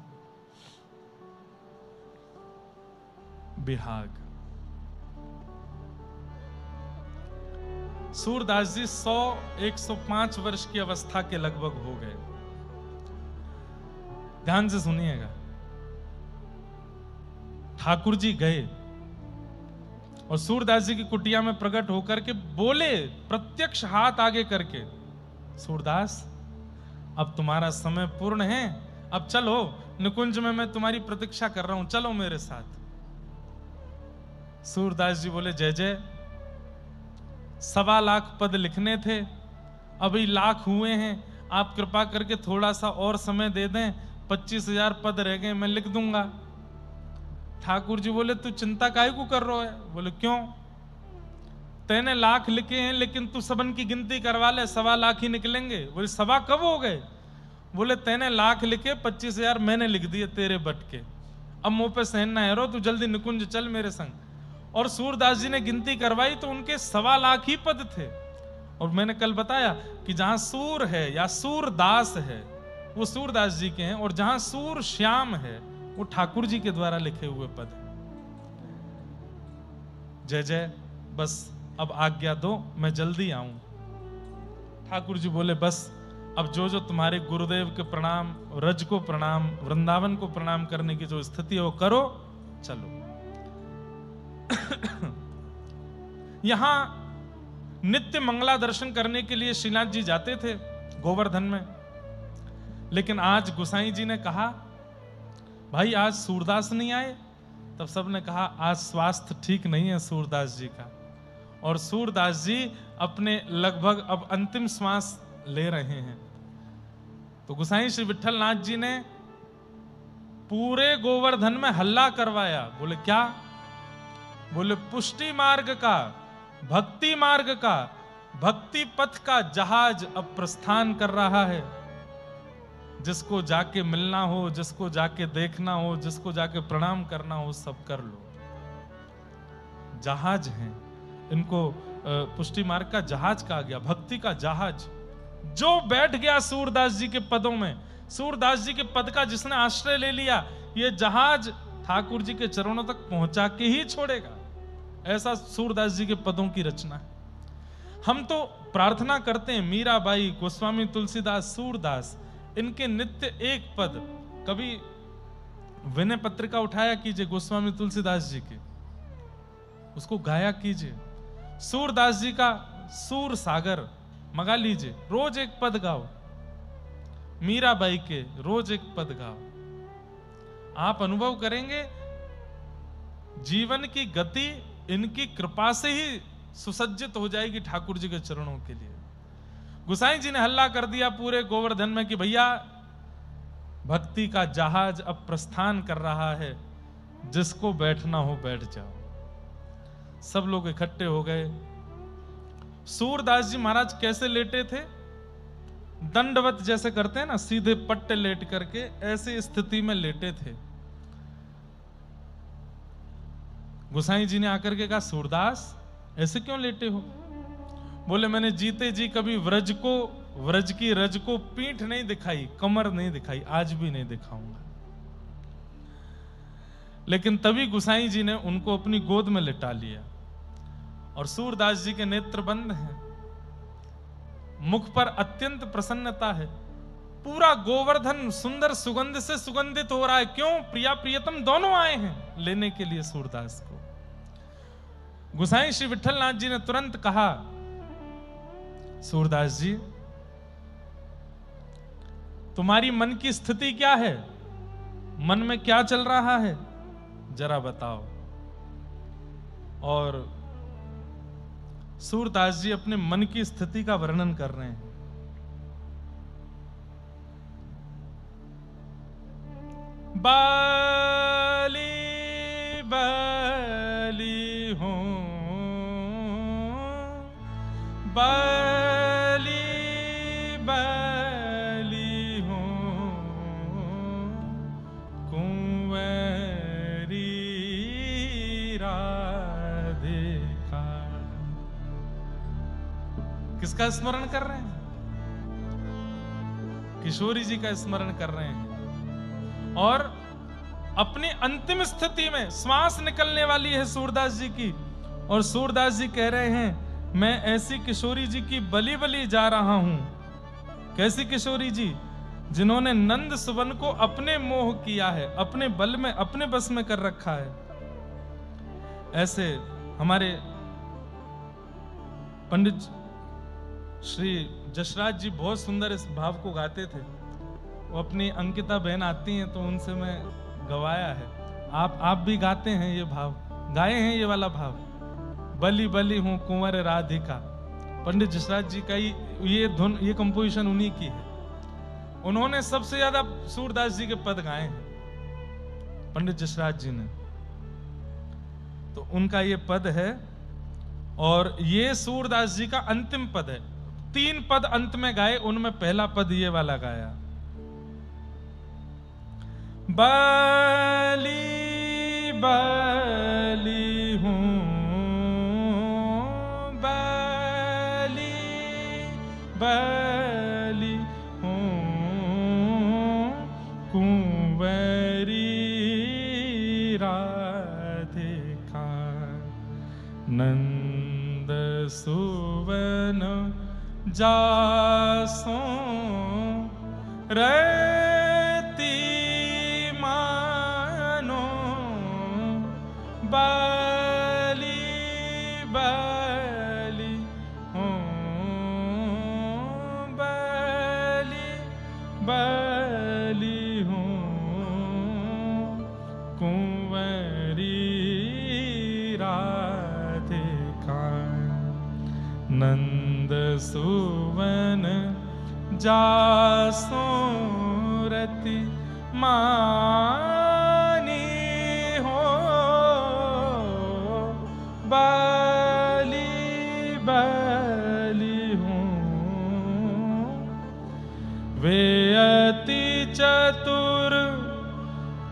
बिहाग। सूरदास जी 100-105 वर्ष की अवस्था के लगभग हो गए। ध्यान से सुनिएगा। ठाकुर जी गए और सूरदास जी की कुटिया में प्रकट होकर के बोले, प्रत्यक्ष हाथ आगे करके, सूरदास अब तुम्हारा समय पूर्ण है, अब चलो निकुंज में मैं तुम्हारी प्रतीक्षा कर रहा हूं, चलो मेरे साथ। सूरदास जी बोले जय जय, 1.25 लाख पद लिखने थे, अभी लाख हुए हैं, आप कृपा करके थोड़ा सा और समय दे दें, 25,000 पद रह गए, मैं लिख दूंगा। ठाकुर जी बोले तू चिंता काहे को कर रहा है? बोले क्यों? तैने लाख लिखे हैं लेकिन तू सबन की गिनती करवा ले, 1.25 लाख ही निकलेंगे। बोले 1.25 कब हो गए? बोले तैने लाख लिखे, 25,000 मैंने लिख दिए तेरे बट के। अब मुंह पे सहन ना हेरो, तू जल्दी निकुंज चल मेरे संग। और सूरदास जी ने गिनती करवाई तो उनके 1.25 लाख ही पद थे। और मैंने कल बताया कि जहां सूर है या सूरदास है वो सूरदास जी के हैं, और जहां सूर श्याम है वो ठाकुर जी के द्वारा लिखे हुए पद है। जय जय, बस अब आज्ञा दो, मैं जल्दी आऊं। ठाकुर जी बोले बस अब जो जो तुम्हारे गुरुदेव के प्रणाम, रज को प्रणाम, वृंदावन को प्रणाम करने की जो स्थिति है वो करो, चलो। यहां नित्य मंगला दर्शन करने के लिए श्रीनाथ जी जाते थे गोवर्धन में, लेकिन आज गोसाई जी ने कहा भाई आज सूरदास नहीं आए। तब सबने कहा आज स्वास्थ्य ठीक नहीं है सूरदास जी का, और सूरदास जी अपने लगभग अब अंतिम श्वास ले रहे हैं। तो गोसाई श्री विठल नाथ जी ने पूरे गोवर्धन में हल्ला करवाया। बोले क्या? बोले पुष्टि मार्ग का, भक्ति मार्ग का, भक्ति पथ का जहाज अब प्रस्थान कर रहा है। जिसको जाके मिलना हो, जिसको जाके देखना हो, जिसको जाके प्रणाम करना हो, सब कर लो। जहाज है, इनको पुष्टि मार्ग का जहाज कहा गया, भक्ति का जहाज। जो बैठ गया सूरदास जी के पदों में, सूरदास जी के पद का जिसने आश्रय ले लिया, ये जहाज ठाकुर जी के चरणों तक पहुंचा के ही छोड़ेगा। ऐसा सूरदास जी के पदों की रचना है। हम तो प्रार्थना करते हैं मीराबाई, गोस्वामी तुलसीदास, सूरदास, इनके नित्य एक पद। कभी विनय पत्रिका उठाया कीजिए गोस्वामी तुलसीदास जी के, उसको गाया कीजिए। सूरदास जी का सूर सागर मंगा लीजिए, रोज एक पद गाओ। मीराबाई के रोज एक पद गाओ। आप अनुभव करेंगे जीवन की गति इनकी कृपा से ही सुसज्जित हो जाएगी ठाकुर जी के चरणों के लिए। गोसाई जी ने हल्ला कर दिया पूरे गोवर्धन में कि भैया भक्ति का जहाज अब प्रस्थान कर रहा है, जिसको बैठना हो बैठ जाओ। सब लोग इकट्ठे हो गए। सूरदास जी महाराज कैसे लेटे थे? दंडवत जैसे करते हैं ना, सीधे पट्टे लेट करके ऐसी स्थिति में लेटे थे। गोसाई जी ने आकर के कहा सूरदास ऐसे क्यों लेटे हो? बोले मैंने जीते जी कभी व्रज को, व्रज की रज को पीठ नहीं दिखाई, कमर नहीं दिखाई, आज भी नहीं दिखाऊंगा। लेकिन तभी गोसाई जी ने उनको अपनी गोद में लिटा लिया और सूरदास जी के नेत्र बंद हैं, मुख पर अत्यंत प्रसन्नता है। पूरा गोवर्धन सुंदर सुगंध से सुगंधित हो रहा है। क्यों? प्रिया प्रियतम दोनों आए हैं लेने के लिए सूरदास को। गोसाई श्री विठल नाथ जी ने तुरंत कहा सूरदास जी तुम्हारी मन की स्थिति क्या है? मन में क्या चल रहा है जरा बताओ। और सूरदास जी अपने मन की स्थिति का वर्णन कर रहे हैं। बाली बाली हूँ, बाली बाली हूँ, कुंवरी राधिका। किसका स्मरण कर रहे हैं? किशोरी जी का स्मरण कर रहे हैं। और अपनी अंतिम स्थिति में श्वास निकलने वाली है सूरदास जी की, और सूरदास जी कह रहे हैं मैं ऐसी किशोरी जी की बलि बलि जा रहा हूं। कैसी किशोरी जी? जिन्होंने नंद सुवन को अपने मोह किया है, अपने बल में, अपने बस में कर रखा है। ऐसे हमारे पंडित श्री जसराज जी बहुत सुंदर इस भाव को गाते थे। वो अपनी अंकिता बहन आती हैं तो उनसे मैं गवाया है। आप भी गाते हैं ये भाव, गाए हैं ये वाला भाव, बलि बलि हूं कुंवर राधिका। पंडित जसराज जी का ये धुन, ये कंपोजिशन उन्हीं की है। उन्होंने सबसे ज्यादा सूरदास जी के पद गाए हैं पंडित जसराज जी ने। तो उनका ये पद है, और ये सूरदास जी का अंतिम पद है। 3 पद अंत में गाए, उनमें पहला पद ये वाला गाया। बलि बलि हूँ, बलि बलि हूँ, कुंवरी राधिका नंद सुवन जासो रति मानो, बलि बलि हूँ, बलि बलि हूँ, कुंवरी राधिका नंद सुवन जासो रति मानी हो, बलि बलि हूँ। वे अति चतुर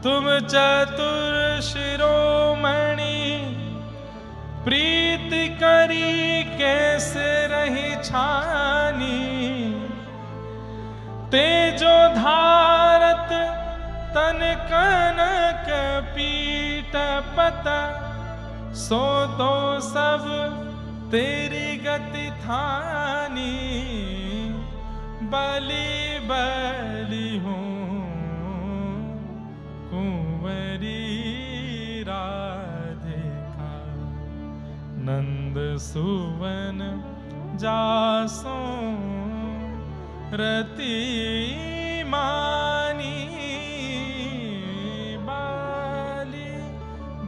तुम चतुर शिरोमणि, प्रीति करी कैसे रही छानी, तेजो धारत तन कनक पीठ पत, सो तो सब तेरी गति थानी, बलि बलि हूँ, कुंवरी राधिका नंद सुवन जासो रति मानी, बलि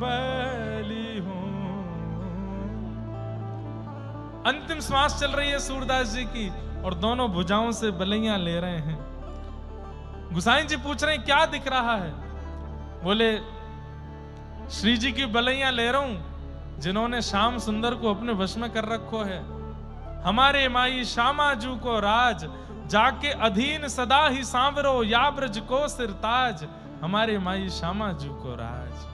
बलि हूँ। अंतिम श्वास चल रही है सूरदास जी की और दोनों भुजाओं से बलैयां ले रहे हैं। गुसाई जी पूछ रहे हैं क्या दिख रहा है? बोले श्री जी की बलैयां ले रहा हूं, जिन्होंने श्याम सुंदर को अपने वश में कर रखो है। हमारे माई श्यामाजू को राज, जाके अधीन सदा ही सांवरो, या ब्रज को सिरताज, हमारे माई श्यामाजू को राज।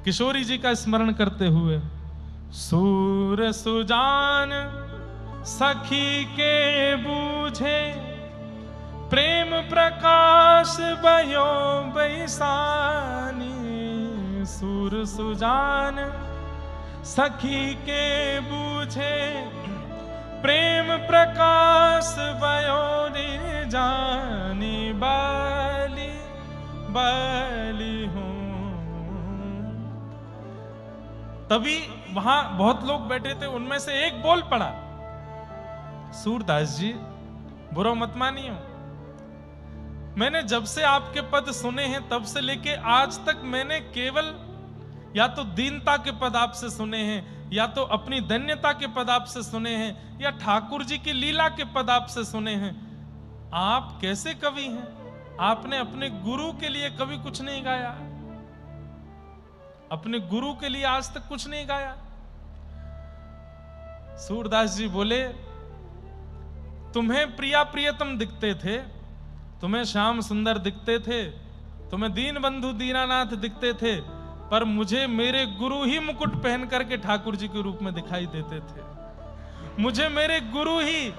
किशोरी जी का स्मरण करते हुए, सूर सुजान सखी के बूझे, प्रेम प्रकाश भयो बैसानी, सूर सुजान सखी के बूझे, प्रेम प्रकाश भयो जानी, बलि बलि हूँ। तभी वहां बहुत लोग बैठे थे, उनमें से एक बोल पड़ा, सूरदास जी बुरा मत मानियो, मैंने जब से आपके पद सुने हैं तब से लेके आज तक मैंने केवल या तो दीनता के पद आपसे सुने हैं, या तो अपनी धन्यता के पद आपसे सुने हैं, या ठाकुर जी की लीला के पद आपसे सुने हैं। आप कैसे कवि हैं? आपने अपने गुरु के लिए कभी कुछ नहीं गाया, अपने गुरु के लिए आज तक कुछ नहीं गाया। सूरदास जी बोले, तुम्हें प्रिया प्रियतम दिखते थे, तुम्हें श्याम सुंदर दिखते थे, तुम्हें दीन बंधु दीनानाथ दिखते थे, पर मुझे मेरे गुरु ही मुकुट पहन करके ठाकुर जी के रूप में दिखाई देते थे। मुझे मेरे गुरु ही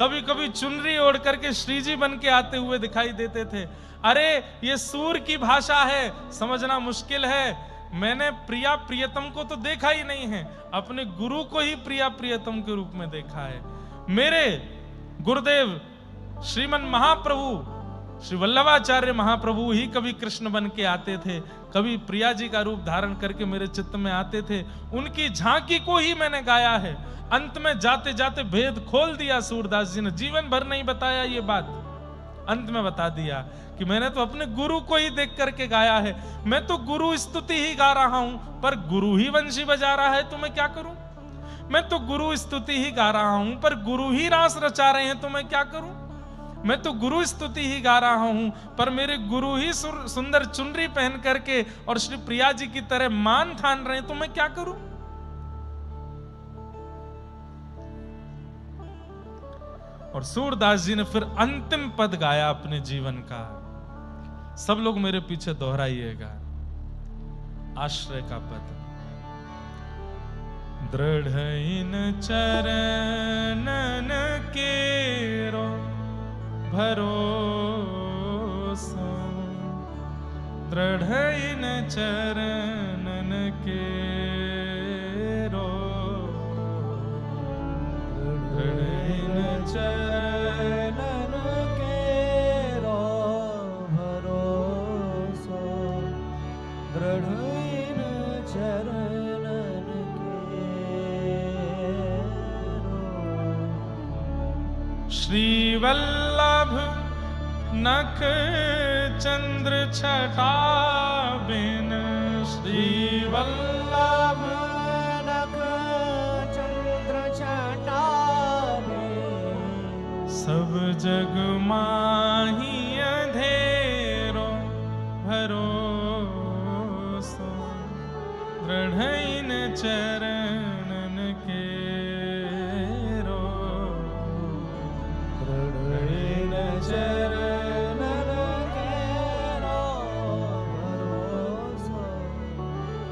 कभी कभी चुनरी ओढ़ करके श्री जी बन के आते हुए दिखाई देते थे। अरे ये सूर की भाषा है, समझना मुश्किल है। मैंने प्रिया प्रियतम को तो देखा ही नहीं है, अपने गुरु को ही प्रिया प्रियतम के रूप में देखा है। मेरे गुरुदेव श्रीमन महाप्रभु श्री वल्लभाचार्य महाप्रभु ही कभी कृष्ण बन के आते थे, कभी प्रिया जी का रूप धारण करके मेरे चित्त में आते थे। उनकी झांकी को ही मैंने गाया है। अंत में जाते जाते भेद खोल दिया सूरदास जी ने, जीवन भर नहीं बताया ये बात, अंत में बता दिया कि मैंने तो अपने गुरु को ही देख करके गाया है। मैं तो गुरु स्तुति ही गा रहा हूं, पर गुरु ही वंशी बजा रहा है तो मैं क्या करूं? मैं तो गुरु स्तुति ही गा रहा हूं, पर गुरु ही रास रचा रहे हैं तो मैं क्या करूं? मैं तो गुरु स्तुति ही गा रहा हूं, पर मेरे गुरु ही सुंदर चुनरी पहन करके और श्री प्रिया जी की तरह मान ठान रहे हैं, तो मैं क्या करूं? और सूरदास जी ने फिर अंतिम पद गाया अपने जीवन का। सब लोग मेरे पीछे दोहराइएगा आश्रय का पद। दृढ़ इन चरणन केरो भरोसा, दृढ़ इन चरणन केरो, दृढ़ इन चरणन केरो भरोसा, दृढ़ इन चरणन केरो। श्री वल्लभ नख चंद्र छटा बिन, श्री वल्लभ नख चंद्र छटा बिन, सब जग माही अंधेरो भरोसा, दृढ़ इन चरणन केरो, दृढ़ इन चरणन केरो भरोसा,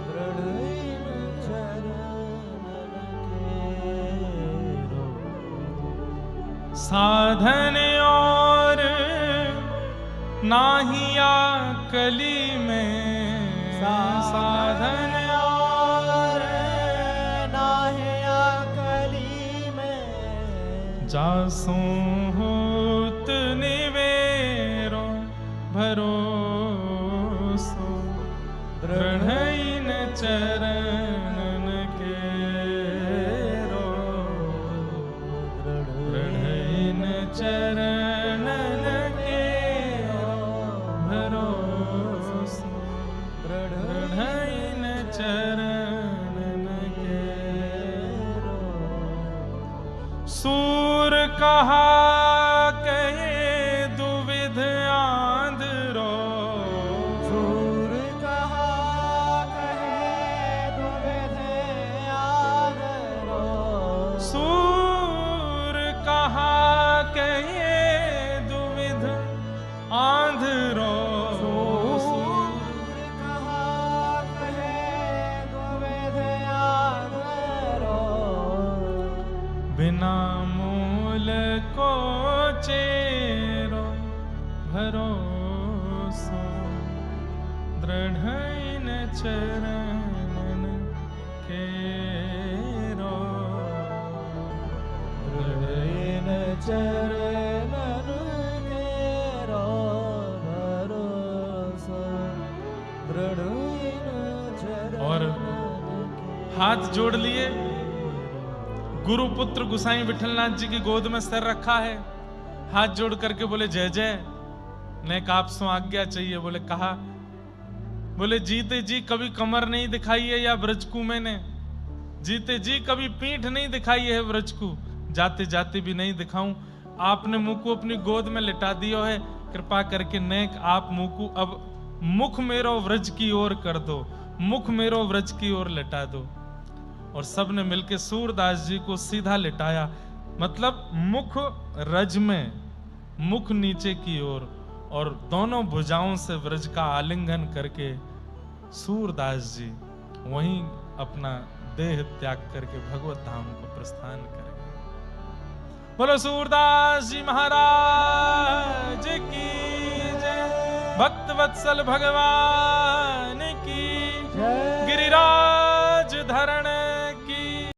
दृढ़ इन चरणन केरो। साधन और नाहिया कली में, साधन और नाहिया कली में, जासो होत निवेरो भरोसो, दृढ़ इन चरणन केरो, दृढ़ इन चरणन केरो भरोसो, दृढ़ इन चरणन केरो। सूर कहा कहे दुविध आंधरो, सूर कहा कहे दुविध आंधरो, सूर कहा कहे दुविध आंधरो, सूर कहा कहे दुविध आंधरो, बिना मूल को चेरो भरोसो, दृढ़ इन चरणन केरो, दृढ़ इन चरणन केरो भरोसा, दृढ़ इन चरणन और हाथ जोड़ लिए, गुरु पुत्र गुसाई विठलनाथ जी की गोद में सर रखा है, हाथ जोड़ करके बोले जय जय। नेक आप सो आज्ञा चाहिए। बोले कहा, बोले जीते जी कभी कमर नहीं दिखाई है या ब्रजकू मैंने, जीते जी कभी पीठ नहीं दिखाई है ब्रजकू, जाते जाते भी नहीं दिखाऊं। आपने मुंह को अपनी गोद में लिटा दिया है, कृपा करके नेक आप मुंह को अब मुख मेरो व्रज की ओर कर दो, मुख मेरो व्रज की ओर लिटा दो। और सब ने मिलकर सूरदास जी को सीधा लिटाया, मतलब मुख रज में, मुख नीचे की ओर, और दोनों भुजाओं से व्रज का आलिंगन करके सूरदास जी वहीं अपना देह त्याग करके भगवत धाम को प्रस्थान करेंगे। बोलो सूरदास जी महाराज की जय, भक्त वत्सल भगवान की जय। गिरिराज धरण